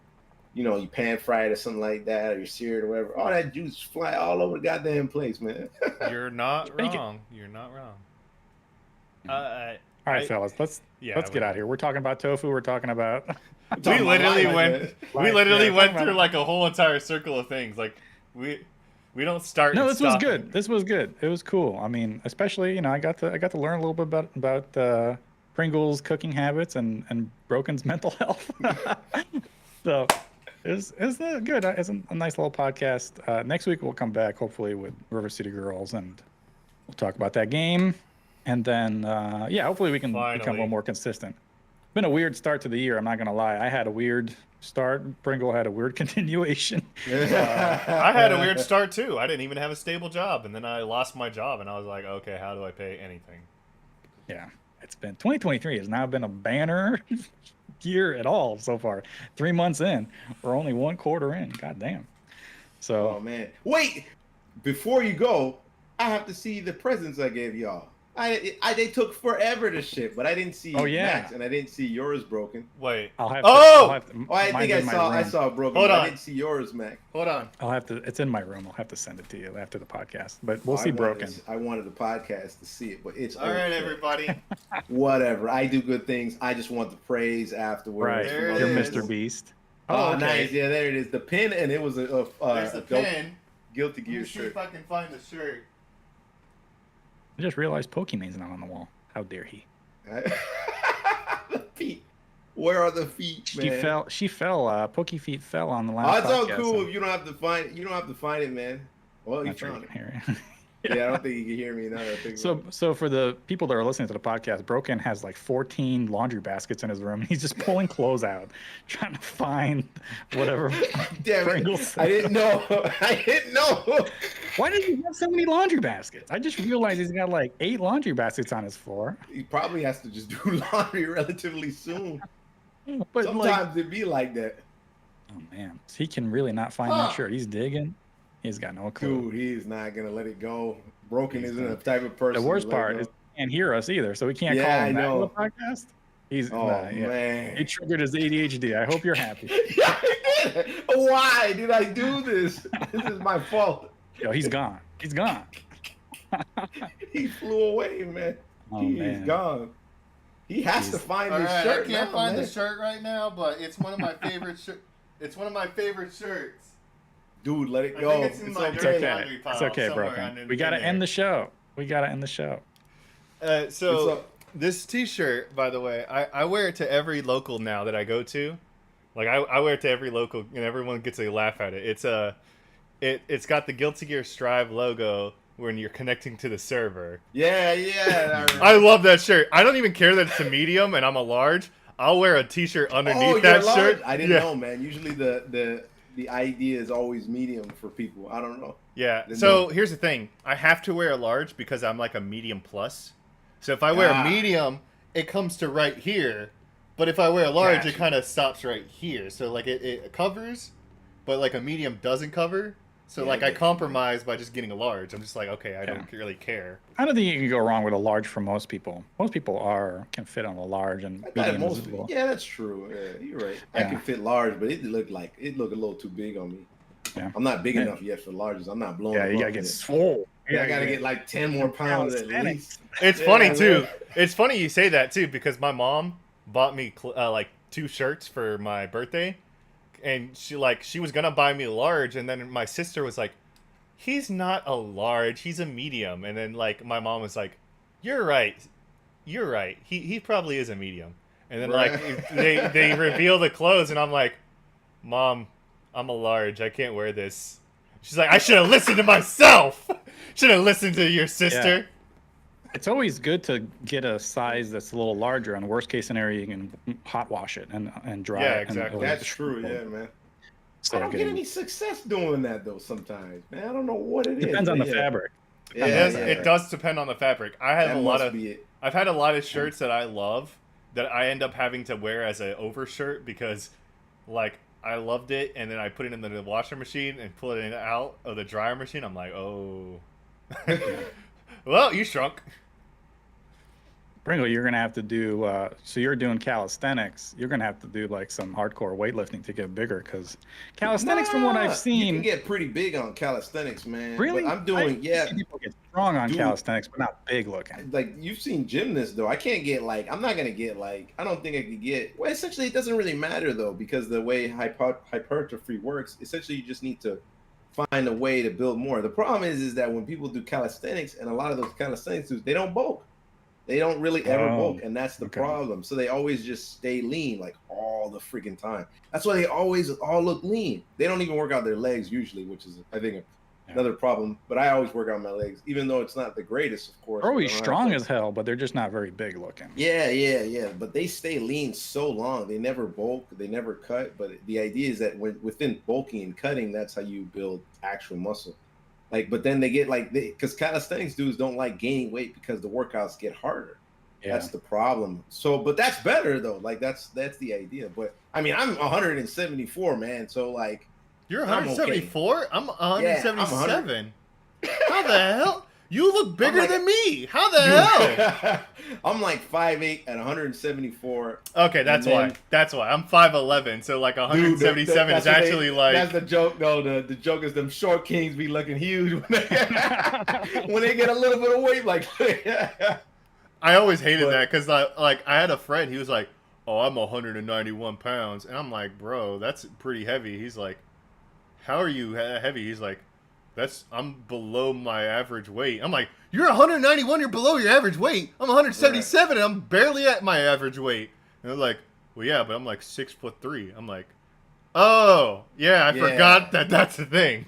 pan fry it or something like that, or you sear it or whatever, all that juice fly all over the goddamn place, man. You're not wrong. You're not wrong. All right, fellas, let's get out of here. We're talking about tofu. We're talking about. We literally went through like a whole entire circle of things. Like we don't start. No, this was good. This was good. It was cool. I mean, especially I got to learn a little bit about Pringle's cooking habits and Broken's mental health. So it's good. It's a nice little podcast. Next week we'll come back hopefully with River City Girls and we'll talk about that game. And then, hopefully we can become a little more consistent. It's been a weird start to the year. I'm not going to lie. I had a weird start. Pringle had a weird continuation. I had a weird start, too. I didn't even have a stable job. And then I lost my job. And I was like, okay, how do I pay anything? Yeah. It's been 2023 has now been a banner year at all so far. 3 months in. We're only 1 quarter in. God damn. So. Oh, man. Wait. Before you go, I have to see the presents I gave y'all. They took forever to ship, but I didn't see Max, and I didn't see yours, Broken. Wait. I think I saw Broken. Hold on. I didn't see yours, Max. Hold on. It's in my room. I'll have to send it to you after the podcast. But we'll see Broken. I wanted the podcast to see it, but it's all right, everybody. Whatever. I do good things. I just want the praise afterwards. Right. You're Mr. Beast. Oh, okay. Nice. Yeah, there it is. The pin, and it was there's the pin. Guilty Gear shirt. See if I can find the shirt. I just realized Pokemon's not on the wall. How dare he? The feet. Where are the feet, man? She fell. Poke Feet fell on the last. It's all cool if you don't have to find it. You don't have to find it, man. Well, you found it. Hear it. Yeah, I don't think you can hear me now. So for the people that are listening to the podcast, Broken has like 14 laundry baskets in his room. He's just pulling clothes out, trying to find whatever. Damn it! I didn't know. Why does he have so many laundry baskets? I just realized he's got like 8 laundry baskets on his floor. He probably has to just do laundry relatively soon. But sometimes it be like that. Oh man, he can really not find that shirt. He's digging. He's got no clue. Dude, he's not gonna let it go. Broken isn't the type of person. The worst part is he can't hear us either, so we can't call him that on the podcast. Man, he triggered his ADHD. I hope you're happy. Yeah, I did. Why did I do this? This is my fault. Yo, he's gone. He's gone. He flew away, man. He's gone. He has to find his shirt. I can't find the shirt right now, but it's one of my favorite shirts. It's one of my favorite shirts. Dude, let it go. I think it's okay. It's okay, Broken. We gotta end the show. So this T-shirt, by the way, I wear it to every local now that I go to. Like I wear it to every local, and everyone gets a laugh at it. It's got the Guilty Gear Strive logo when you're connecting to the server. Yeah. I love that shirt. I don't even care that it's a medium and I'm a large. I'll wear a T-shirt underneath that shirt. I didn't know, man. Usually the idea is always medium for people. I don't know. Yeah. So here's the thing. I have to wear a large because I'm like a medium plus. So if I wear a medium, it comes to right here. But if I wear a large, it kind of stops right here. So like it covers, but like a medium doesn't cover. So I compromise by just getting a large. I'm just like, okay, I don't really care. I don't think you can go wrong with a large for most people. Most people can fit on a large and medium as well. Yeah, that's true. Yeah, you're right. I can fit large, but it looked a little too big on me. Yeah. I'm not big enough yet for larges. I'm not blowing. Yeah, you gotta get swole. Yeah, I gotta get like 10 more pounds at least. It's funny too. It's funny you say that too because my mom bought me like 2 shirts for my birthday. And she was gonna buy me a large, and then my sister was like, "He's not a large, he's a medium." And then like my mom was like, "You're right. He probably is a medium." And then like they reveal the clothes, and I'm like, "Mom, I'm a large. I can't wear this." She's like, "I should have listened to myself. Should have listened to your sister." Yeah. It's always good to get a size that's a little larger. And worst case scenario, you can hot wash it and dry it. Yeah, exactly. That's true. Yeah, man. I don't get any success doing that though. Sometimes, man, I don't know what it is. Depends on the fabric. It does depend on the fabric. I've had a lot of shirts that I love that I end up having to wear as an overshirt because, like, I loved it, and then I put it in the washer machine and pull it out of the dryer machine. I'm like, oh, well, you shrunk. Pringle, you're gonna have to do. So you're doing calisthenics. You're gonna have to do like some hardcore weightlifting to get bigger, because calisthenics, from what I've seen, you can get pretty big on calisthenics, man. Really? But I'm doing people get strong on calisthenics, but not big looking. Like you've seen gymnasts though. I can't get like I'm not gonna get like I don't think I could get. Well, essentially, it doesn't really matter though because the way hypertrophy works, essentially, you just need to find a way to build more. The problem is that when people do calisthenics, and a lot of those calisthenics dudes, they don't bulk. They don't really ever bulk, and that's the problem. So they always just stay lean like all the freaking time. That's why they always all look lean. They don't even work out their legs usually, which is I think another problem. But I always work out my legs, even though it's not the greatest, of course. They're always strong as hell, but they're just not very big looking. Yeah. But they stay lean so long. They never bulk. They never cut. But the idea is that within bulking and cutting, that's how you build actual muscle. Like, but then they get like because calisthenics dudes don't like gaining weight because the workouts get harder. Yeah. That's the problem. So, but that's better though. Like that's the idea. But I mean, I'm 174, man. So like, you're 174. Okay. I'm 177. Yeah, how the hell? You look bigger than me. How the hell? I'm like 5'8" and 174. Okay, that's why. That's why. I'm 5'11", so like 177 is actually like... That's the joke. No, the joke is them short kings be looking huge when they get a little bit of weight like I always hated that because I had a friend, he was like, oh, I'm 191 pounds. And I'm like, bro, that's pretty heavy. He's like, how are you heavy? He's like, I'm below my average weight. I'm like, you're 191, you're below your average weight. I'm 177 and I'm barely at my average weight. And they're like, well, yeah, but I'm like 6'3". I'm like, oh, yeah, I forgot that's the thing.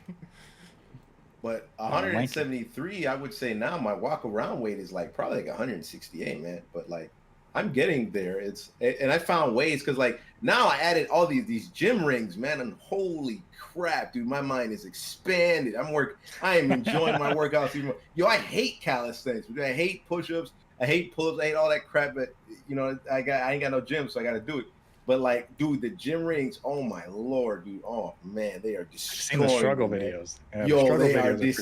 But 173, I would say now my walk around weight is like probably like 168, man. But like I'm getting there. And I found ways because like now I added all these gym rings, man, and holy crap, dude, my mind is expanded. I am enjoying my workouts even more. Yo, I hate calisthenics. I hate push-ups. I hate pull-ups. I hate all that crap. But you know, I ain't got no gym, so I got to do it. But like, dude, the gym rings, oh my lord, dude, oh man, they are destroying. I've seen the struggle videos. Yeah, yo,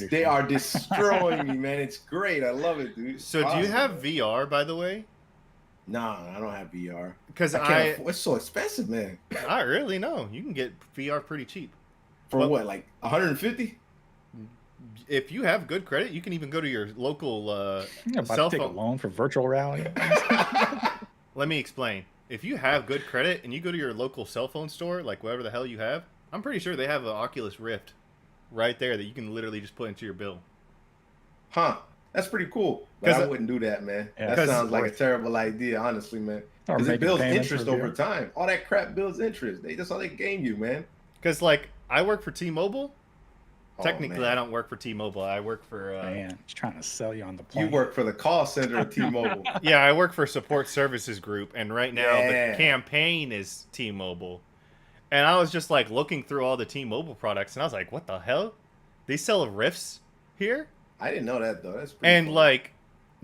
they are destroying me, man. It's great. I love it, dude. So do you have VR, by the way? No, I don't have VR. Because it's so expensive, man. I really know. You can get VR pretty cheap. For what, like 150? If you have good credit, you can even go to your local cell phone. Take a loan for virtual reality. Let me explain. If you have good credit and you go to your local cell phone store, like whatever the hell you have, I'm pretty sure they have an Oculus Rift right there that you can literally just put into your bill. Huh. That's pretty cool. But I wouldn't do that, man. Yeah, that sounds like a terrible idea, honestly, man. Because it builds interest over time. All that crap builds interest. That's how they game you, man. Because, like, I work for T-Mobile. Technically, I don't work for T-Mobile. I work for... man, he's trying to sell you on the plane. You work for the call center of T-Mobile. Yeah, I work for Support Services Group, and right now the campaign is T-Mobile. And I was just, like, looking through all the T-Mobile products, and I was like, what the hell? They sell Rifts here? I didn't know that, though. That's pretty And, cool. like,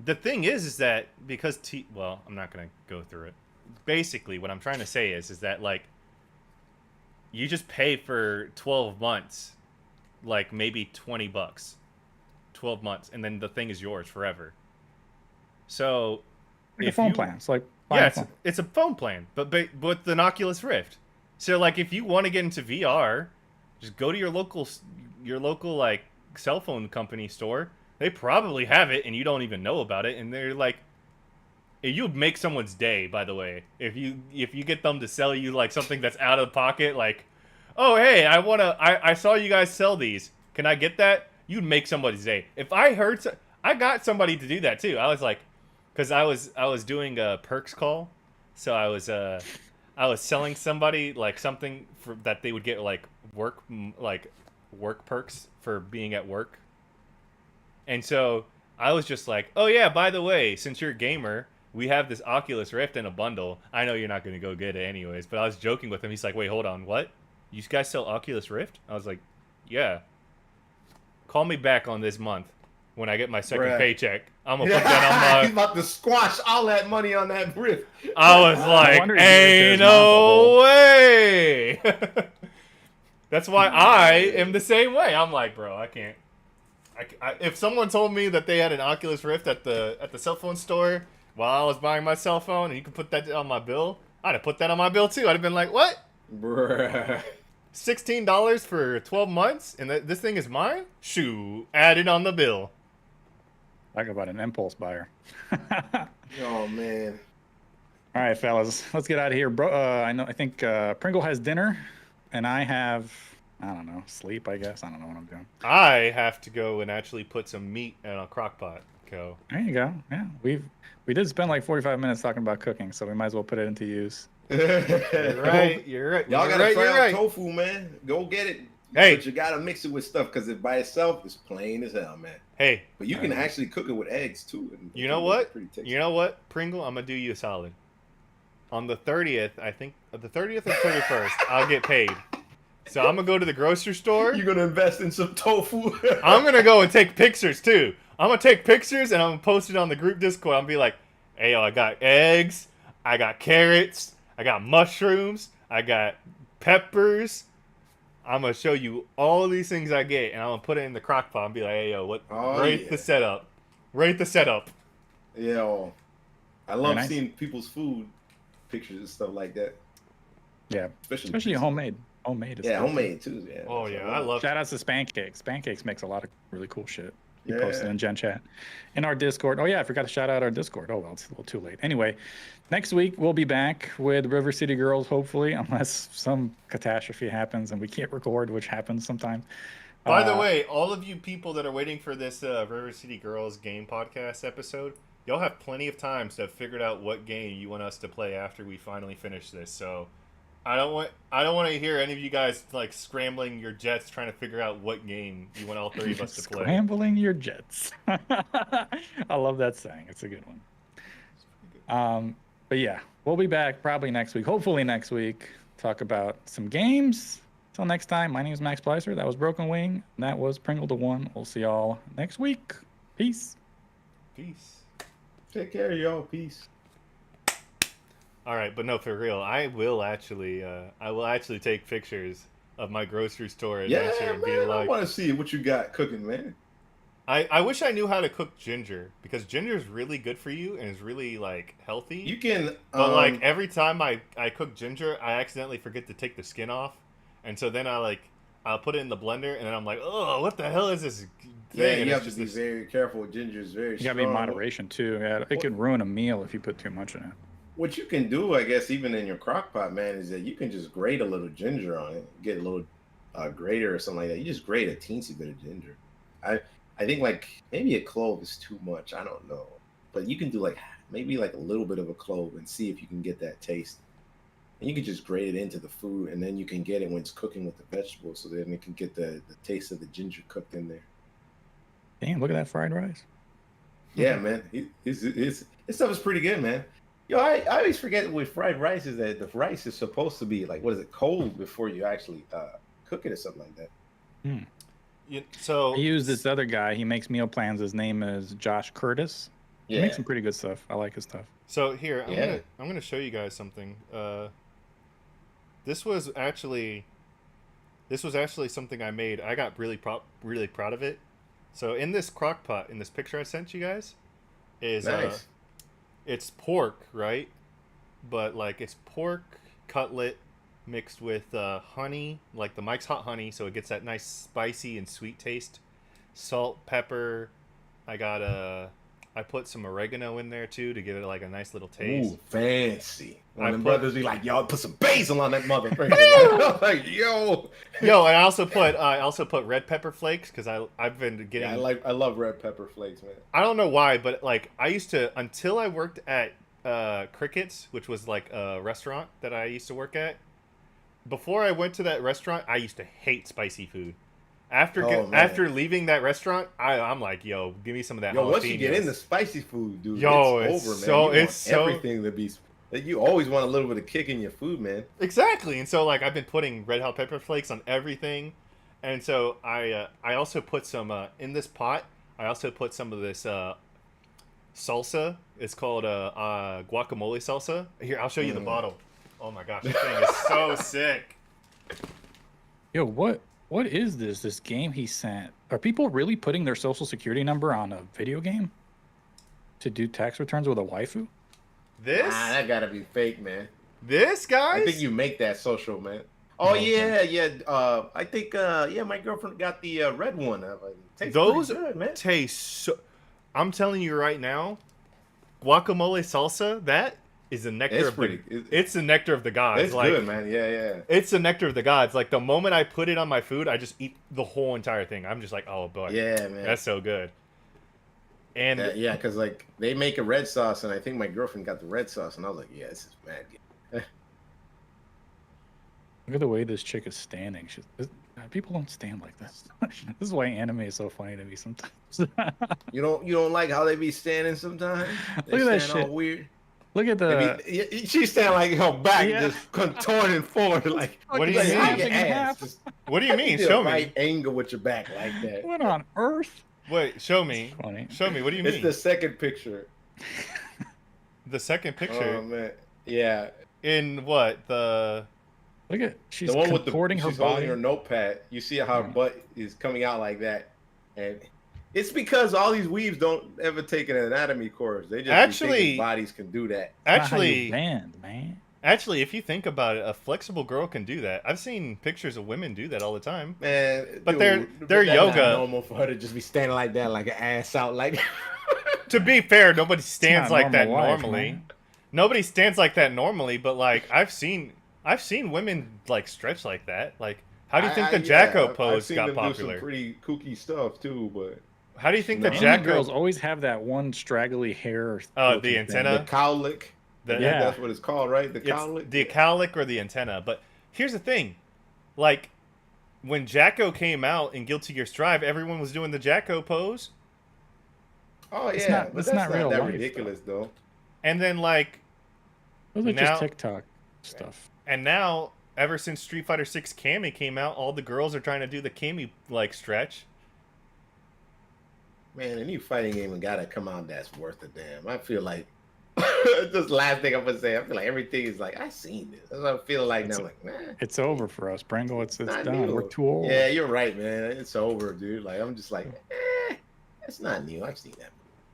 the thing is that because well, I'm not going to go through it. Basically, what I'm trying to say is that, like, you just pay for 12 months... like maybe $20, 12 months, and then the thing is yours forever. So, like a phone plan. It's like it's a phone plan, but with the Oculus Rift. So, like, if you want to get into VR, just go to your local like cell phone company store. They probably have it, and you don't even know about it. And they're like, you'd make someone's day. By the way, if you get them to sell you like something that's out of pocket, like, oh, hey, I saw you guys sell these. Can I get that? You'd make somebody's day. If I heard... I got somebody to do that, too. I was like... Because I was doing a perks call. So I was selling somebody, like, something that they would get, like, work perks for being at work. And so I was just like, oh, yeah, by the way, since you're a gamer... we have this Oculus Rift in a bundle. I know you're not going to go get it anyways. But I was joking with him. He's like, wait, hold on, what? You guys sell Oculus Rift? I was like, yeah. Call me back on this month when I get my second paycheck. I'm going to put that on my... He's about to squash all that money on that Rift. I was like, ain't no way. That's why I am the same way. I'm like, bro, I can't. If someone told me that they had an Oculus Rift at the cell phone store while I was buying my cell phone and you could put that on my bill, I'd have put that on my bill too. I'd have been like, what? Bruh. $16 for 12 months, and this thing is mine? Shoo, add it on the bill. Talk about an impulse buyer. Oh man. All right, fellas, let's get out of here, bro. I think Pringle has dinner, and I have, I don't know, sleep. I guess I don't know what I'm doing. I have to go and actually put some meat in a crock pot. Go. There you go. Yeah, we did spend like 45 minutes talking about cooking, so we might as well put it into use. You're right. You're right. Y'all You're gotta right, try you're out right. tofu, man. Go get it. Hey. But you gotta mix it with stuff because it by itself is plain as hell, man. Hey. But you can actually cook it with eggs too. You know what? You know what, Pringle? I'm gonna do you a solid. On the 30th, I think the 30th or 31st, I'll get paid. So I'm gonna go to the grocery store. You're gonna invest in some tofu. I'm gonna go and take pictures too. I'm gonna take pictures and I'm gonna post it on the group Discord. I'm gonna be like, hey, yo, I got eggs, I got carrots, I got mushrooms, I got peppers. I'm gonna show you all these things I get, and I'm gonna put it in the crock pot and be like, hey, yo, rate the setup. Rate the setup. Yeah, I love seeing people's food pictures and stuff like that. Yeah, especially homemade. Homemade. Yeah, homemade too. Yeah. Oh yeah, I love. Shout out to Pancakes. Pancakes makes a lot of really cool shit. He posted in Gen Chat, in our Discord. Oh yeah, I forgot to shout out our Discord. Oh well, it's a little too late. Anyway, next week we'll be back with River City Girls, hopefully, unless some catastrophe happens and we can't record, which happens sometimes. By the way, all of you people that are waiting for this River City Girls game podcast episode, y'all have plenty of time to have figured out what game you want us to play after we finally finish this. So I don't want to hear any of you guys like scrambling your jets trying to figure out what game you want all three of us to play. Scrambling your jets. I love that saying. It's a good one. But yeah, we'll be back probably next week. Hopefully next week. Talk about some games. Until next time, my name is Max Pleiser. That was Broken Wing. That was Pringle the One. We'll see y'all next week. Peace. Peace. Take care, y'all. Peace. All right, but no, for real, I will actually take pictures of my grocery store adventure and be like, I want to see what you got cooking, man. I wish I knew how to cook ginger because ginger is really good for you and is really like healthy. You can, but like every time I cook ginger, I accidentally forget to take the skin off, and so then I'll put it in the blender, and then I'm like, oh, what the hell is this thing? Yeah, and you have to be very careful. Ginger is very. You gotta be in moderation too. Yeah, it could ruin a meal if you put too much in it. What you can do, I guess, even in your crock pot, man, is that you can just grate a little ginger on it. Get a little grater or something like that. You just grate a teensy bit of ginger. I think like maybe a clove is too much. I don't know, but you can do like maybe like a little bit of a clove and see if you can get that taste. And you can just grate it into the food, and then you can get it when it's cooking with the vegetables, so then it can get the taste of the ginger cooked in there. Damn! Look at that fried rice. Yeah, man, his stuff is pretty good, man. Yo, I always forget with fried rice is that the rice is supposed to be like, what is it, cold before you actually cook it or something like that. So I use this other guy. He makes meal plans. His name is Josh Curtis. Yeah. He makes some pretty good stuff. I like his stuff. So here, I'm gonna show you guys something. This was actually something I made. I got really proud of it. So in this crock pot, in this picture I sent you guys, is nice. It's pork, right? But like it's pork cutlet mixed with honey, like the Mike's Hot Honey, so it gets that nice spicy and sweet taste. Salt, pepper. I put some oregano in there too to give it like a nice little taste. Ooh, fancy. When the brothers be like, y'all put some basil on that motherfucker. Like, yo, and I also put red pepper flakes because I've been getting. Yeah, I love red pepper flakes, man. I don't know why, but like I used to until I worked at Crickets, which was like a restaurant that I used to work at. Before I went to that restaurant, I used to hate spicy food. After leaving that restaurant, I'm like, yo, give me some of that. Yo, once you get into spicy food, dude, yo, it's over, man. Everything to be. You always want a little bit of kick in your food, man. Exactly, and so like I've been putting red hot pepper flakes on everything, and so I also put some in this pot. I also put some of this salsa. It's called guacamole salsa. Here, I'll show you the bottle. Oh my gosh, this thing is so sick. Yo, what is this game he sent? Are people really putting their social security number on a video game to do tax returns with a waifu? That gotta be fake, man. This, guys? I think you make that social, man. Oh, yeah. I think, my girlfriend got the red one. Tastes those good, man. Taste so... I'm telling you right now, guacamole salsa, that is the nectar it's the nectar of the gods. It's good, man. Yeah. It's the nectar of the gods. Like the moment I put it on my food, I just eat the whole entire thing. I'm just like, oh boy, yeah, man, that's so good. And yeah, because like they make a red sauce, and I think my girlfriend got the red sauce, and I was like, yeah, this is mad good. Look at the way this chick is standing. People don't stand like this. This is why anime is so funny to me sometimes. You don't like how they be standing sometimes? They Look at that shit. All weird. Look at the. She's standing like her back just contorting forward. Like, what do you mean? What do you mean? Show me. Right angle with your back like that. What on earth? Wait, show me. Funny. Show me. What do you mean? It's the second picture. The second picture. Oh man. Yeah. In what the? Look at she's the one contorting with her she's body. holding her notepad. You see how her butt is coming out like that, and it's because all these weaves don't ever take an anatomy course. They just think bodies can do that. Actually, man. Actually, if you think about it, a flexible girl can do that. I've seen pictures of women do that all the time. Man, but they're yoga. Not normal for her to just be standing like that, like an ass out, like. To be fair, nobody stands like that normally. Man. Nobody stands like that normally, but like I've seen women like stretch like that. Like, how do you think the Jacko pose got popular? Do some pretty kooky stuff too, but how do you think the Jacko girls always have that one straggly hair? The antenna, the cowlick. That's what it's called, right? The cowlick. The cowlick or the antenna. But here's the thing, like when Jacko came out in Guilty Gear Strive, everyone was doing the Jacko pose. Oh yeah, but that's not real that life, ridiculous though. And then like those are just TikTok stuff. And now, ever since Street Fighter 6 Cammy came out, all the girls are trying to do the Cammy like stretch. Man, a new fighting game gotta come out that's worth a damn. I feel like this last thing I'm gonna say. I feel like everything is like I've seen this. That's what I feel like now. I'm like, man, it's over for us, Pringle. It's done. New. We're too old. Yeah, you're right, man. It's over, dude. Like I'm just like, it's not new. I've seen that.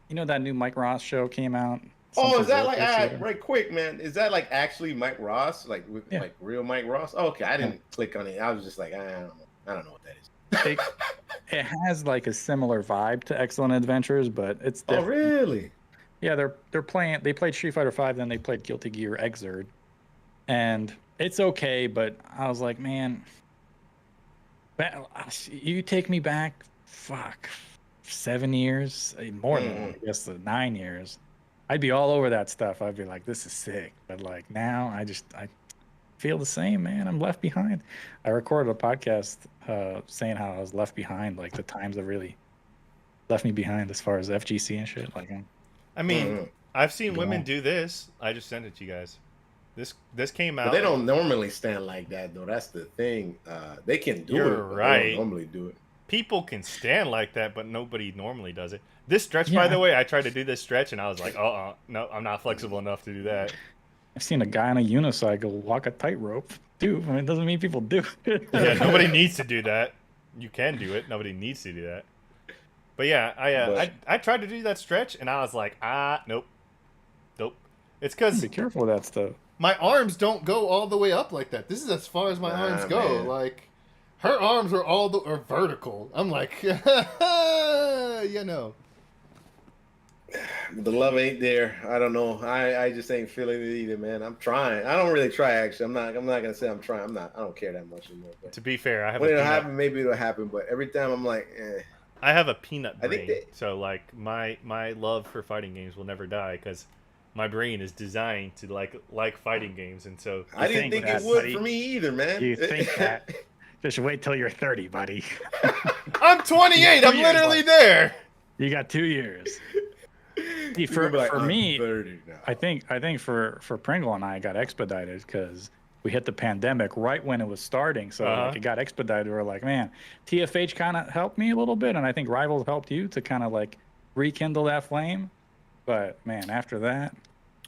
You know that new Mike Ross show came out. Oh, is that like right quick, man? Is that like actually Mike Ross, like with like real Mike Ross? Oh, okay, I didn't click on it. I was just like, I don't know what that is. It has like a similar vibe to Excellent Adventures, but it's different. Oh, really? Yeah, they're playing. They played Street Fighter 5, then they played Guilty Gear Xrd, and it's okay. But I was like, man, you take me back, 7 years, more than I guess 9 years. I'd be all over that stuff. I'd be like, this is sick. But like now, I feel the same, man. I'm left behind. I recorded a podcast saying how I was left behind, like the times that really left me behind as far as FGC and shit. Like, I've seen women do this. I just sent it to you guys. This came out. But they don't normally stand like that, though. That's the thing. They can do it. Right. They don't normally do it. People can stand like that, but nobody normally does it. This stretch, by the way, I tried to do this stretch, and I was like, no, I'm not flexible enough to do that. I've seen a guy on a unicycle walk a tightrope. Dude, it doesn't mean people do it. Yeah, nobody needs to do that. You can do it. Nobody needs to do that. But yeah, I tried to do that stretch, and I was like, nope. It's because be careful with that stuff. My arms don't go all the way up like that. This is as far as my arms go. Man. Like, her arms are vertical. I'm like, you know. The love ain't there. I don't know. I just ain't feeling it either, man. I'm trying. I don't really try, actually. I'm not gonna say I'm trying. I don't care that much anymore. But to be fair, I have. When it'll happen, maybe it'll happen. But every time I'm like, I have a peanut brain, so like my love for fighting games will never die because my brain is designed to like fighting games, and so I didn't think it would for me either, man. You think that? Just wait till you're 30, buddy. I'm 28. I'm literally there. You got 2 years. For me, I think for Pringle and I got expedited because we hit the pandemic right when it was starting, so like it got expedited. We're like, man, TFH kind of helped me a little bit, and I think Rivals helped you to kind of like rekindle that flame. But man, after that,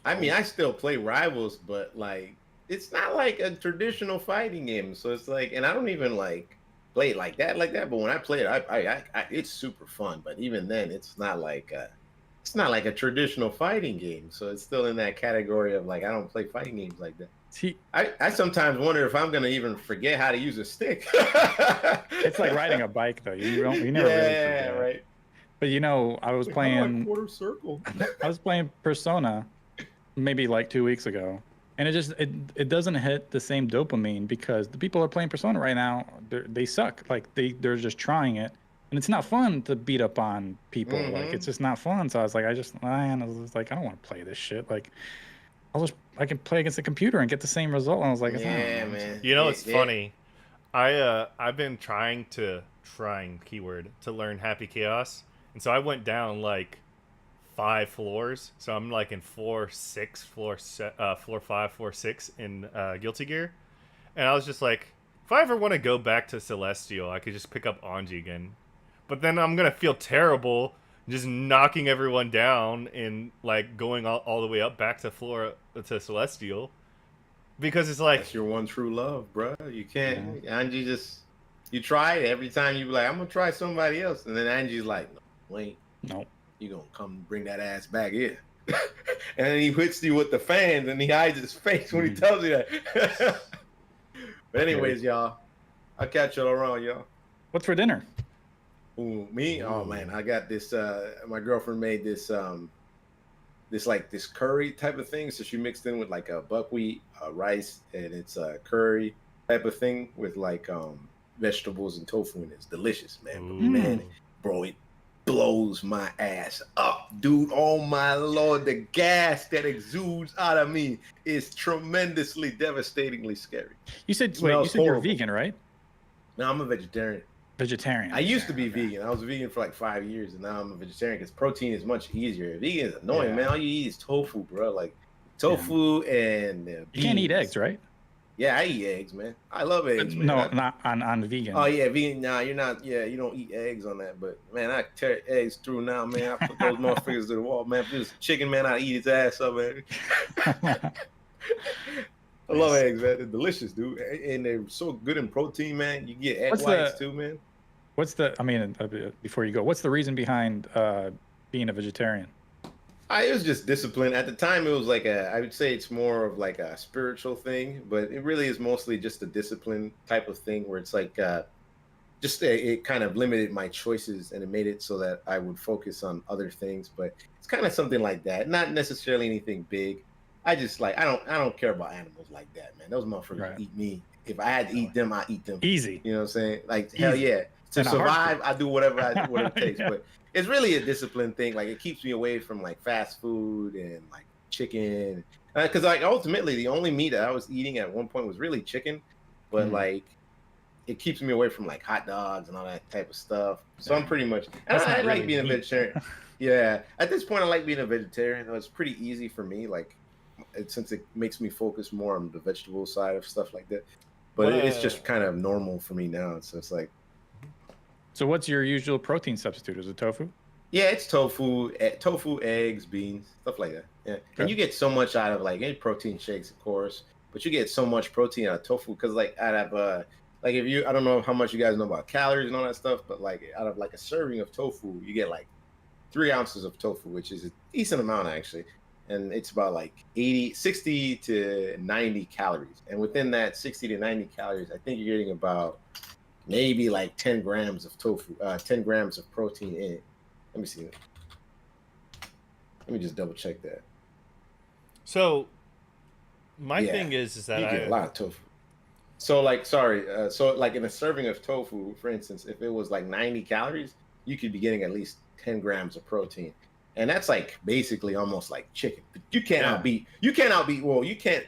I mean, I still play Rivals, but like it's not like a traditional fighting game. So it's like, and I don't even like play it like that. But when I play it, I it's super fun. But even then, it's not like a traditional fighting game. So it's still in that category of like I don't play fighting games like that. I sometimes wonder if I'm gonna even forget how to use a stick. It's like riding a bike, though. You never really forget. Right. But you know, I was Like, how do I playing. quarter circle? I was playing Persona, maybe like 2 weeks ago, and it doesn't hit the same dopamine because the people who are playing Persona right now, they suck. Like they're just trying it, and it's not fun to beat up on people. Like it's just not fun. So I was like, I was like, I don't want to play this shit. Like I can play against the computer and get the same result. And I was like, Yeah, man. You know, it's funny. I've been trying keyword to learn Happy Chaos, and so I went down like 5 floors. So I'm like in floor 6, floor 5, floor 6 in Guilty Gear, and I was just like, if I ever want to go back to Celestial, I could just pick up Anji again. But then I'm gonna feel terrible just knocking everyone down and like going all the way up back to Celestial. Because it's like, that's your one true love, bro. You can't. Angie just, you try it every time. You be like, I'm gonna try somebody else, and then Angie's like, no, wait, no, you gonna come bring that ass back here. And then he hits you with the fans, and he hides his face when he tells you that. But anyways, y'all, I'll catch y'all around, y'all. What's for dinner? Ooh, me? Oh man, I got this. My girlfriend made this. This curry type of thing. So she mixed in with like a buckwheat, rice, and it's a curry type of thing with like vegetables and tofu, and it's delicious, man. But man, bro, it blows my ass up, dude. Oh my lord, the gas that exudes out of me is tremendously, devastatingly scary. You said you're vegan, right? No, I'm a vegetarian. Vegetarian. I used to be vegan. I was vegan for like 5 years, and now I'm a vegetarian because protein is much easier. Vegan is annoying, man. All you eat is tofu, bro. Like tofu and beans. You can't eat eggs, right? Yeah, I eat eggs, man. I love eggs, man. No, not on vegan. Oh yeah, vegan. Nah, you're not. Yeah, you don't eat eggs on that. But man, I tear eggs through now, man. I put those motherfuckers to the wall, man. If it was chicken, man, I eat his ass up, man. I love eggs, man. They're delicious, dude, and they're so good in protein, man. You get egg whites too, man. Before you go, what's the reason behind being a vegetarian? It was just discipline. At the time, it was like I would say it's more of like a spiritual thing, but it really is mostly just a discipline type of thing where it's like it kind of limited my choices and it made it so that I would focus on other things. But it's kind of something like that. Not necessarily anything big. I just like, I don't care about animals like that, man. Those motherfuckers eat me. If I had to eat them, I eat them. Easy. You know what I'm saying? Like, hell yeah. To survive, I do whatever it takes. But it's really a discipline thing. Like, it keeps me away from like fast food and like chicken. Because like ultimately, the only meat that I was eating at one point was really chicken. But like, it keeps me away from like hot dogs and all that type of stuff. So I'm pretty much. I like being a vegetarian. Yeah, at this point, I like being a vegetarian. It's pretty easy for me. Like, since it makes me focus more on the vegetable side of stuff like that. But it's just kind of normal for me now. So it's like. So what's your usual protein substitute? Is it tofu? Yeah, it's tofu, eggs, beans, stuff like that. Yeah, and you get so much out of like any protein shakes, of course, but you get so much protein out of tofu because like out of like if you, I don't know how much you guys know about calories and all that stuff, but like out of like a serving of tofu, you get like 3 ounces of tofu, which is a decent amount actually, and it's about like 60 to 90 calories, and within that 60 to 90 calories, I think you're getting about maybe like 10 grams of tofu, 10 grams of protein in it. Let me see. Let me just double check that. So, my thing is that you get a lot of tofu. So like, so like in a serving of tofu, for instance, if it was like 90 calories, you could be getting at least 10 grams of protein. And that's like basically almost like chicken. But you can't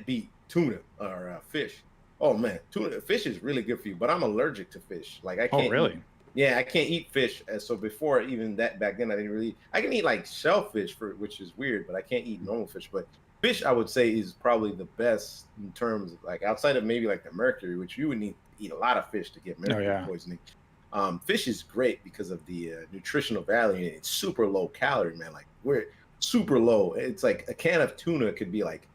beat tuna or fish. Oh man, fish is really good for you, but I'm allergic to fish. Like I can't. Oh really? I can't eat fish. So before even that, back then I didn't really. I can eat like shellfish which is weird, but I can't eat normal fish. But fish, I would say, is probably the best in terms of like outside of maybe like the mercury, which you would need to eat a lot of fish to get mercury poisoning. Fish is great because of the nutritional value. It's super low calorie, man. Like we're super low. It's like a can of tuna could be like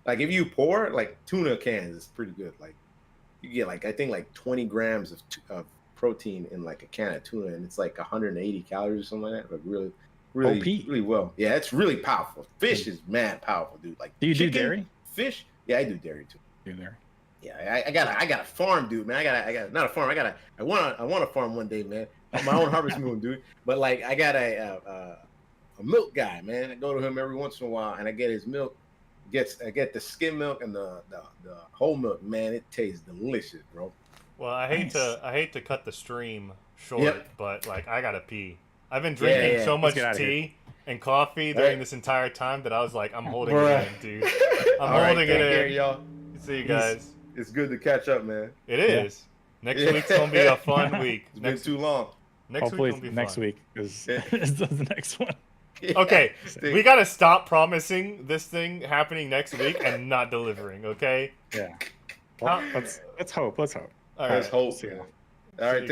if you pour like tuna cans, it's pretty good. Like you get like I think like 20 grams of protein in like a can of tuna, and it's like 180 calories or something like that. But really well. Yeah, it's really powerful. Fish is mad powerful, dude. Like do you chicken, do dairy? Fish? Yeah, I do dairy too. Do dairy? Yeah, I got a farm, dude, man. I got not a farm. I want to farm one day, man. my own Harvest Moon, dude. But like, I got a milk guy, man. I go to him every once in a while, and I get his milk. I get the skim milk and the whole milk. Man, it tastes delicious, bro. Well, I hate to cut the stream short, but like I gotta pee. I've been drinking so much tea and coffee during this entire time that I was like, I'm holding it in, dude. I'm holding it in. Y'all. See you guys. It's good to catch up, man. It is. Next week's gonna be a fun week. It's been too long. Hopefully next week is the next one. Okay, we gotta stop promising this thing happening next week and not delivering. Okay. Yeah. Well, let's hope. Let's hope. All right. Let's hope. Yeah. All right.